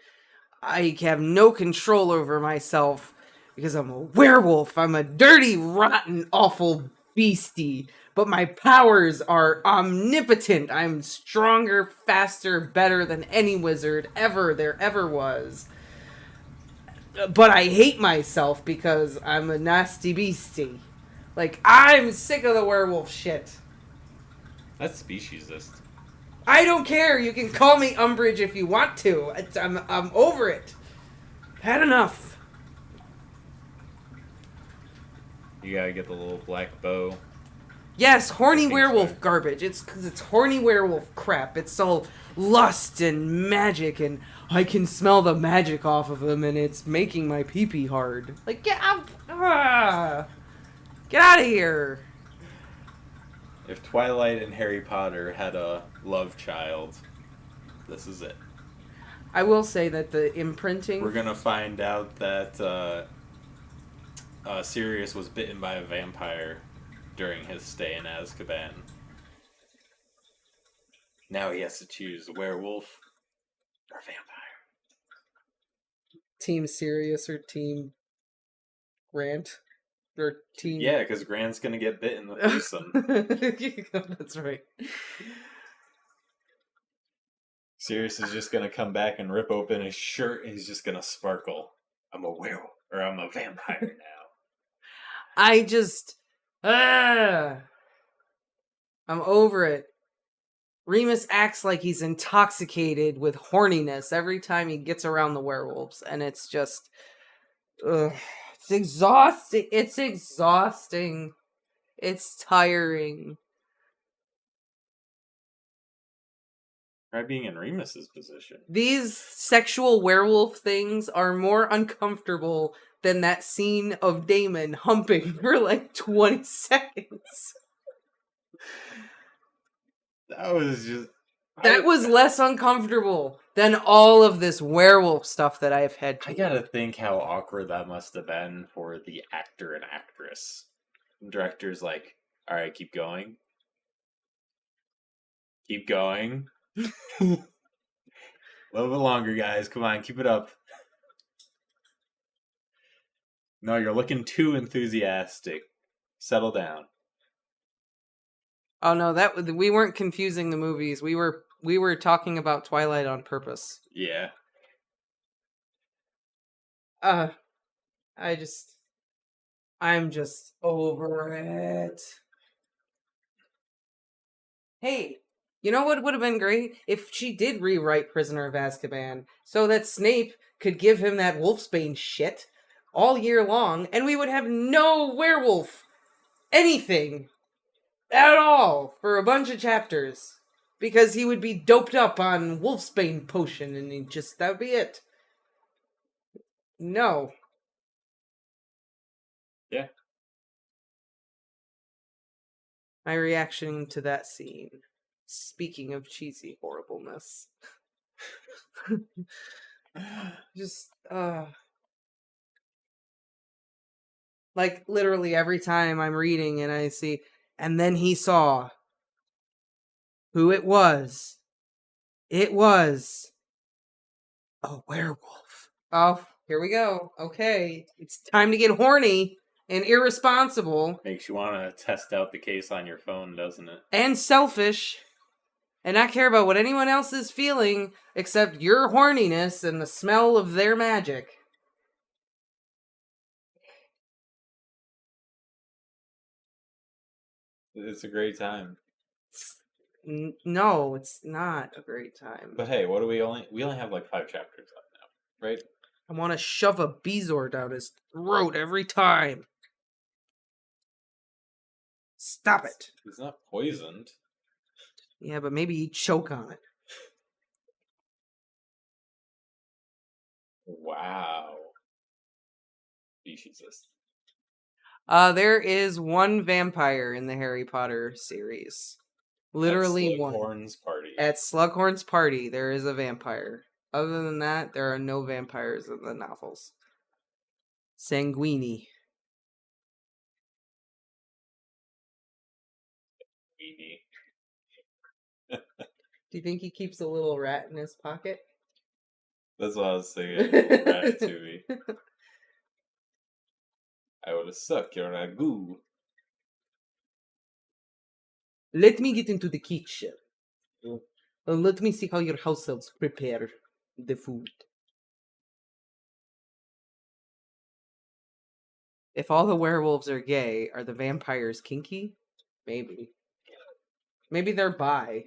I have no control over myself because I'm a werewolf. I'm a dirty, rotten, awful beastie. But my powers are omnipotent. I'm stronger, faster, better than any wizard there ever was. But I hate myself because I'm a nasty beastie. Like, I'm sick of the werewolf shit. That's speciesist. I don't care. You can call me Umbridge if you want to. I'm over it. Had enough. You gotta get the little black bow. Yes, horny werewolf garbage. It's because it's horny werewolf crap. It's all lust and magic, and I can smell the magic off of them, and it's making my pee-pee hard. Like, get out! Get out of here! If Twilight and Harry Potter had a love child, this is it. I will say that the imprinting... We're gonna find out that Sirius was bitten by a vampire during his stay in Azkaban. Now he has to choose werewolf or vampire. Team Sirius or Team Grant? Or Team... Yeah, because Grant's gonna get bit in the threesome. That's right. Sirius is just gonna come back and rip open his shirt and he's just gonna sparkle. I'm a werewolf, or I'm a vampire now. I just... I'm over it. Remus acts like he's intoxicated with horniness every time he gets around the werewolves, and it's just... it's exhausting. It's exhausting. It's tiring. Try being in Remus's position. These sexual werewolf things are more uncomfortable than that scene of Damon humping for like 20 seconds. That was just... That was less uncomfortable than all of this werewolf stuff that I've had to I gotta think how awkward that must have been for the actor and actress. The director's like, alright, keep going. Keep going. A little bit longer, guys. Come on, keep it up. No, you're looking too enthusiastic. Settle down. Oh no, we weren't confusing the movies. We were talking about Twilight on purpose. Yeah. I'm just over it. Hey, you know what would have been great? If she did rewrite Prisoner of Azkaban so that Snape could give him that wolfsbane shit all year long, and we would have no werewolf anything at all for a bunch of chapters. Because he would be doped up on wolfsbane potion, and that would be it. No. Yeah. My reaction to that scene. Speaking of cheesy horribleness. Just, like, literally every time I'm reading and I see, and then he saw who it was. It was a werewolf. Oh, here we go. Okay. It's time to get horny and irresponsible. Makes you want to test out the case on your phone, doesn't it? And selfish. And not care about what anyone else is feeling except your horniness and the smell of their magic. It's a great time. No, it's not a great time. But hey, what do we only have like 5 chapters left now, right? I want to shove a Bezoar down his throat every time. Stop it. He's not poisoned. Yeah, but maybe he'd choke on it. Wow. Speciesist. There is one vampire in the Harry Potter series. Literally At one. Slughorn's party. At Slughorn's party, there is a vampire. Other than that, there are no vampires in the novels. Sanguini. Do you think he keeps a little rat in his pocket? That's what I was thinking. Ratatouille. I would have sucked your ragu. Let me get into the kitchen. Let me see how your house elves prepare the food. If all the werewolves are gay, are the vampires kinky? Maybe. Maybe they're bi.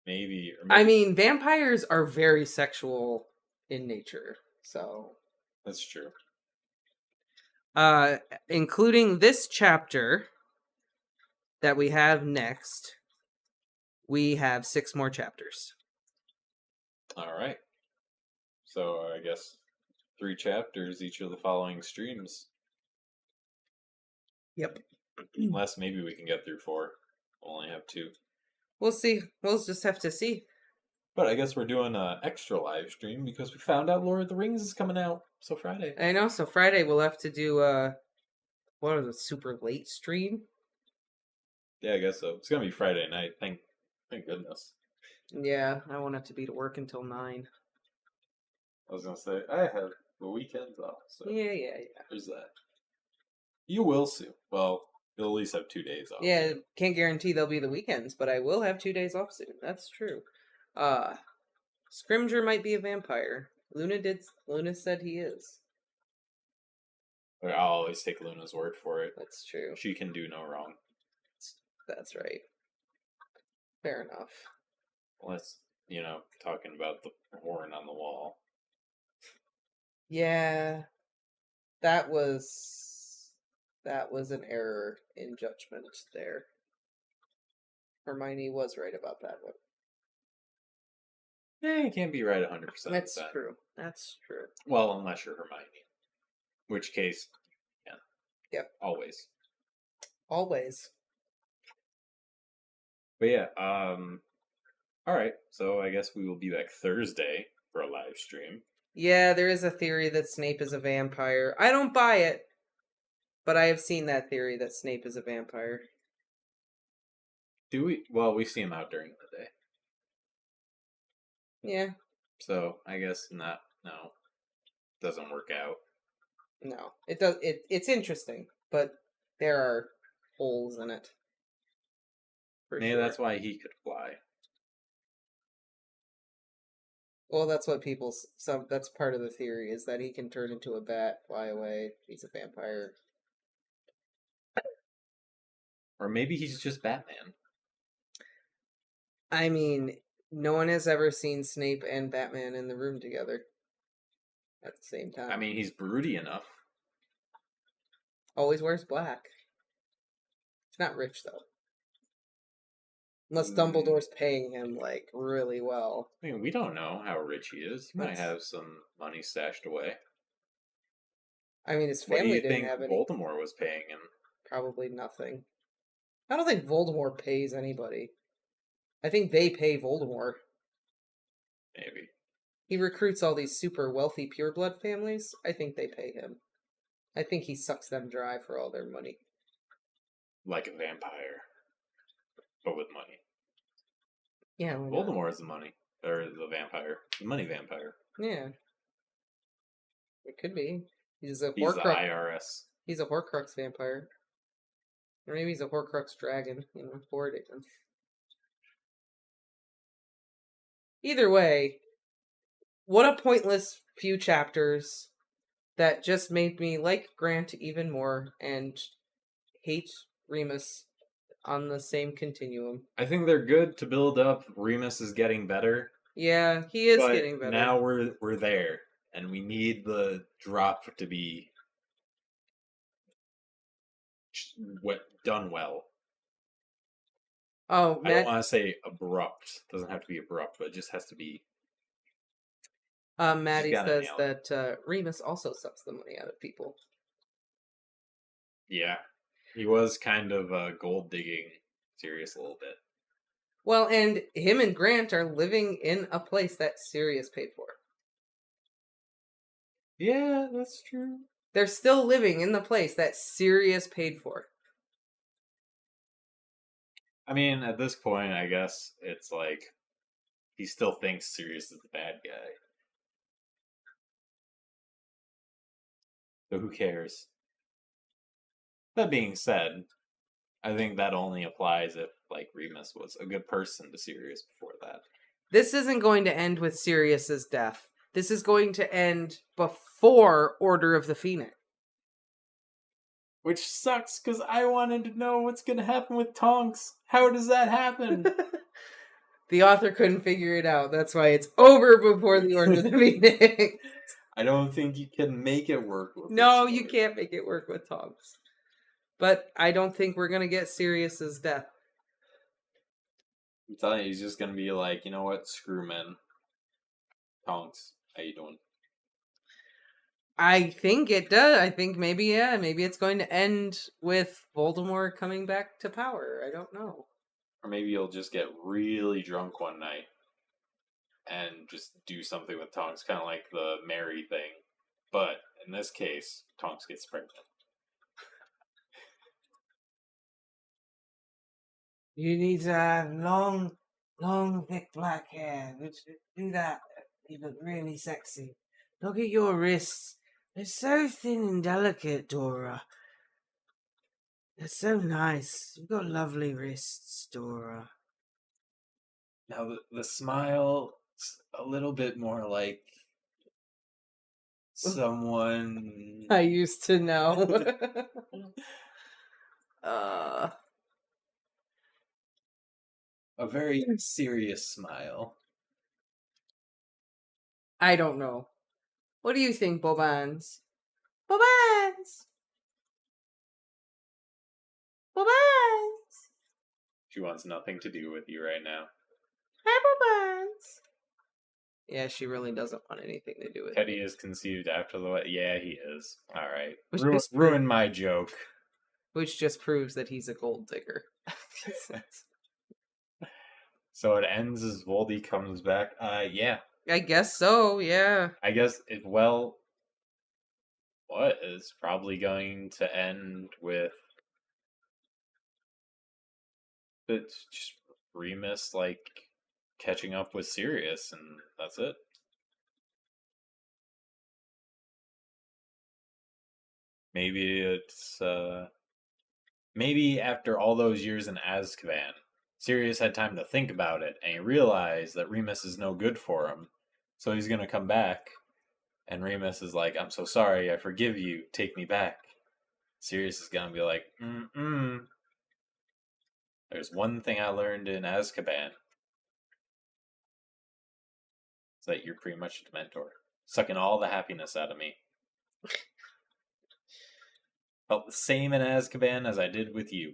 Maybe. I mean, vampires are very sexual in nature, so. That's true. Including this chapter that we have next, we have 6 more chapters. All right. So I guess 3 chapters each of the following streams. Yep. Unless maybe we can get through 4. We'll only have 2. We'll see. We'll just have to see. But I guess we're doing an extra live stream because we found out Lord of the Rings is coming out. So Friday. I know. So Friday we'll have to do what is it? Super late stream. Yeah, I guess so. It's gonna be Friday night. Thank goodness. Yeah, I won't have to be to work until 9. I was gonna say I have the weekends off. So Yeah. there's that. You will soon. Well, you'll at least have 2 days off. Yeah, can't guarantee they'll be the weekends, but I will have 2 days off soon. That's true. Scrimger might be a vampire. Luna said he is. I'll always take Luna's word for it. That's true. She can do no wrong. That's right. Fair enough. Unless, talking about the horn on the wall. Yeah. That was an error in judgment there. Hermione was right about that one. You can't be right 100%. That's true. That's true. Well, unless you're Hermione. In which case, yeah. Yep. Always. Always. But yeah, alright, so I guess we will be back Thursday for a live stream. Yeah, there is a theory that Snape is a vampire. I don't buy it, but I have seen that theory that Snape is a vampire. Do we? Well, we see him out during the day. Yeah. So, I guess no. Doesn't work out. No. It does it's interesting, but there are holes in it. Maybe that's why he could fly. Well, that's what that's part of the theory, is that he can turn into a bat, fly away. He's a vampire. Or maybe he's just Batman. I mean, no one has ever seen Snape and Batman in the room together at the same time. I mean, he's broody enough. Always wears black. He's not rich, though. Unless Dumbledore's paying him, like, really well. I mean, we don't know how rich he is. He might have some money stashed away. I mean, his family didn't have any. Voldemort was paying him? Probably nothing. I don't think Voldemort pays anybody. I think they pay Voldemort. Maybe. He recruits all these super wealthy pureblood families. I think they pay him. I think he sucks them dry for all their money. Like a vampire. But with money. Yeah. Voldemort is the money. Or the vampire. The money vampire. Yeah. It could be. He's the IRS. He's a Horcrux vampire. Or maybe he's a Horcrux dragon. Bored again. Either way, what a pointless few chapters that just made me like Grant even more and hate Remus on the same continuum. I think they're good to build up. Remus is getting better. Yeah, he is getting better. Now we're there, and we need the drop to be done well. Oh, I don't want to say abrupt. It doesn't have to be abrupt, but it just has to be. Maddie says that Remus also sucks the money out of people. Yeah, he was kind of gold digging Sirius a little bit. Well, and him and Grant are living in a place that Sirius paid for. Yeah, that's true. They're still living in the place that Sirius paid for. I mean, at this point, I guess it's like he still thinks Sirius is the bad guy. So who cares? That being said, I think that only applies if, like, Remus was a good person to Sirius before that. This isn't going to end with Sirius's death. This is going to end before Order of the Phoenix. Which sucks, because I wanted to know what's going to happen with Tonks. How does that happen? The author couldn't figure it out. That's why it's over before the Order of the Phoenix. I don't think you can make it work with No, you can't make it work with Tonks. But I don't think we're going to get Sirius's death. I'm telling you, he's just going to be like, you know what, screw men. Tonks, how you doing? I think it does. I think maybe it's going to end with Voldemort coming back to power. I don't know. Or maybe he'll just get really drunk one night and just do something with Tonks, kind of like the Mary thing. But in this case, Tonks gets pregnant. You need to have long, thick black hair. Do that. You look really sexy. Look at your wrists. They're so thin and delicate, Dora. They're so nice. You've got lovely wrists, Dora. Now, the smile, a little bit more like someone I used to know. A very serious smile. I don't know. What do you think, Bobans? Bobans! Bobans! She wants nothing to do with you right now. Hi, Bobans! Yeah, she really doesn't want anything to do with Teddy it. is conceived after the wedding. Yeah, he is. All right. Which Ruin my joke. Which just proves that he's a gold digger. So it ends as Voldy comes back. Yeah. I guess so, yeah. I guess what is probably going to end with it's just Remus like catching up with Sirius, and that's it. Maybe after all those years in Azkaban, Sirius had time to think about it, and he realized that Remus is no good for him. So he's gonna come back, and Remus is like, "I'm so sorry, I forgive you, take me back." Sirius is gonna be like, There's one thing I learned in Azkaban. It's that you're pretty much a Dementor. Sucking all the happiness out of me. Felt the same in Azkaban as I did with you.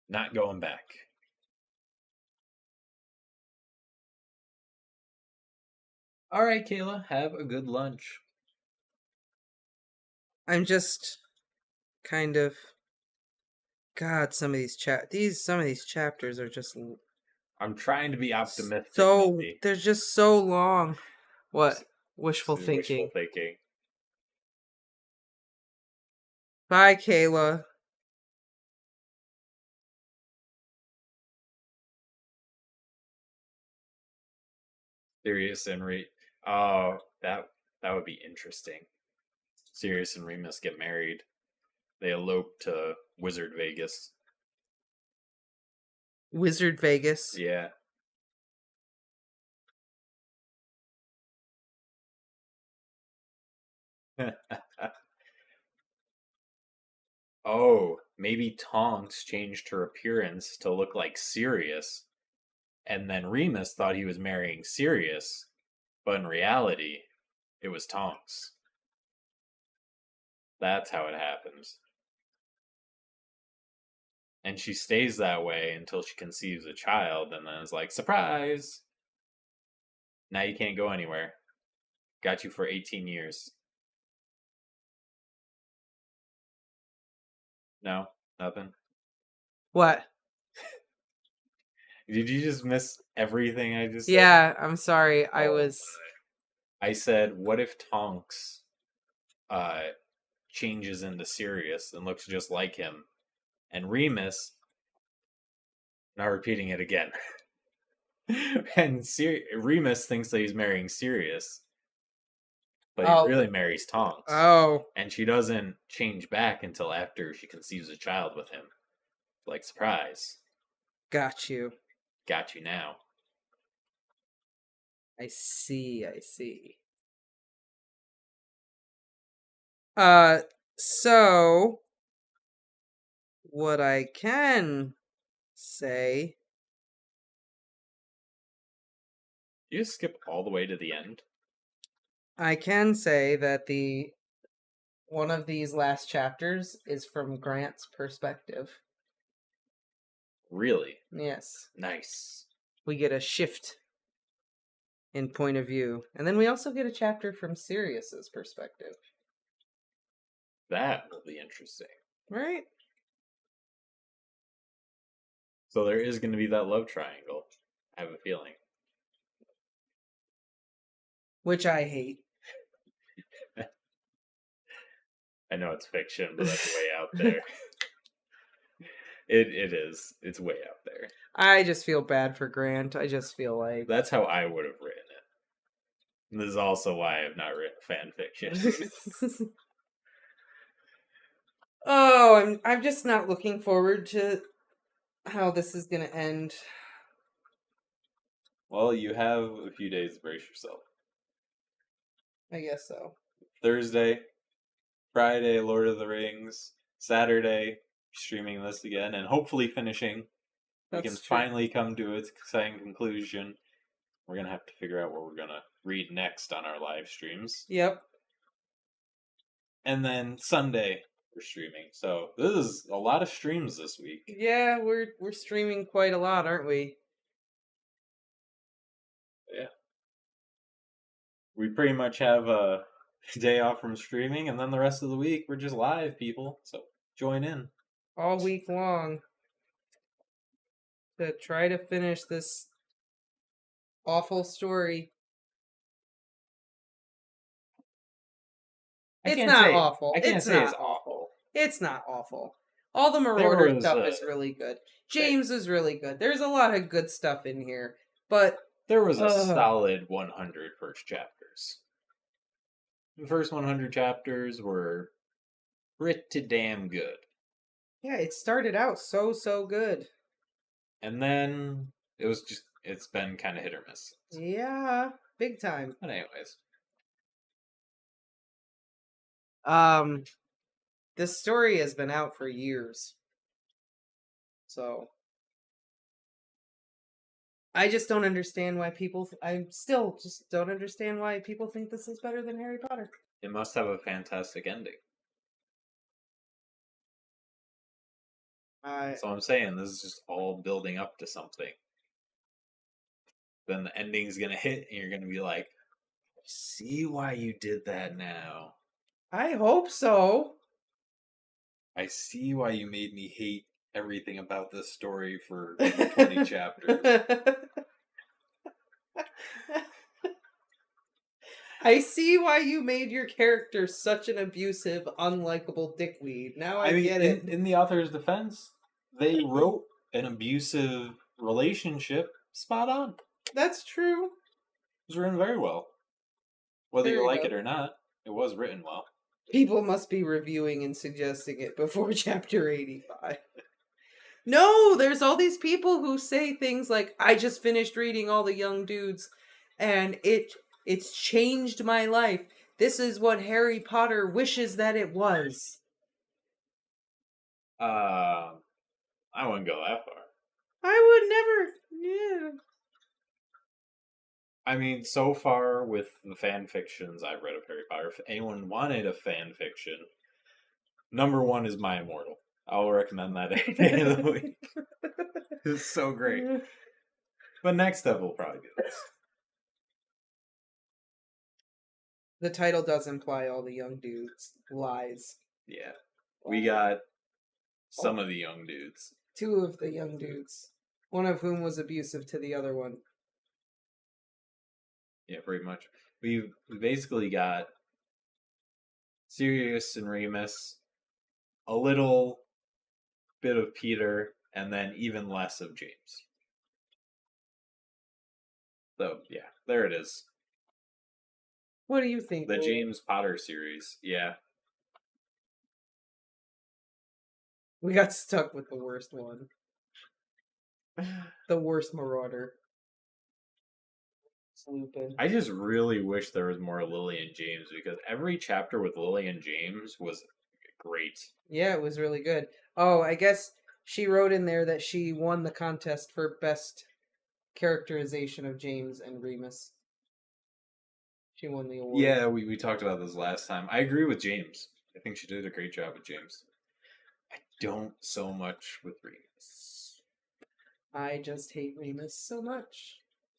Not going back. Alright, Kayla, have a good lunch. I'm just kind of... God, some of these chapters are just... I'm trying to be optimistic. They're just so long. What? Wishful thinking. Wishful thinking. Bye, Kayla. Sirius and Oh, that would be interesting. Sirius and Remus get married. They elope to Wizard Vegas. Wizard Vegas? Yeah. Oh, maybe Tonks changed her appearance to look like Sirius, and then Remus thought he was marrying Sirius, but in reality, it was Tonks. That's how it happens. And she stays that way until she conceives a child, and then is like, surprise! Now you can't go anywhere. Got you for 18 years. No? Nothing? What? Did you just miss everything I just said? Yeah, I'm sorry. I said, what if Tonks changes into Sirius and looks just like him? And Remus, not repeating it again. And Remus thinks that he's marrying Sirius, but he really marries Tonks. Oh. And she doesn't change back until after she conceives a child with him. Like, surprise. Got you. Got you now. I see. So what I can say... You just skip all the way to the end? I can say that one of these last chapters is from Grant's perspective. Really? Yes. Nice. We get a shift in point of view. And then we also get a chapter from Sirius's perspective. That will be interesting. Right? So there is going to be that love triangle. I have a feeling. Which I hate. I know it's fiction, but that's way out there. It is. It's way out there. I just feel bad for Grant. I just feel like... That's how I would have written it. And this is also why I have not written fan fiction. Oh, I'm just not looking forward to how this is going to end. Well, you have a few days to brace yourself. I guess so. Thursday, Friday, Lord of the Rings. Saturday, streaming this again, and hopefully finishing. We can finally come to its exciting conclusion. We're going to have to figure out what we're going to read next on our live streams. Yep. And then Sunday, we're streaming. So this is a lot of streams this week. Yeah, we're streaming quite a lot, aren't we? Yeah. we pretty much have a day off from streaming, and then the rest of the week we're just live, people. So join in. All week long to try to finish this awful story. It's not awful. I can't It's say not it's awful. It's not awful. All the Marauder was, stuff is really good. James is really good. There's a lot of good stuff in here, but There was a solid 100 first chapters. The first 100 chapters were pretty damn good. yeah, it started out so good. And then it's been kind of hit or miss. Yeah, big time. But anyways. This story has been out for years. So I just don't understand why I still just don't understand why people think this is better than Harry Potter. It must have a fantastic ending. So I'm saying this is just all building up to something. Then the ending's gonna hit and you're gonna be like, I see why you did that now. I hope so. I see why you made me hate everything about this story for 20 chapters. I see why you made your character such an abusive, unlikable dickweed. Now I get it. In the author's defense, they wrote an abusive relationship spot on. That's true. It was written very well. Whether There you you like go. it or not, it was written well. People must be reviewing and suggesting it before chapter 85. No, there's all these people who say things like, I just finished reading all the young dudes and it's changed my life. This is what Harry Potter wishes that it was. I wouldn't go that far. I would never. Yeah. I mean, so far with the fan fictions I've read of Harry Potter, if anyone wanted a fan fiction, number one is My Immortal. I'll recommend that any day of the week. It's so great. But next up will probably be this. The title does imply all the young dudes lies. Yeah. We got some of the young dudes. 2 of the young dudes. One of whom was abusive to the other one. Yeah, pretty much. We basically got Sirius and Remus, a little bit of Peter, and then even less of James. So, yeah, there it is. What do you think? The Will? James Potter series, yeah. We got stuck with the worst one. The worst Marauder. Lupin. I just really wish there was more Lily and James, because every chapter with Lily and James was great. Yeah, it was really good. Oh, I guess she wrote in there that she won the contest for best characterization of James and Remus. She won the award. Yeah, we talked about this last time. I agree with James. I think she did a great job with James. I don't so much with Remus. I just hate Remus so much.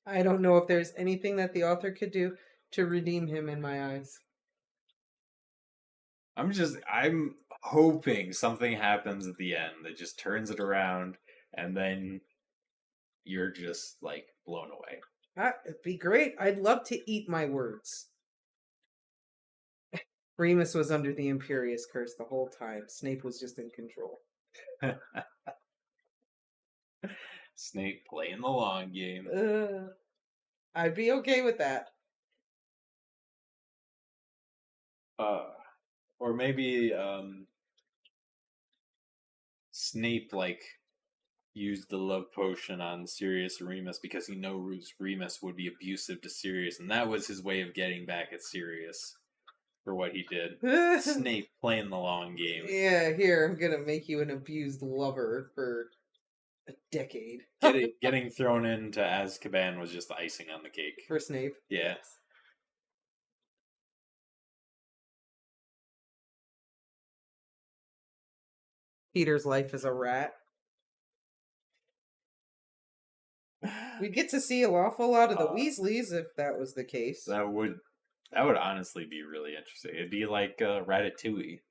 I don't know if there's anything that the author could do to redeem him in my eyes. I'm hoping something happens at the end that just turns it around, and then you're just, like, blown away. It'd be great. I'd love to eat my words. Remus was under the Imperious Curse the whole time. Snape was just in control. Snape playing the long game. I'd be okay with that. Or maybe Snape, like, used the love potion on Sirius and Remus because he knows Remus would be abusive to Sirius, and that was his way of getting back at Sirius for what he did. Snape playing the long game. Yeah, here, I'm gonna make you an abused lover for a decade. Getting thrown into Azkaban was just the icing on the cake. For Snape. Yeah. Peter's life as a rat. We'd get to see an awful lot of the Weasleys if that was the case. That would That would honestly be really interesting. It'd be like Ratatouille.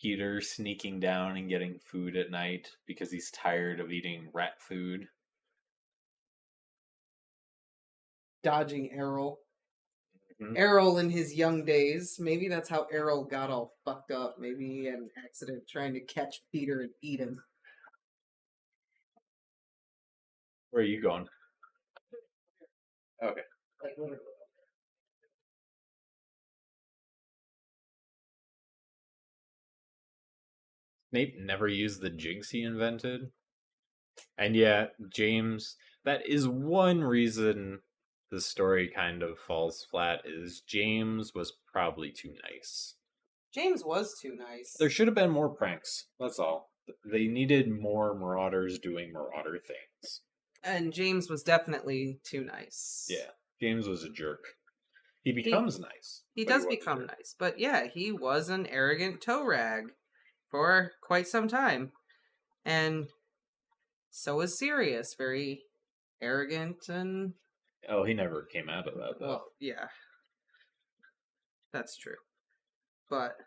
Peter sneaking down and getting food at night because he's tired of eating rat food. Dodging Errol. Mhm. Errol in his young days. Maybe that's how Errol got all fucked up. Maybe he had an accident trying to catch Peter and eat him. Where are you going? Okay. Like, literally. Snape never used the jigs he invented. And yet, James, that is one reason the story kind of falls flat, is James was probably too nice. James was too nice. There should have been more pranks, that's all. They needed more Marauders doing Marauder things. And James was definitely too nice. Yeah, James was a jerk. He becomes nice. He but does was a become jerk. nice. But yeah, he was an arrogant toe rag for quite some time. And so is Sirius. Very arrogant and... Oh, he never came out of that, though. Well, yeah. That's true. But...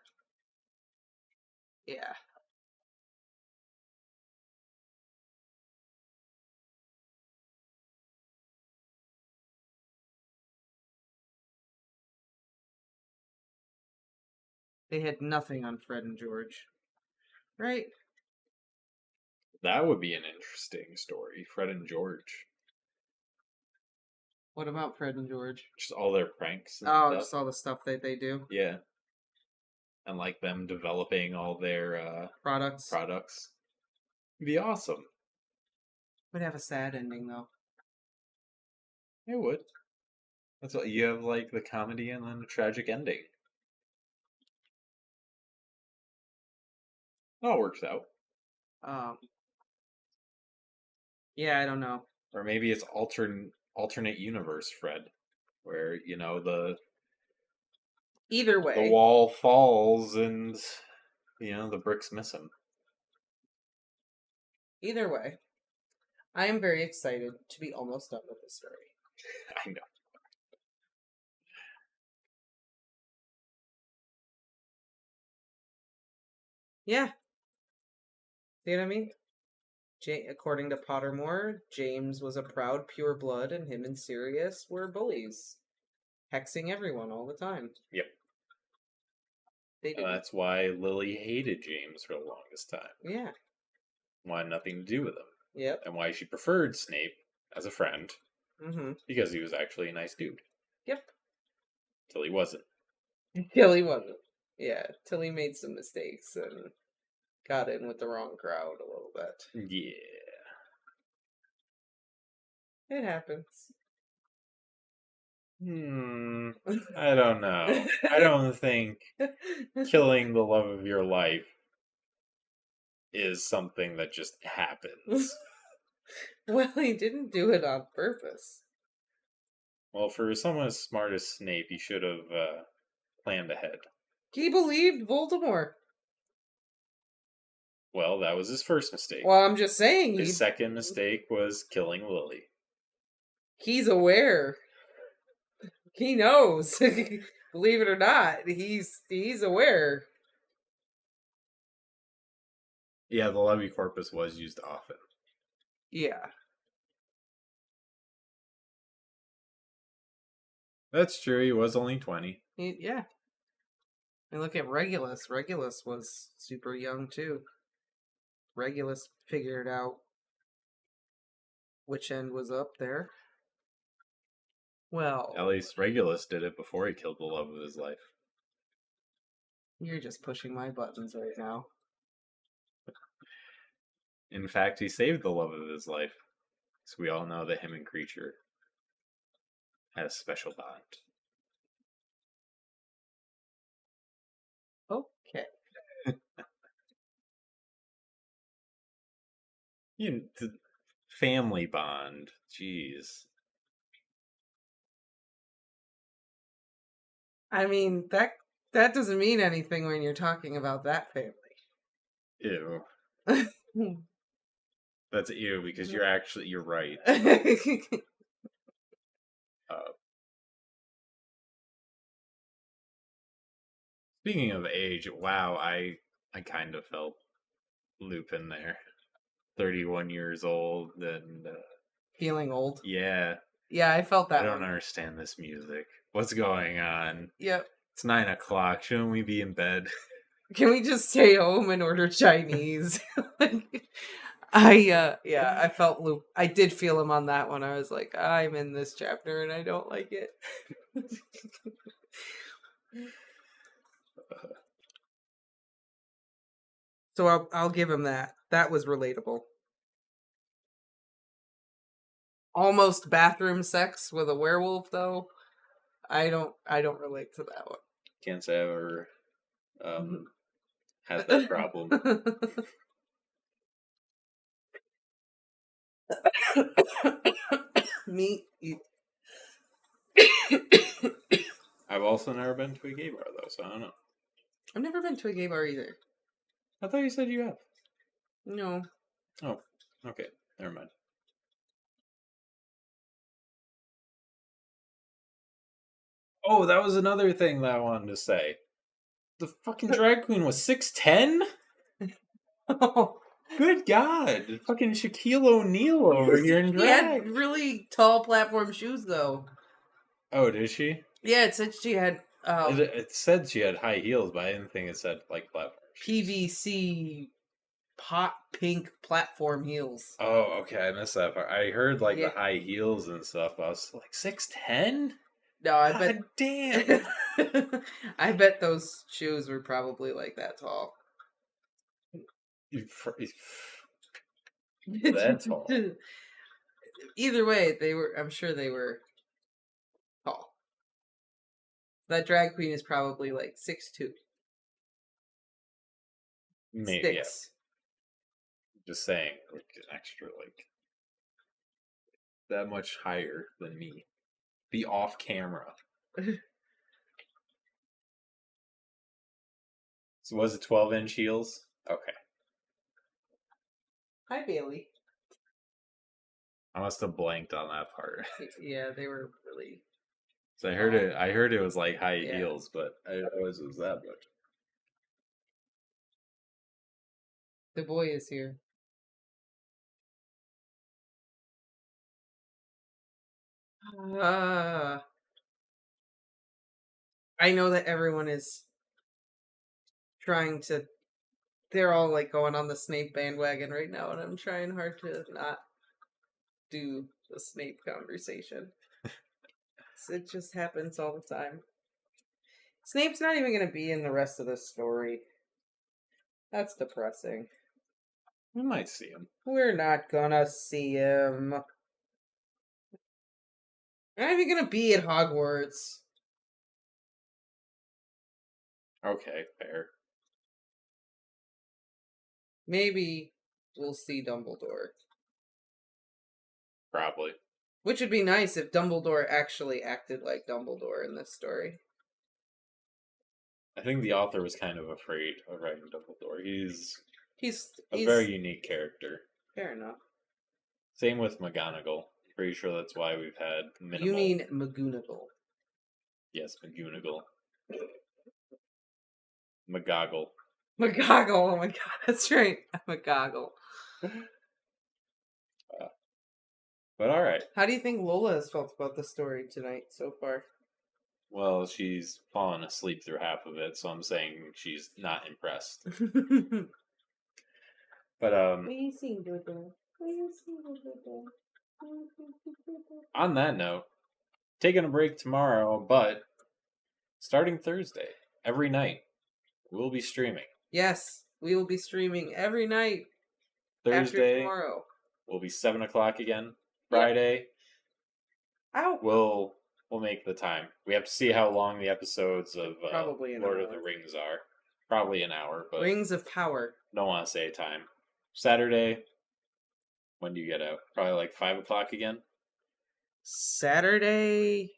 yeah. They had nothing on Fred and George. Right? That would be an interesting story, Fred and George. What about Fred and George? Just all their pranks and Oh, stuff. just all the stuff that they do. Yeah. And like them developing all their Products. It'd be awesome. Would have a sad ending, though. It would. That's what you have, like the comedy and then a tragic ending. It all works out. Yeah, I don't know. Or maybe it's alternate universe Fred, where the Either way. the wall falls and the bricks miss him. Either way. I am very excited to be almost done with this story. I know. Yeah. See what I mean? According to Pottermore, James was a proud pureblood and him and Sirius were bullies. Hexing everyone all the time. Yep. They did. That's why Lily hated James for the longest time. Yeah. Wanted nothing to do with him. Yep. And why she preferred Snape as a friend. Mm-hmm. Because he was actually a nice dude. Yep. Till he wasn't. Till he wasn't. Yeah. Till he made some mistakes and got in with the wrong crowd a little bit. Yeah. It happens. I don't know. I don't think killing the love of your life is something that just happens. Well, he didn't do it on purpose. Well, for someone as smart as Snape, he should have planned ahead. He believed Voldemort. Well, that was his first mistake. Well, I'm just saying. His second mistake was killing Lily. He's aware. He knows. Believe it or not, he's aware. Yeah, the Levicorpus was used often. Yeah. That's true, he was only 20. Yeah. And look at Regulus. Regulus was super young, too. Regulus figured out which end was up there. Well... At least Regulus did it before he killed the love of his life. You're just pushing my buttons right now. In fact, he saved the love of his life. So we all know that him and Creature had a special bond. Okay. The family bond. Jeez. I mean, that doesn't mean anything when you're talking about that family. Ew. That's ew because you're right. Speaking of age, wow, I kind of felt Lupin there. 31 years old, and Feeling old. yeah, Yeah, I felt I that don't one. understand this music. What's going on? Yep. It's 9 o'clock. Shouldn't we be in bed? Can we just stay home and order Chinese? I felt Luke. I did feel him on that one. I was like, I'm in this chapter and I don't like it. So I'll give him that. That was relatable. Almost bathroom sex with a werewolf though. I don't relate to that one. Can't say I ever had that problem. Me. I've also never been to a gay bar though, so I don't know. I've never been to a gay bar either. I thought you said you have. No. Oh, okay. Never mind. Oh, that was another thing that I wanted to say. The fucking drag queen was 6'10"? Oh. Good God. Fucking Shaquille O'Neal over here in She drag. had really tall platform shoes though. Oh, did she? Yeah, it said she had It said she had high heels, but I didn't think it said, like, platform shoes. PVC hot pink platform heels. Oh, okay, I missed that part. I heard, like, Yeah. the high heels and stuff, but I was like, 6'10"? No, I God bet damn. I bet those shoes were probably like that tall. That tall. Either way, I'm sure they were tall. That drag queen is probably like 6'2". Maybe, yeah. Sticks. Just saying, like, extra, like, that much higher than me. Be off camera. So was it 12-inch heels? Okay. Hi, Bailey. I must have blanked on that part. Yeah, they were really. So I heard it was like high Yeah. heels, but I didn't realize it was that much. The boy is here. I know that everyone is trying to. They're all like going on the Snape bandwagon right now, and I'm trying hard to not do the Snape conversation. It just happens all the time. Snape's not even going to be in the rest of this story. That's depressing. We might see him. We're not gonna see him. We're not even gonna be at Hogwarts. Okay, fair. Maybe we'll see Dumbledore. Probably. Which would be nice if Dumbledore actually acted like Dumbledore in this story. I think the author was kind of afraid of writing Dumbledore. He's He's very unique character. fair enough. Same with McGonagall. Pretty sure that's why we've had minimal. You mean McGonagall? Yes, McGonagall. McGoggle. McGoggle. Oh my god, that's right. McGoggle. But all right. How do you think Lola has felt about the story tonight so far? Well, she's fallen asleep through half of it, so I'm saying she's not impressed. But What do you see, Dodo? What do you see, Dodo? on that note, taking a break tomorrow, but starting Thursday, every night, we'll be streaming. Yes, we will be streaming every night after Thursday tomorrow. will be 7 o'clock again. Friday, Ow! we'll make the time. We have to see how long the episodes of Probably an Lord of hour. the Rings are. Probably an hour, but Rings of Power. don't want to say a time. Saturday, when do you get out? Probably like 5 o'clock again? Saturday,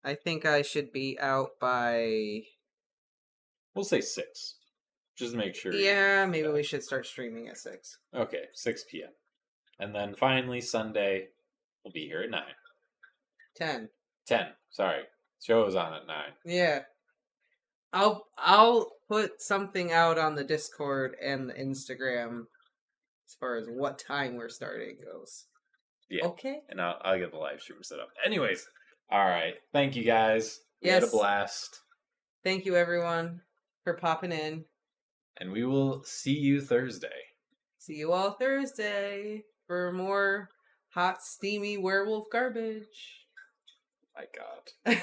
I think I should be out by... We'll say 6. Just to make sure. Yeah, maybe we should start streaming at 6. Okay, 6 p.m. And then finally, Sunday, we'll be here at 9. 10. 10. Sorry. Show is on at 9. Yeah. I'll put something out on the Discord and the Instagram as far as what time we're starting goes. Yeah. Okay. And I'll get the live stream set up. Anyways, all right. Thank you guys. We had a Yes. blast. Thank you everyone for popping in. And we will see you Thursday. See you all Thursday for more hot, steamy werewolf garbage. My God.